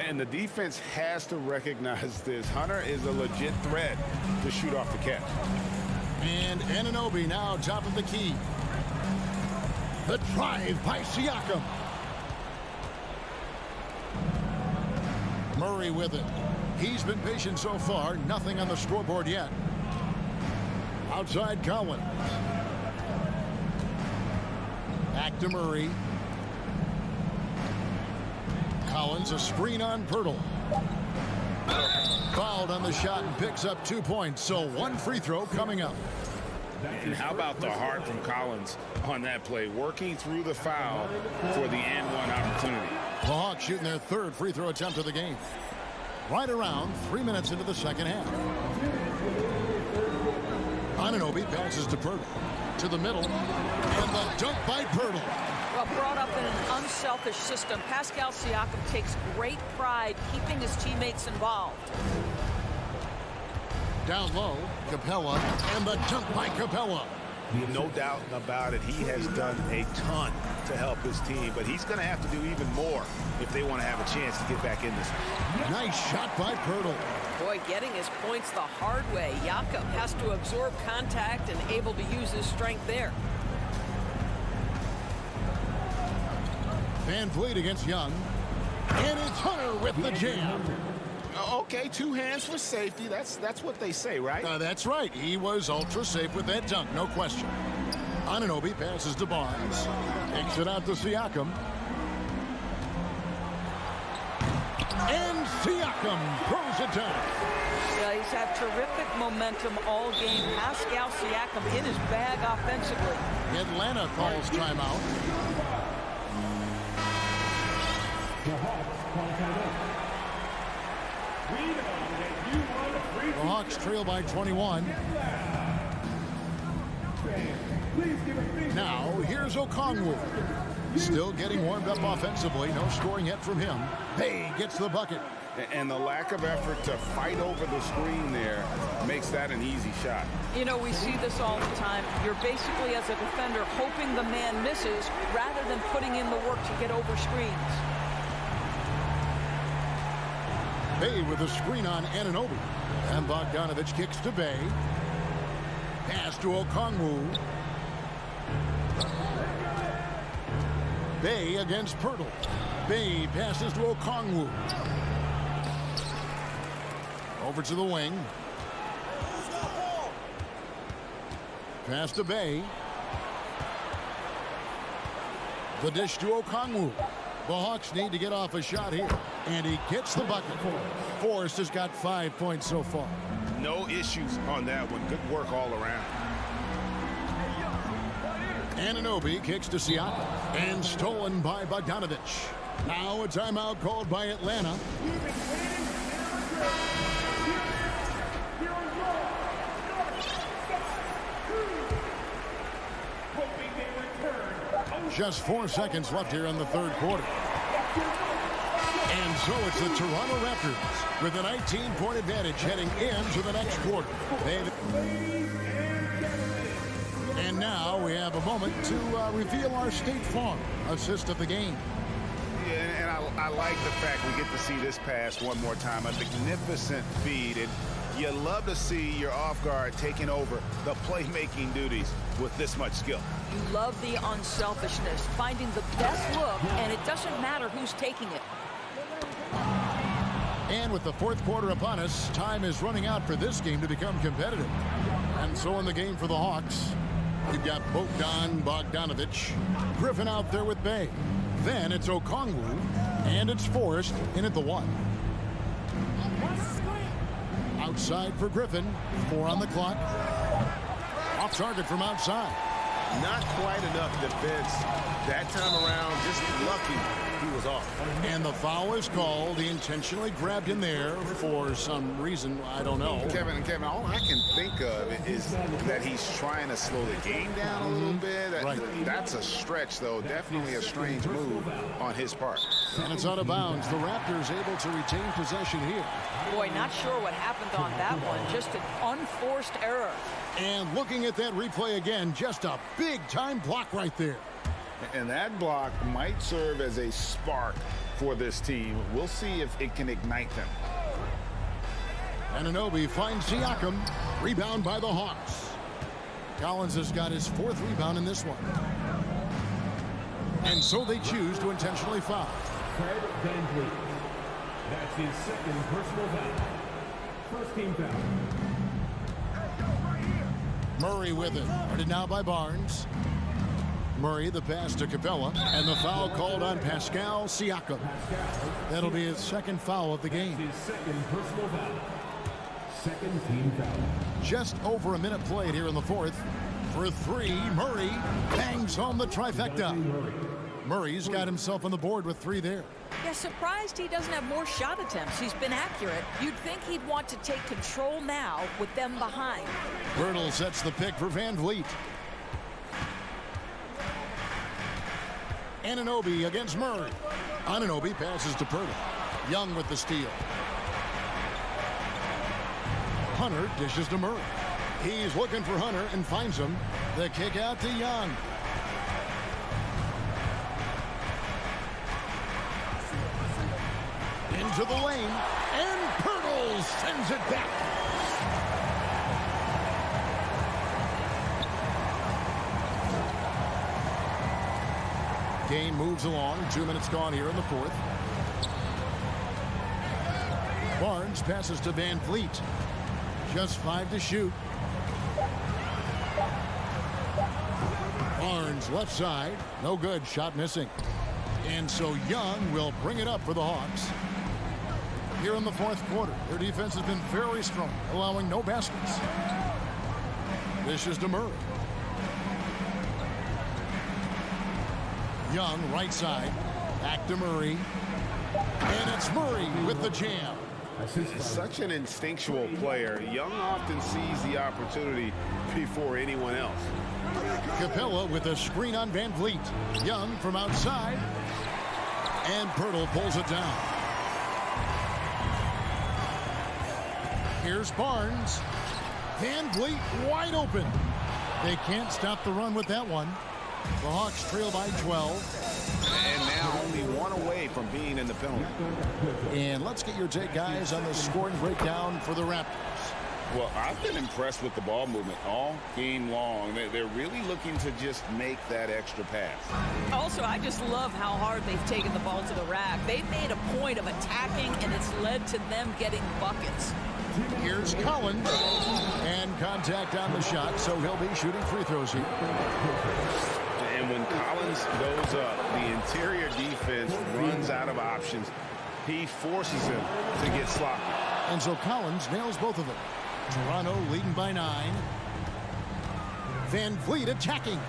And the defense has to recognize this. Hunter is a legit threat to shoot off the catch. And Anunoby now top of the key. The drive by Siakam. Murray with it. He's been patient so far. Nothing on the scoreboard yet. Outside Collins. Back to Murray. Collins, a screen on Pirtle. Fouled on the shot and picks up 2 points. So 1 free throw coming up. And how about the heart from Collins on that play, working through the foul for the and-one opportunity. The Hawks shooting their 3rd free throw attempt of the game. Right around 3 minutes into the second half. Anunoby passes to Pirtle. To the middle. And the dunk by Pirtle. Well, brought up in an unselfish system, Pascal Siakam takes great pride keeping his teammates involved. Down low, Capella, and the dunk by Capella. No doubt about it. He has done a ton to help his team, but he's going to have to do even more if they want to have a chance to get back in this one. Nice shot by Pirtle. Boy, getting his points the hard way. Jakob has to absorb contact and able to use his strength there. VanVleet against Young. And it's Hunter with the jam. Okay, 2 hands for safety. That's what they say, right? That's right. He was ultra safe with that dunk, no question. Anunoby passes to Barnes. Kicks it out to Siakam. And Siakam throws it down. Yeah, he's had terrific momentum all game. Pascal Siakam in his bag offensively. Atlanta calls timeout. The Hawks trail by 21. Now, here's Okongwu. Still getting warmed up offensively. No scoring yet from him. Bay gets the bucket. And the lack of effort to fight over the screen there makes that an easy shot. You know, we see this all the time. You're basically, as a defender, hoping the man misses rather than putting in the work to get over screens. Bay with a screen on Anunoby. And Bogdanovich kicks to Bay. Pass to Okongwu. Bay against Pirtle. Bay passes to Okongwu. Over to the wing. Pass to Bay. The dish to Okongwu. The Hawks need to get off a shot here. And he gets the bucket. Forrest has got 5 points so far. No issues on that one. Good work all around. Anunoby kicks to Siakam. And stolen by Bogdanovich. Now a timeout called by Atlanta. Just 4 seconds left here in the third quarter. And so it's the Toronto Raptors with a 19-point advantage heading into the next quarter. And now we have a moment to reveal our State Farm assist of the game. Yeah, and I like the fact we get to see this pass one more time. A magnificent feed. And you love to see your off guard taking over the playmaking duties with this much skill. You love the unselfishness, finding the best look, and it doesn't matter who's taking it. And with the fourth quarter upon us, time is running out for this game to become competitive. And so in the game for the Hawks, you've got Bogdanovich, Griffin out there with Bay. Then it's Okongwu, and it's Forrest in at the 1. Outside for Griffin, 4 on the clock. Off target from outside. Not quite enough defense that time around. Just lucky he was off. And the foul is called. He intentionally grabbed in there for some reason. I don't know. Kevin, all I can think of is that he's trying to slow the game down a little bit. Right. That's a stretch, though. Definitely a strange move on his part. And it's out of bounds. The Raptors able to retain possession here. Boy, not sure what happened on that one. Just an unforced error. And looking at that replay again, just a big-time block right there. And that block might serve as a spark for this team. We'll see if it can ignite them. Anunoby finds Siakam. Rebound by the Hawks. Collins has got his 4th rebound in this one. And so they choose to intentionally foul. Fred VanVleet. That's his 2nd personal foul. First team foul. Murray with it. Guarded now by Barnes. Murray, the pass to Capella, and the foul called on Pascal Siakam. That'll be his 2nd foul of the game. His 2nd personal foul. 2nd team foul. Just over a minute played here in the 4th. For 3, Murray bangs home the trifecta. Murray's got himself on the board with 3 there. Yeah, surprised he doesn't have more shot attempts. He's been accurate. You'd think he'd want to take control now with them behind. Pirtle sets the pick for VanVleet. Anunoby against Murray. Anunoby passes to Pirtle. Young with the steal. Hunter dishes to Murray. He's looking for Hunter and finds him. The kick out to Young. Into the lane, and Pirtle sends it back. Game moves along. 2 minutes gone here in the 4th. Barnes passes to VanVleet. Just 5 to shoot. Barnes left side. No good. Shot missing. And so Young will bring it up for the Hawks. Here in the 4th quarter, their defense has been very strong, allowing no baskets. This is to Murray. Young, right side. Back to Murray. And it's Murray with the jam. Such an instinctual player. Young often sees the opportunity before anyone else. Capella with a screen on Van Vliet. Young from outside. And Pirtle pulls it down. Here's Barnes. Van Vliet wide open. They can't stop the run with that one. The Hawks trail by 12. And now only one away from being in the penalty. And let's get your take, guys, on the scoring breakdown for the Raptors. Well, I've been impressed with the ball movement all game long. They're really looking to just make that extra pass. Also, I just love how hard they've taken the ball to the rack. They've made a point of attacking, and it's led to them getting buckets. Here's Collins. And contact on the shot, so he'll be shooting free throws here. And when Collins goes up, the interior defense runs out of options. He forces him to get sloppy. And so Collins nails both of them. Toronto leading by 9. Van Vliet attacking.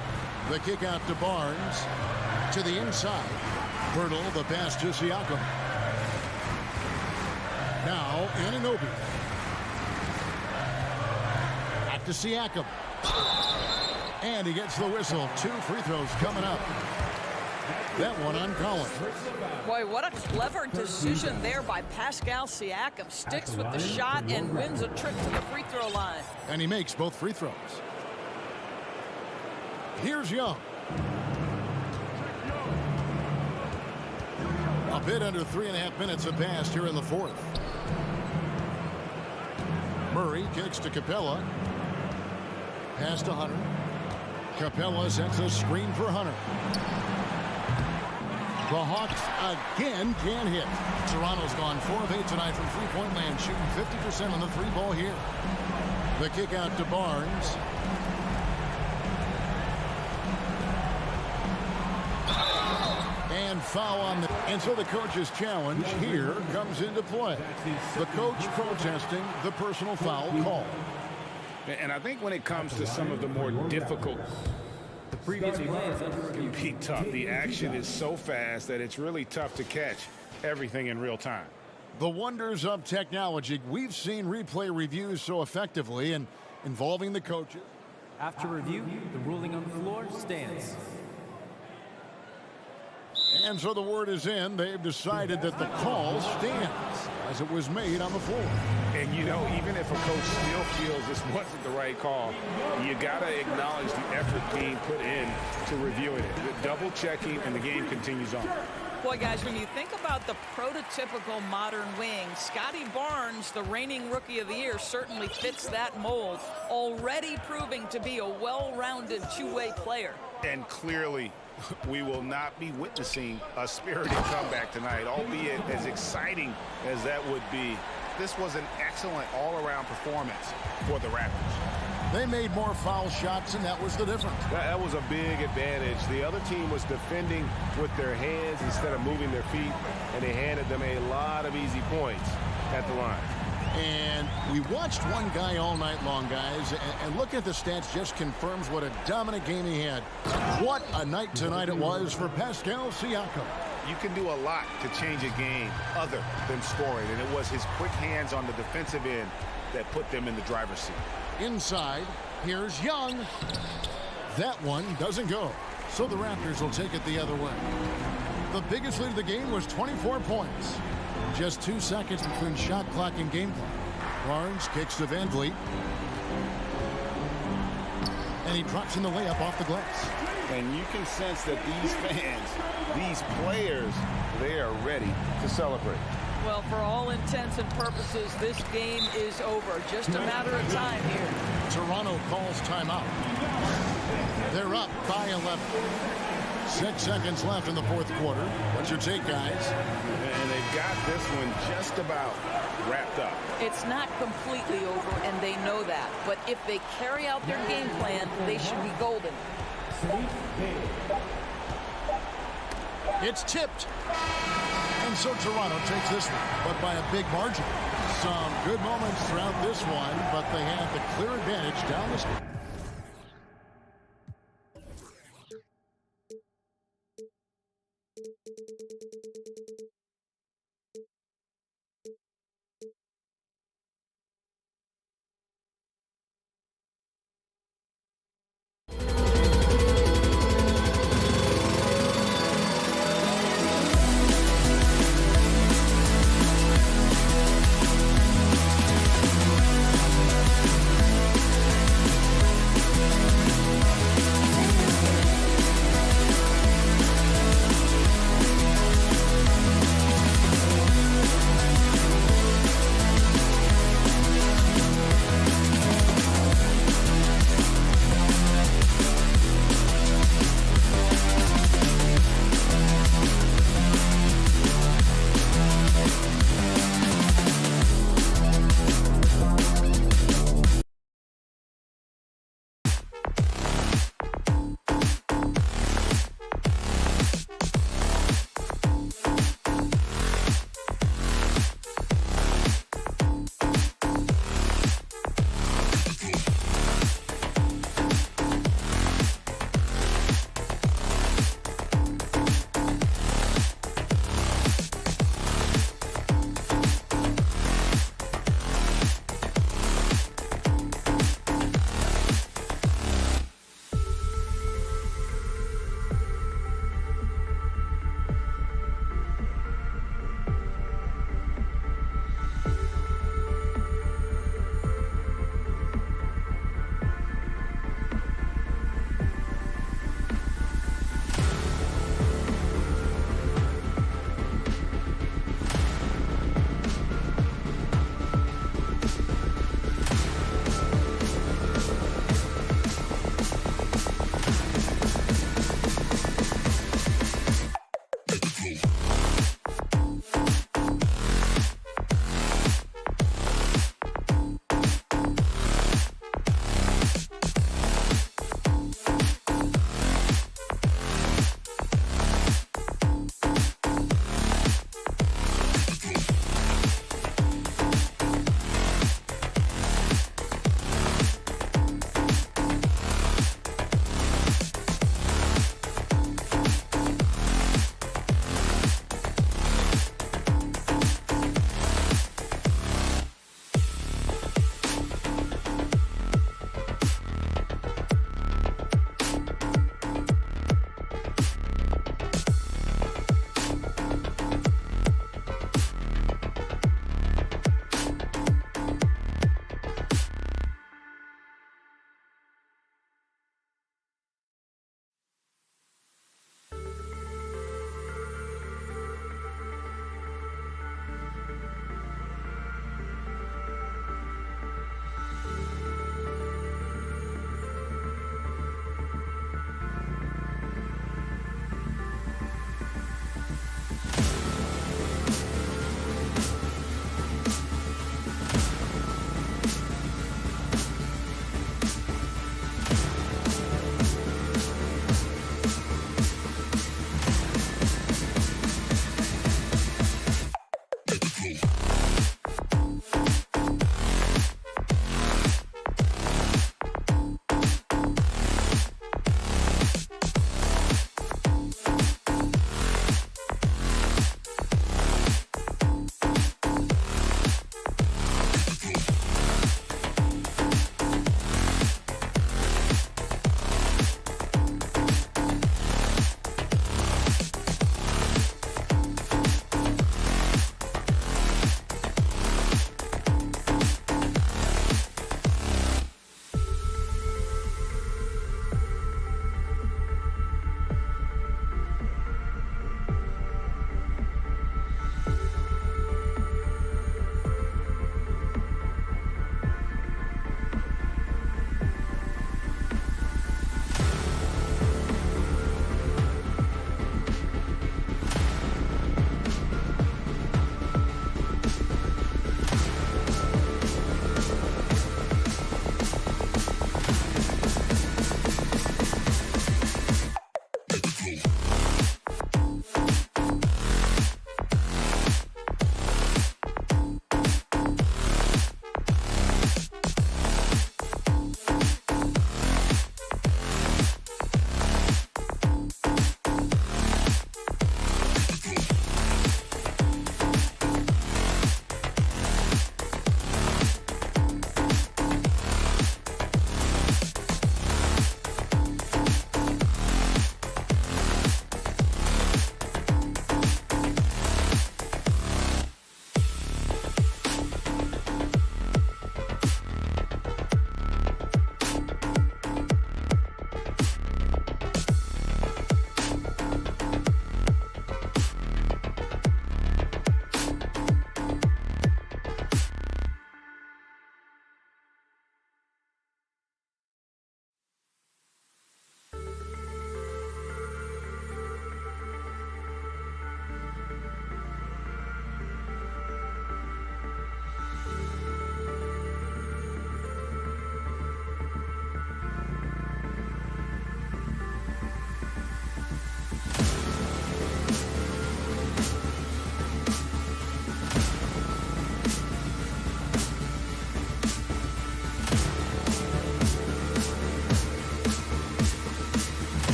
The kick out to Barnes. To the inside. Pirtle, the pass to Siakam. Now Anunoby. Back to Siakam. And he gets the whistle. 2 free throws coming up. That one on Collins. Boy, what a clever decision there by Pascal Siakam. Sticks with the shot and wins a trip to the free throw line. And he makes both free throws. Here's Young. A bit under 3.5 minutes have passed here in the fourth. Murray kicks to Capella. Pass to Hunter. Capella sets a screen for Hunter. The Hawks again can't hit. Toronto's gone 4 of 8 tonight from three-point land, shooting 50% on the 3-ball here. The kick out to Barnes. And foul on the... And so the coach's challenge here comes into play. The coach protesting the personal foul call. And I think when it comes to some of the more difficult, The previous play is under can be tough. The action is so fast that it's really tough to catch everything in real time. The wonders of technology. We've seen replay reviews so effectively and involving the coaches. After review, the ruling on the floor stands. And so the word is in. They've decided that the call stands as it was made on the floor. And, you know, even if a coach still feels this wasn't the right call, you got to acknowledge the effort being put in to reviewing it. Double checking, and the game continues on. Boy, guys, when you think about the prototypical modern wing, Scotty Barnes, the reigning Rookie of the Year, certainly fits that mold, already proving to be a well-rounded two-way player. And clearly, we will not be witnessing a spirited comeback tonight, albeit as exciting as that would be. This was an excellent all-around performance for the Raptors. They made more foul shots, and that was the difference. That was a big advantage. The other team was defending with their hands instead of moving their feet, and they handed them a lot of easy points at the line. And we watched one guy all night long, guys, and looking at the stats just confirms what a dominant game he had. What a night tonight it was for Pascal Siakam. You can do a lot to change a game other than scoring, and it was his quick hands on the defensive end that put them in the driver's seat. Inside, here's Young. That one doesn't go, so the Raptors will take it the other way. The biggest lead of the game was 24 points. Just 2 seconds between shot clock and game clock. Barnes kicks to Van Vliet. And he drops in the layup off the glass. And you can sense that these fans, these players, they are ready to celebrate. Well, for all intents and purposes, this game is over. Just a matter of time here. Toronto calls timeout. They're up by 11. 6 seconds left in the fourth quarter. What's your take, guys? And they've got this one just about wrapped up. It's not completely over, and they know that. But if they carry out their game plan, they should be golden. It's tipped. And so Toronto takes this one, but by a big margin. Some good moments throughout this one, but they have the clear advantage down the street.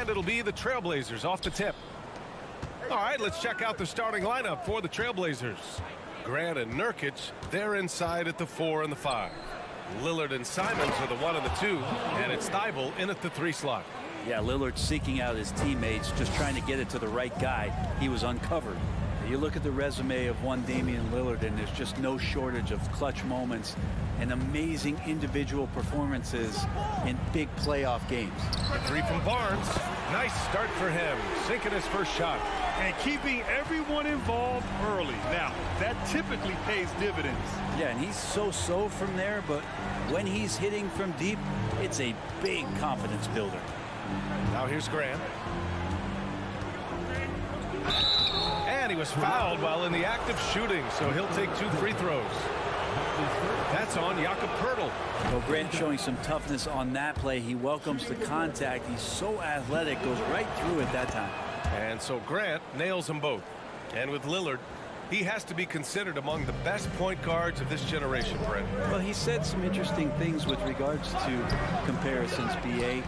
And it'll be the Trailblazers off the tip. All right, let's check out the starting lineup for the Trailblazers. Grant and Nurkic, they're inside at the 4 and the 5. Lillard and Simons are the 1 and the 2, and it's Thibault in at the 3 slot. Yeah, Lillard seeking out his teammates, just trying to get it to the right guy. He was uncovered. You look at the resume of one Damian Lillard, and there's just no shortage of clutch moments and amazing individual performances in big playoff games. A 3 from Barnes. Nice start for him, sinking his first shot. And keeping everyone involved early. Now, that typically pays dividends. Yeah, and he's so-so from there, but when he's hitting from deep, it's a big confidence builder. Now here's Grant. And he was fouled while in the act of shooting, so he'll take 2 free throws. That's on Jakob Poeltl. Well, Grant showing some toughness on that play. He welcomes the contact. He's so athletic, goes right through it that time. And so Grant nails them both. And with Lillard, he has to be considered among the best point guards of this generation, Brett. Well, he said some interesting things with regards to comparisons, B.A.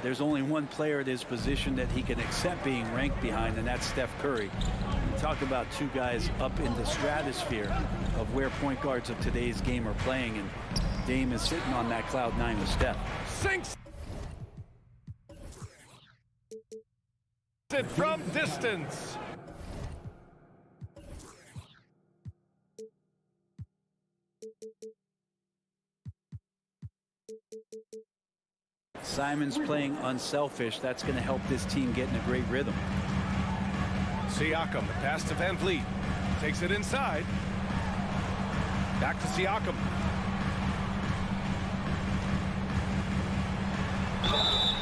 There's only one player at his position that he can accept being ranked behind, and that's Steph Curry. You talk about 2 guys up in the stratosphere of where point guards of today's game are playing, and Dame is sitting on that cloud 9 with Steph. Sinks it from distance. Simons playing unselfish. That's going to help this team get in a great rhythm. Siakam, the pass to Van Vliet. Takes it inside. Back to Siakam.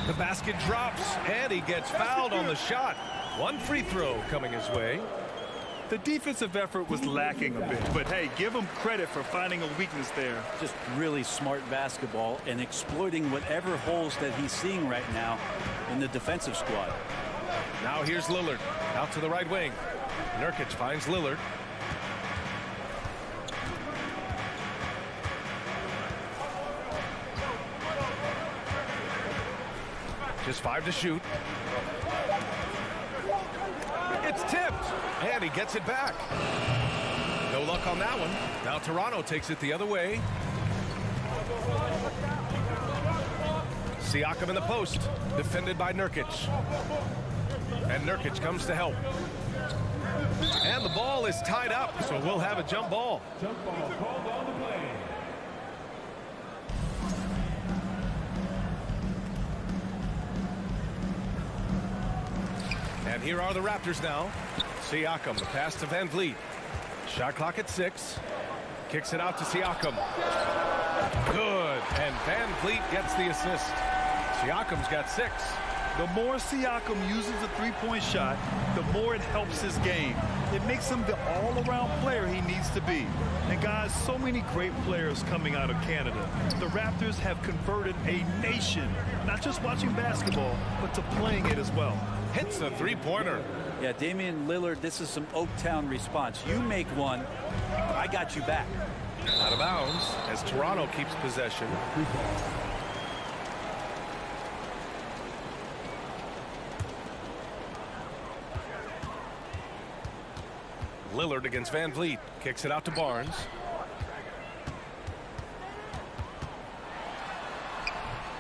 The basket drops, and he gets fouled on the shot. 1 free throw coming his way. The defensive effort was lacking a bit, but hey, give him credit for finding a weakness there. Just really smart basketball and exploiting whatever holes that he's seeing right now in the defensive squad. Now here's Lillard out to the right wing. Nurkic finds Lillard. Just 5 to shoot. It's tipped, and he gets it back. No luck on that one. Now Toronto takes it the other way. Siakam in the post, defended by Nurkic. And Nurkic comes to help. And the ball is tied up, so we'll have a jump ball. Jump ball called on the play. And here are the Raptors now. Siakam, the pass to Van Vliet. Shot clock at 6. Kicks it out to Siakam. Good. And Van Vliet gets the assist. Siakam's got 6. The more Siakam uses the three-point shot, the more it helps his game. It makes him the all-around player he needs to be. And guys, so many great players coming out of Canada. The Raptors have converted a nation, not just watching basketball, but to playing it as well. Hits the three-pointer. Yeah, Damian Lillard, this is some Oaktown response. You make one, I got you back. Out of bounds as Toronto keeps possession. Lillard against Van Vliet. Kicks it out to Barnes.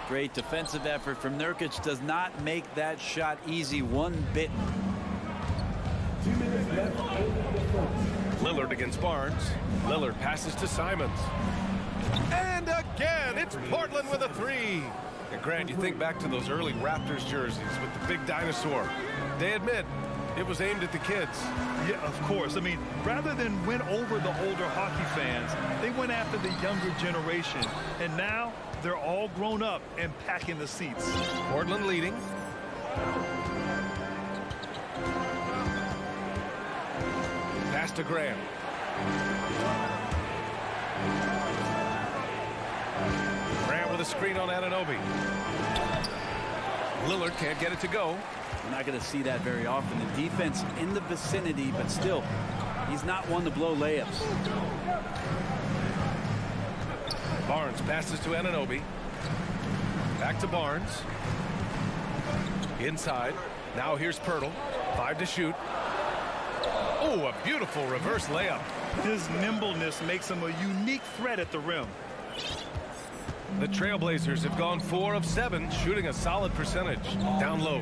Great defensive effort from Nurkic. Does not make that shot easy one bit. Lillard against Barnes. Lillard passes to Simons. And again, it's Portland with a 3. And Grant, you think back to those early Raptors jerseys with the big dinosaur. They admit it was aimed at the kids. Yeah, of course. I mean, rather than win over the older hockey fans, they went after the younger generation. And now they're all grown up and packing the seats. Portland leading. Pass to Graham. Graham with a screen on Anunoby. Lillard can't get it to go. We're not going to see that very often. The defense in the vicinity, but still, he's not one to blow layups. Barnes passes to Anunoby. Back to Barnes. Inside. Now here's Pirtle. 5 to shoot. Oh, a beautiful reverse layup. His nimbleness makes him a unique threat at the rim. The Trailblazers have gone 4 of 7, shooting a solid percentage. Down low.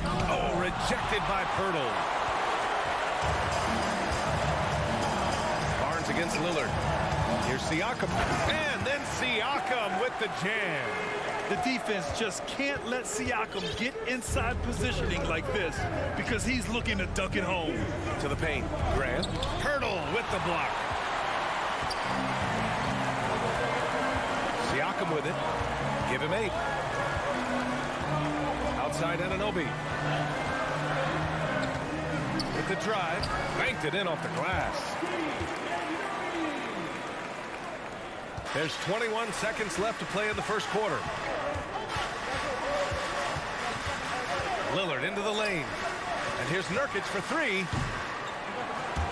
Oh, rejected by Pirtle. Barnes against Lillard. Here's Siakam. And then Siakam with the jam. The defense just can't let Siakam get inside positioning like this because he's looking to dunk it home. To the paint. Grant. Pirtle with the block. Siakam with it. Give him 8. Outside Anunoby. With the drive. Banked it in off the glass. There's 21 seconds left to play in the first quarter. Lillard into the lane. And here's Nurkic for 3.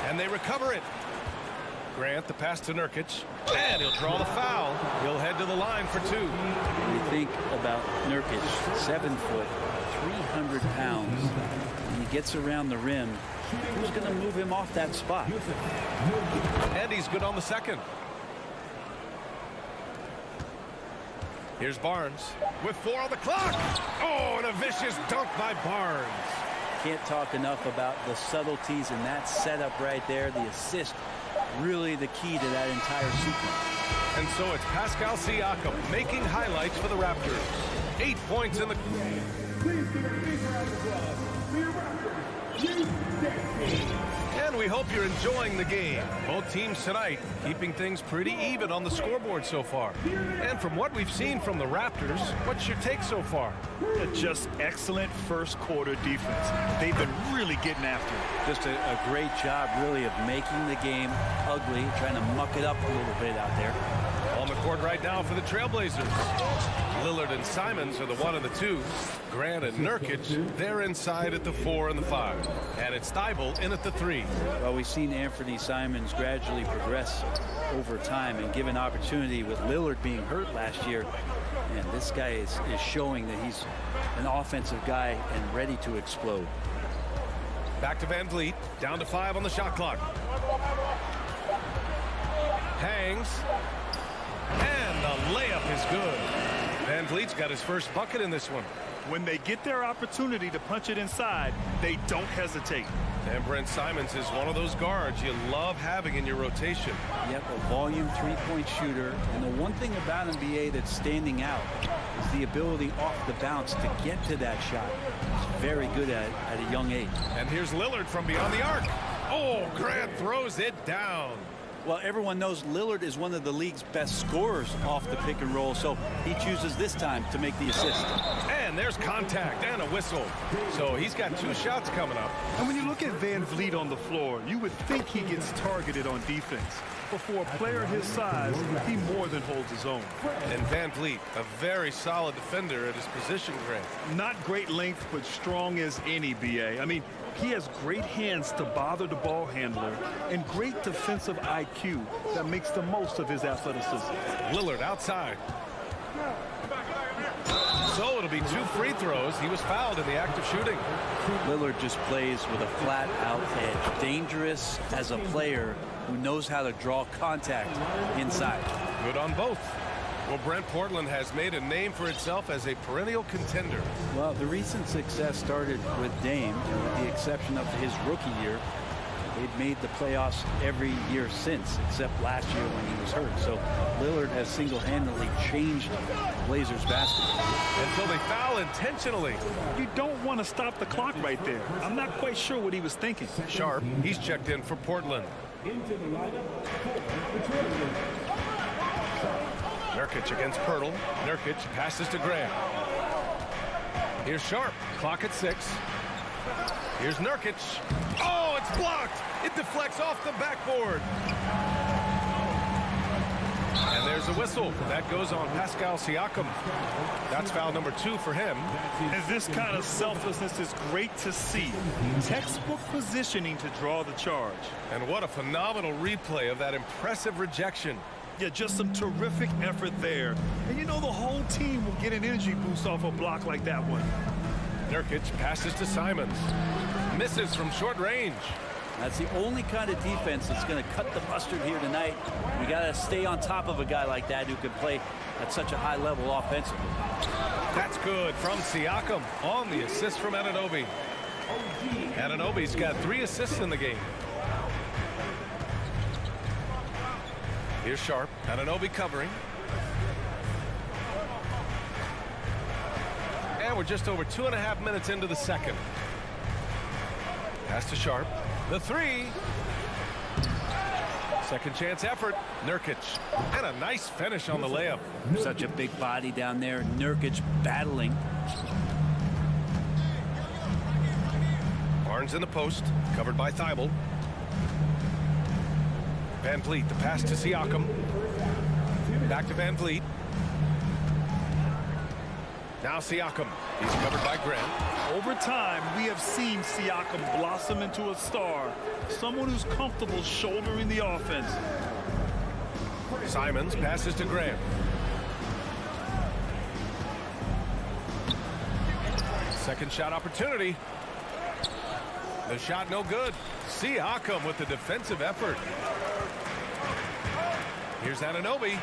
And they recover it. Grant, the pass to Nurkic. And he'll draw the foul. He'll head to the line for 2. When you think about Nurkic, 7 foot, 300 pounds. When he gets around the rim, who's going to move him off that spot? And he's good on the second. Here's Barnes with 4 on the clock. Oh, and a vicious dunk by Barnes. Can't talk enough about the subtleties in that setup right there. The assist, really the key to that entire sequence. And so it's Pascal Siakam making highlights for the Raptors. 8 points in the... And we hope you're enjoying the game. Both teams tonight keeping things pretty even on the scoreboard so far. And from what we've seen from the Raptors, what's your take so far? Just excellent first quarter defense. They've been really getting after it. Just a great job, really, of making the game ugly, trying to muck it up a little bit out there. On the court right now for the Trailblazers. Lillard and Simons are the 1 and the 2. Grant and Nurkic, they're inside at the 4 and the 5. And it's Thibault in at the 3. Well, we've seen Anthony Simons gradually progress over time and given opportunity with Lillard being hurt last year. And this guy is showing that he's an offensive guy and ready to explode. Back to Van Vliet, down to 5 on the shot clock. Hangs. And the layup is good. Van Vliet's got his first bucket in this one. When they get their opportunity to punch it inside, they don't hesitate. And Brent Simons is one of those guards you love having in your rotation. Yep, a volume three-point shooter. And the one thing about NBA that's standing out is the ability off the bounce to get to that shot. He's very good at it at a young age. And here's Lillard from beyond the arc. Oh, Grant throws it down. Well, everyone knows Lillard is one of the league's best scorers off the pick and roll, so he chooses this time to make the assist. And there's contact and a whistle. So he's got 2 shots coming up. And when you look at Van Vliet on the floor, you would think he gets targeted on defense. But for a player his size, he more than holds his own. And Van Vliet, a very solid defender at his position, Grant. Not great length, but strong as any, BA. I mean, he has great hands to bother the ball handler and great defensive IQ that makes the most of his athleticism. Lillard outside. So it'll be 2 free throws. He was fouled in the act of shooting. Lillard just plays with a flat-out edge. Dangerous as a player who knows how to draw contact inside. Good on both. Well, Brent, Portland has made a name for itself as a perennial contender. Well, the recent success started with Dame, and with the exception of his rookie year. They've made the playoffs every year since, except last year when he was hurt. So Lillard has single-handedly changed Blazers basketball. Until they foul intentionally. You don't want to stop the clock right there. I'm not quite sure what he was thinking. Sharp, he's checked in for Portland. Into the lineup for the Trailblazers. Nurkic against Pirtle. Nurkic passes to Grant. Here's Sharp. Clock at 6. Here's Nurkic. Oh, it's blocked. It deflects off the backboard. And there's a whistle. That goes on Pascal Siakam. That's foul number 2 for him. And this kind of selflessness is great to see. Textbook positioning to draw the charge. And what a phenomenal replay of that impressive rejection. Yeah, just some terrific effort there. And you know the whole team will get an energy boost off a block like that one. Nurkic passes to Simons. Misses from short range. That's the only kind of defense that's going to cut the mustard here tonight. We got to stay on top of a guy like that who can play at such a high level offensively. That's good from Siakam on the assist from Anunoby. Anunoby's got 3 assists in the game. Here's Sharp. Anunoby covering. And we're just over 2.5 minutes into the second. Pass to Sharp. The 3. Second chance effort. Nurkic. And a nice finish on the layup. Such a big body down there. Nurkic battling. Barnes in the post. Covered by Thibault. Van Vliet. The pass to Siakam. Back to Van Vliet. Now Siakam. He's covered by Grant. Over time, we have seen Siakam blossom into a star. Someone who's comfortable shouldering the offense. Simons passes to Grant. Second shot opportunity. The shot no good. Siakam with the defensive effort. Here's Anunoby.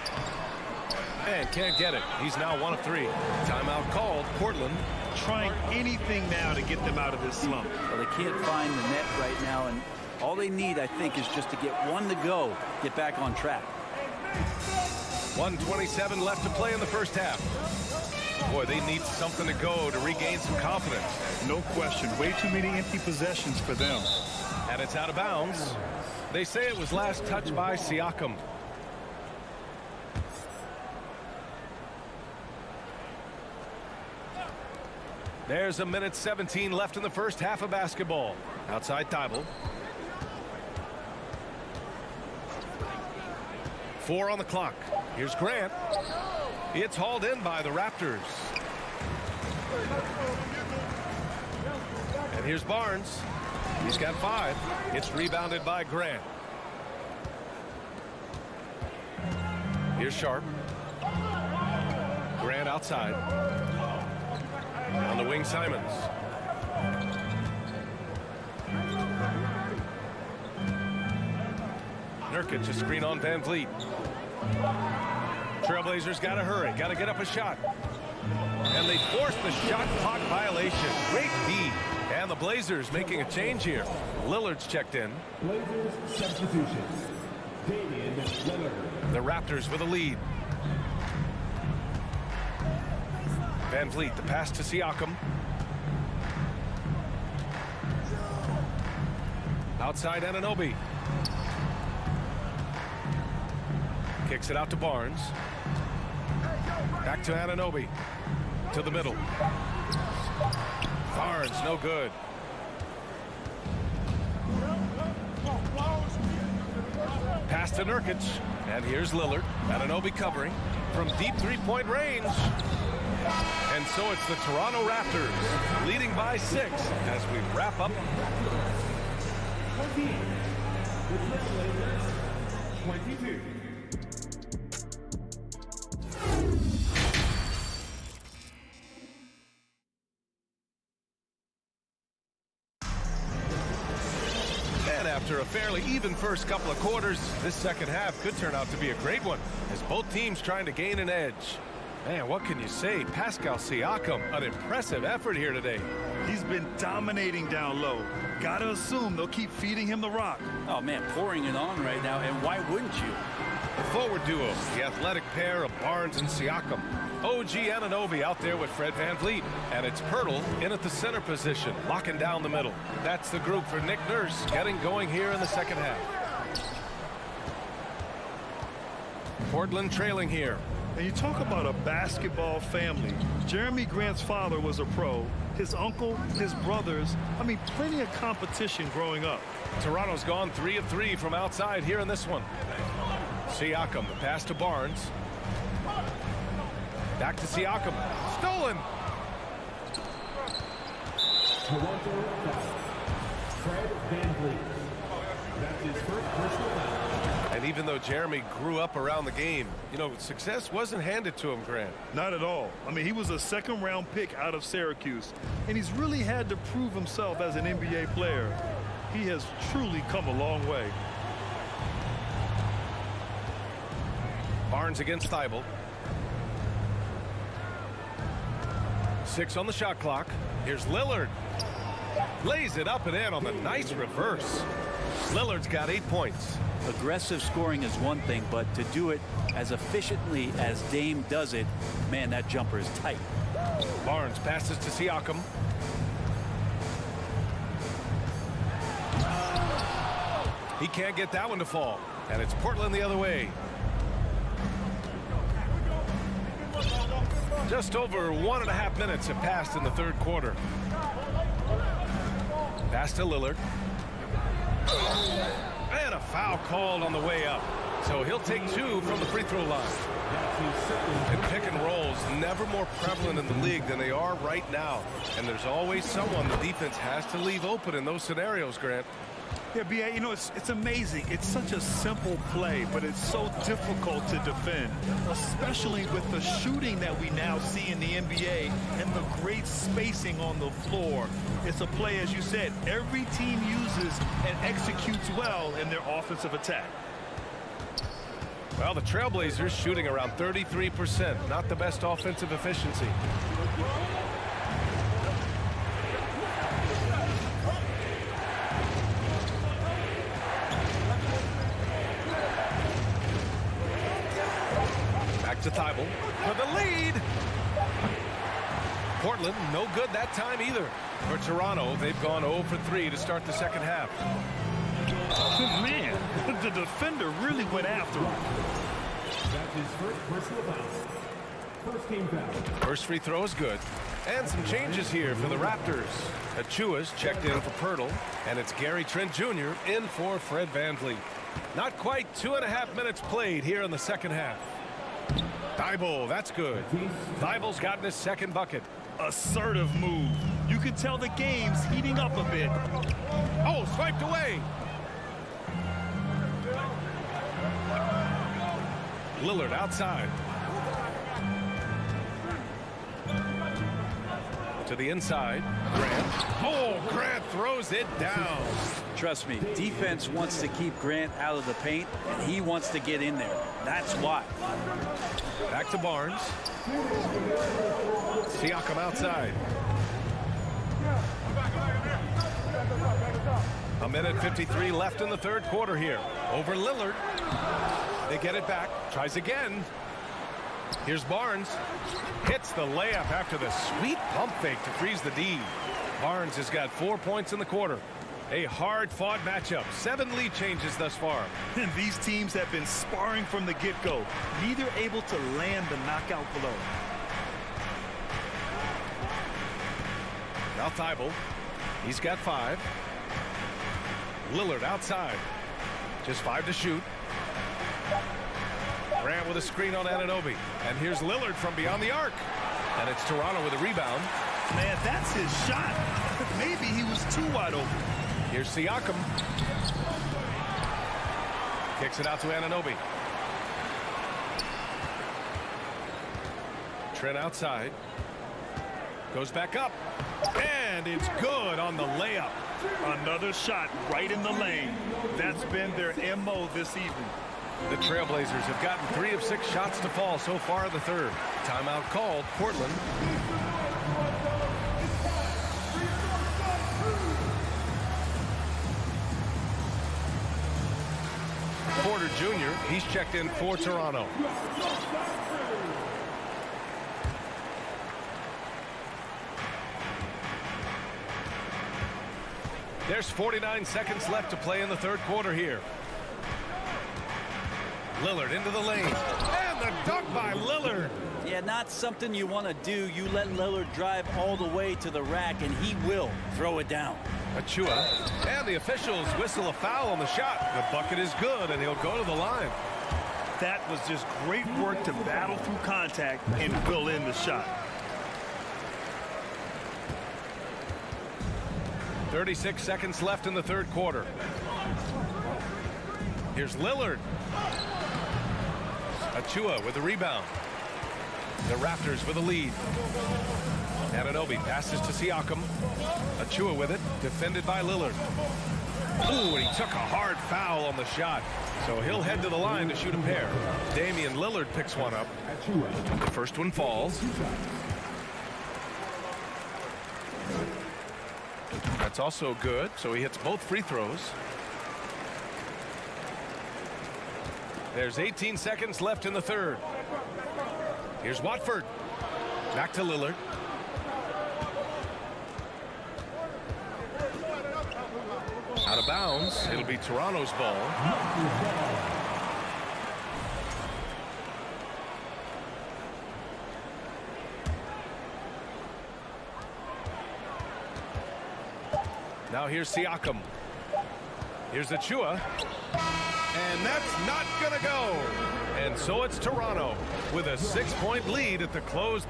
And can't get it. He's now 1 of 3. Timeout called. Portland trying anything now to get them out of this slump. Well, they can't find the net right now, and all they need, I think, is just to get one to go, get back on track. 1:27 left to play in the first half. Boy, they need something to go to regain some confidence. No question. Way too many empty possessions for them. And it's out of bounds. They say it was last touched by Siakam. There's 1:17 left in the first half of basketball. Outside Thibault. 4 on the clock. Here's Grant. It's hauled in by the Raptors. And here's Barnes. He's got 5. It's rebounded by Grant. Here's Sharp. Grant outside. On the wing, Simons. Nurkic, a screen on Van Vliet. Trailblazers got to hurry, got to get up a shot. And they force the shot clock violation. Great D. And the Blazers making a change here. Lillard's checked in. Blazers substitutions. Damian Lillard. The Raptors with a lead. Van Vliet, the pass to Siakam. Outside Anunoby. Kicks it out to Barnes. Back to Anunoby. To the middle. Barnes, no good. Pass to Nurkic. And here's Lillard. Anunoby covering from deep 3-point range. And so it's the Toronto Raptors leading by 6 as we wrap up. 20. The Trailblazers, 22. And after a fairly even first couple of quarters, this second half could turn out to be a great one as both teams trying to gain an edge. Man, what can you say? Pascal Siakam, an impressive effort here today. He's been dominating down low. Gotta assume they'll keep feeding him the rock. Oh, man, pouring it on right now, and why wouldn't you? The forward duo, the athletic pair of Barnes and Siakam. OG Anunoby out there with Fred Van Vliet. And it's Pirtle in at the center position, locking down the middle. That's the group for Nick Nurse getting going here in the second half. Portland trailing here. And you talk about a basketball family. Jeremy Grant's father was a pro. His uncle, his brothers. I mean, plenty of competition growing up. Toronto's gone 3 of 3 from outside here in this one. Siakam, the pass to Barnes. Back to Siakam. Stolen. Toronto foul. Fred Van Vliet. That's his first personal foul. And even though Jeremy grew up around the game, you know, success wasn't handed to him, Grant. Not at all. I mean, he was a second-round pick out of Syracuse, and he's really had to prove himself as an NBA player. He has truly come a long way. Barnes against Thibault. 6 on the shot clock. Here's Lillard. Lays it up and in on the nice reverse. Lillard's got 8 points. Aggressive scoring is one thing, but to do it as efficiently as Dame does it, man, that jumper is tight. Barnes passes to Siakam. He can't get that one to fall. And it's Portland the other way. Just over 1.5 minutes have passed in the third quarter. Pass to Lillard. And a foul called on the way up. So he'll take 2 from the free throw line. And pick and rolls never more prevalent in the league than they are right now. And there's always someone the defense has to leave open in those scenarios, Grant. Yeah, B.A., you know, it's amazing. It's such a simple play, but it's so difficult to defend, especially with the shooting that we now see in the NBA and the great spacing on the floor. It's a play, as you said, every team uses and executes well in their offensive attack. Well, the Trailblazers shooting around 33%. Not the best offensive efficiency. To Thibault for the lead. Portland no good that time either. For Toronto, they've gone 0 for 3 to start the second half. Man, the defender really went after him. That's his first personal foul. First team foul. First free throw is good. And some changes here for the Raptors. Achua's checked in for Pirtle, and it's Gary Trent Jr. in for Fred VanVleet. Not quite 2.5 minutes played here in the second half. Thibault, that's good. Thibault's gotten his second bucket. Assertive move. You can tell the game's heating up a bit. Oh, swiped away. Lillard outside. To the inside. Grant. Oh, Grant throws it down. Trust me, defense wants to keep Grant out of the paint, and he wants to get in there. That's why. Back to Barnes. Siakam outside. 1:53 left in the third quarter here. Over Lillard. They get it back. Tries again. Here's Barnes. Hits the layup after the sweet pump fake to freeze the D. Barnes has got 4 points in the quarter. A hard-fought matchup. 7 lead changes thus far. And these teams have been sparring from the get-go, neither able to land the knockout blow. Now Thibault. He's got 5. Lillard outside. Just 5 to shoot. Grant with a screen on Anunoby. And here's Lillard from beyond the arc. And it's Toronto with a rebound. Man, that's his shot. Maybe he was too wide open. Here's Siakam. Kicks it out to Anunoby. Trent outside. Goes back up. And it's good on the layup. Another shot right in the lane. That's been their MO this evening. The Trailblazers have gotten 3 of 6 shots to fall so far in the third. Timeout called, Portland. Porter Jr., he's checked in for Toronto. There's 49 seconds left to play in the third quarter here. Lillard into the lane. And the dunk by Lillard. Yeah, not something you want to do. You let Lillard drive all the way to the rack, and he will throw it down. Achua. And the officials whistle a foul on the shot. The bucket is good, and he'll go to the line. That was just great work to battle through contact and fill in the shot. 36 seconds left in the third quarter. Here's Lillard. Achua with the rebound. The Raptors with a lead. Anunoby passes to Siakam. Achua with it, defended by Lillard. Ooh, and he took a hard foul on the shot. So he'll head to the line to shoot a pair. Damian Lillard picks one up. The first one falls. That's also good, so he hits both free throws. There's 18 seconds left in the third. Here's Watford. Back to Lillard. Out of bounds. It'll be Toronto's ball. Now here's Siakam. Here's Achua. And that's not going to go. And so it's Toronto with a 6-point lead at the close.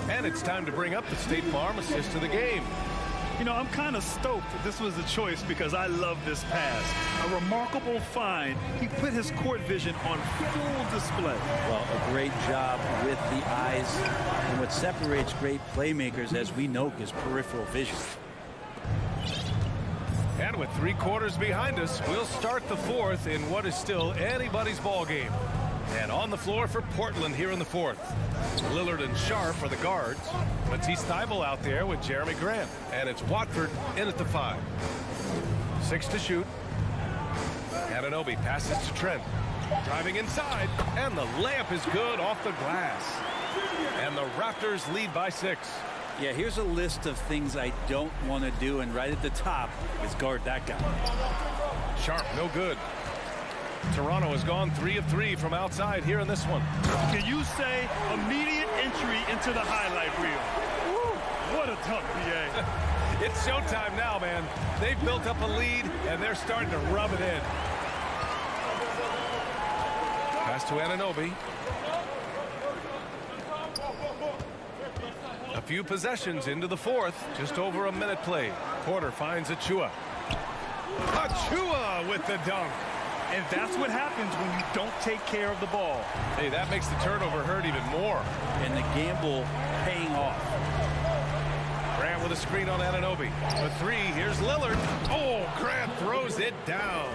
And it's time to bring up the State Farm assist of the game. You know, I'm kind of stoked that this was a choice because I love this pass. A remarkable find. He put his court vision on full display. Well, a great job with the eyes. And what separates great playmakers, as we know, is peripheral vision. And with 3 quarters behind us, we'll start the fourth in what is still anybody's ball game. And on the floor for Portland here in the fourth. Lillard and Sharp are the guards. Matisse Thybulle out there with Jeremy Grant. And it's Watford in at the 5. 6 to shoot. Anunoby passes to Trent. Driving inside. And the layup is good off the glass. And the Raptors lead by 6. Yeah, here's a list of things I don't want to do, and right at the top is guard that guy. Sharp, no good. Toronto has gone 3 of 3 from outside here in this one. Can you say immediate entry into the highlight reel? Woo, what a dunk, PA. It's showtime now, man. They've built up a lead, and they're starting to rub it in. Pass to Anunoby. A few possessions into the fourth. Just over a minute played. Porter finds Achua. Achua with the dunk. And that's what happens when you don't take care of the ball. Hey, that makes the turnover hurt even more. And the gamble paying off. Grant with a screen on Anunoby. A 3, here's Lillard. Oh, Grant throws it down.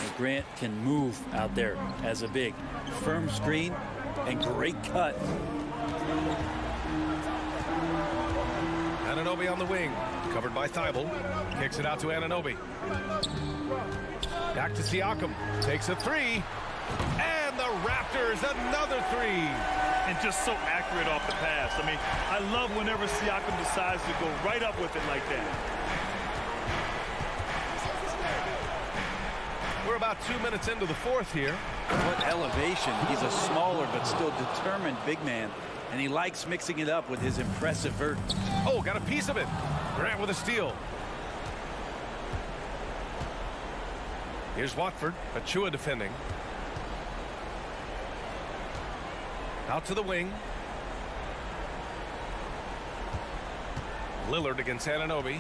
And Grant can move out there as a big. Firm screen and great cut. Anunoby on the wing. Covered by Thybulle. Kicks it out to Anunoby. Back to Siakam. Takes a 3. And the Raptors another 3. And just so accurate off the pass. I mean, I love whenever Siakam decides to go right up with it like that. We're about 2 minutes into the fourth here. What elevation. He's a smaller but still determined big man. And he likes mixing it up with his impressive vert. Oh, got a piece of it. Grant with a steal. Here's Watford. Achua defending. Out to the wing. Lillard against Anunoby.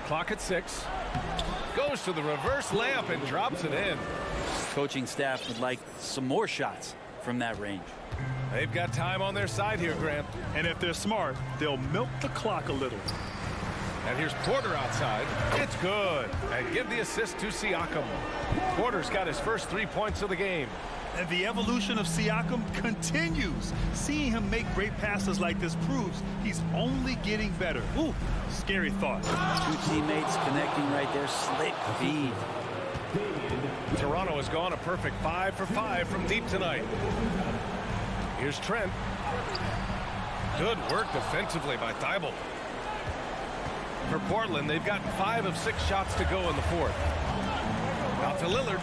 Clock at 6. Goes to the reverse layup and drops it in. Coaching staff would like some more shots from that range. They've got time on their side here, Grant. And if they're smart, they'll milk the clock a little. And here's Porter outside. It's good. And give the assist to Siakam. Porter's got his first 3 points of the game. And the evolution of Siakam continues. Seeing him make great passes like this proves he's only getting better. Ooh, scary thought. 2 teammates connecting right there. Slick feed. Toronto has gone a perfect 5 for 5 from deep tonight. Here's Trent. Good work defensively by Thybulle. For Portland, they've got 5 of 6 shots to go in the fourth. Out to Lillard.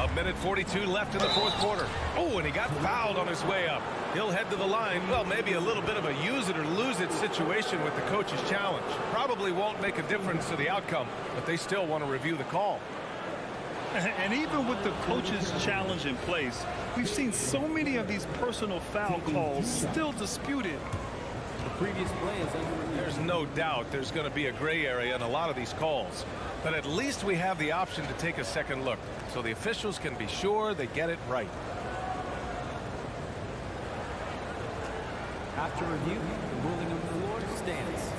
A minute 42 left in the fourth quarter. Oh, and he got fouled on his way up. He'll head to the line. Well, maybe a little bit of a use it or lose it situation with the coach's challenge. Probably won't make a difference to the outcome, but they still want to review the call. And even with the coach's challenge in place, we've seen so many of these personal foul calls still disputed. The previous play is under review. There's no doubt there's going to be a gray area in a lot of these calls. But at least we have the option to take a second look, so the officials can be sure they get it right. After review, the ruling on the floor stands.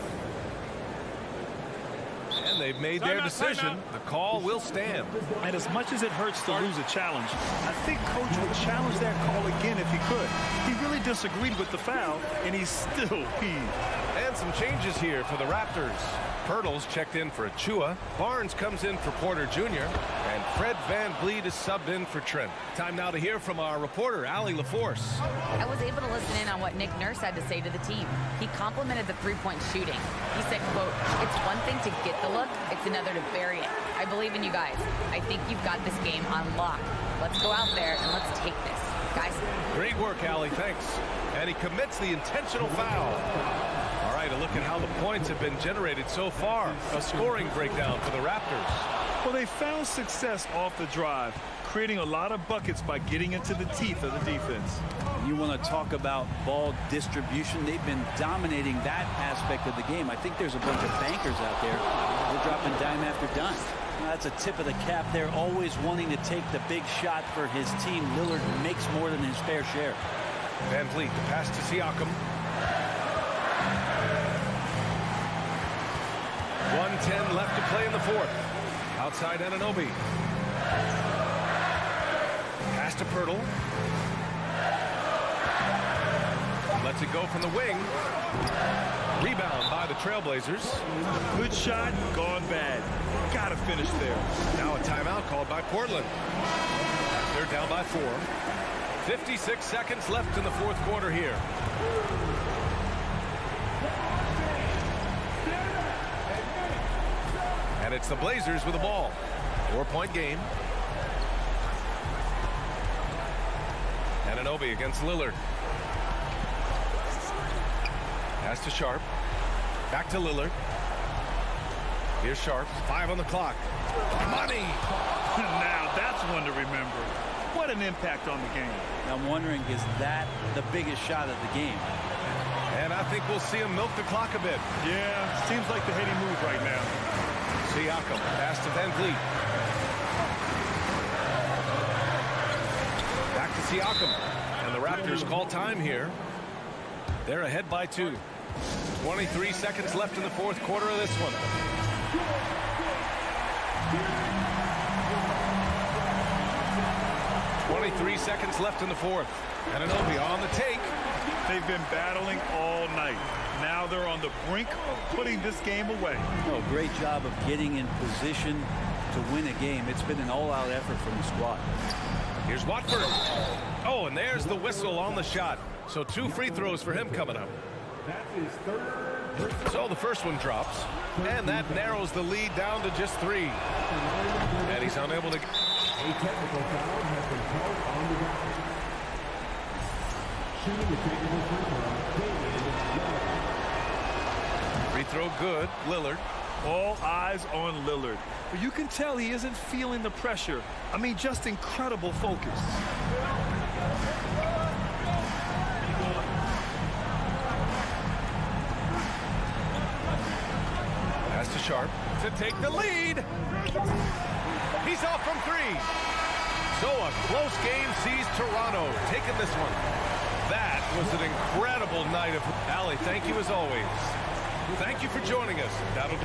And they've made their decision. The call will stand. And as much as it hurts to lose a challenge, I think Coach would challenge that call again if he could. He really disagreed with the foul, and he's still peeved. And some changes here for the Raptors. Pirtle's checked in for Achua. Barnes comes in for Porter Jr. And Fred VanVleet is subbed in for Trent. Time now to hear from our reporter, Allie LaForce. I was able to listen in on what Nick Nurse had to say to the team. He complimented the three-point shooting. He said, quote, "It's one thing to get the look, it's another to bury it. I believe in you guys. I think you've got this game on lock. Let's go out there and let's take this. Guys." Great work, Allie. Thanks. And he commits the intentional foul. All right, a look at how the points have been generated so far. A scoring breakdown for the Raptors. Well, they found success off the drive, creating a lot of buckets by getting into the teeth of the defense. You want to talk about ball distribution. They've been dominating that aspect of the game. I think there's a bunch of bankers out there. They're dropping dime after dime. That's a tip of the cap there, always wanting to take the big shot for his team. Lillard makes more than his fair share. VanVleet, the pass to Siakam. 1:10 left to play in the fourth. Outside Anunoby. Pass to Pirtle. Lets it go from the wing. Rebound by the Trailblazers. Good shot, gone bad. Gotta finish there. Now a timeout called by Portland. They're down by 4. 56 seconds left in the fourth quarter here. And it's the Blazers with the ball. 4-point game. Anunoby against Lillard. Pass to Sharp. Back to Lillard. Here's Sharp. 5 on the clock. Money! Now that's one to remember. What an impact on the game. I'm wondering, is that the biggest shot of the game? And I think we'll see him milk the clock a bit. Yeah, seems like the heady move right now. Siakam, pass to VanVleet. Back to Siakam. And the Raptors call time here. They're ahead by 2. 23 seconds left in the fourth quarter of this one. Three seconds left in the fourth. Anunoby on the take. They've been battling all night. Now they're on the brink of putting this game away. Oh, great job of getting in position to win a game. It's been an all-out effort from the squad. Here's Watford. Oh, and there's the whistle on the shot. So 2 free throws for him coming up. So the first one drops. And that narrows the lead down to just 3. And he's unable to... A technical foul has been called on the Raptors. Shooting the technical free throw, free throw good. Lillard. All eyes on Lillard. But you can tell he isn't feeling the pressure. I mean, just incredible focus. Pass to Sharp to take the lead. He's off from 3. So a close game sees Toronto taking this one. That was an incredible night of... Allie, thank you as always. Thank you for joining us. That'll...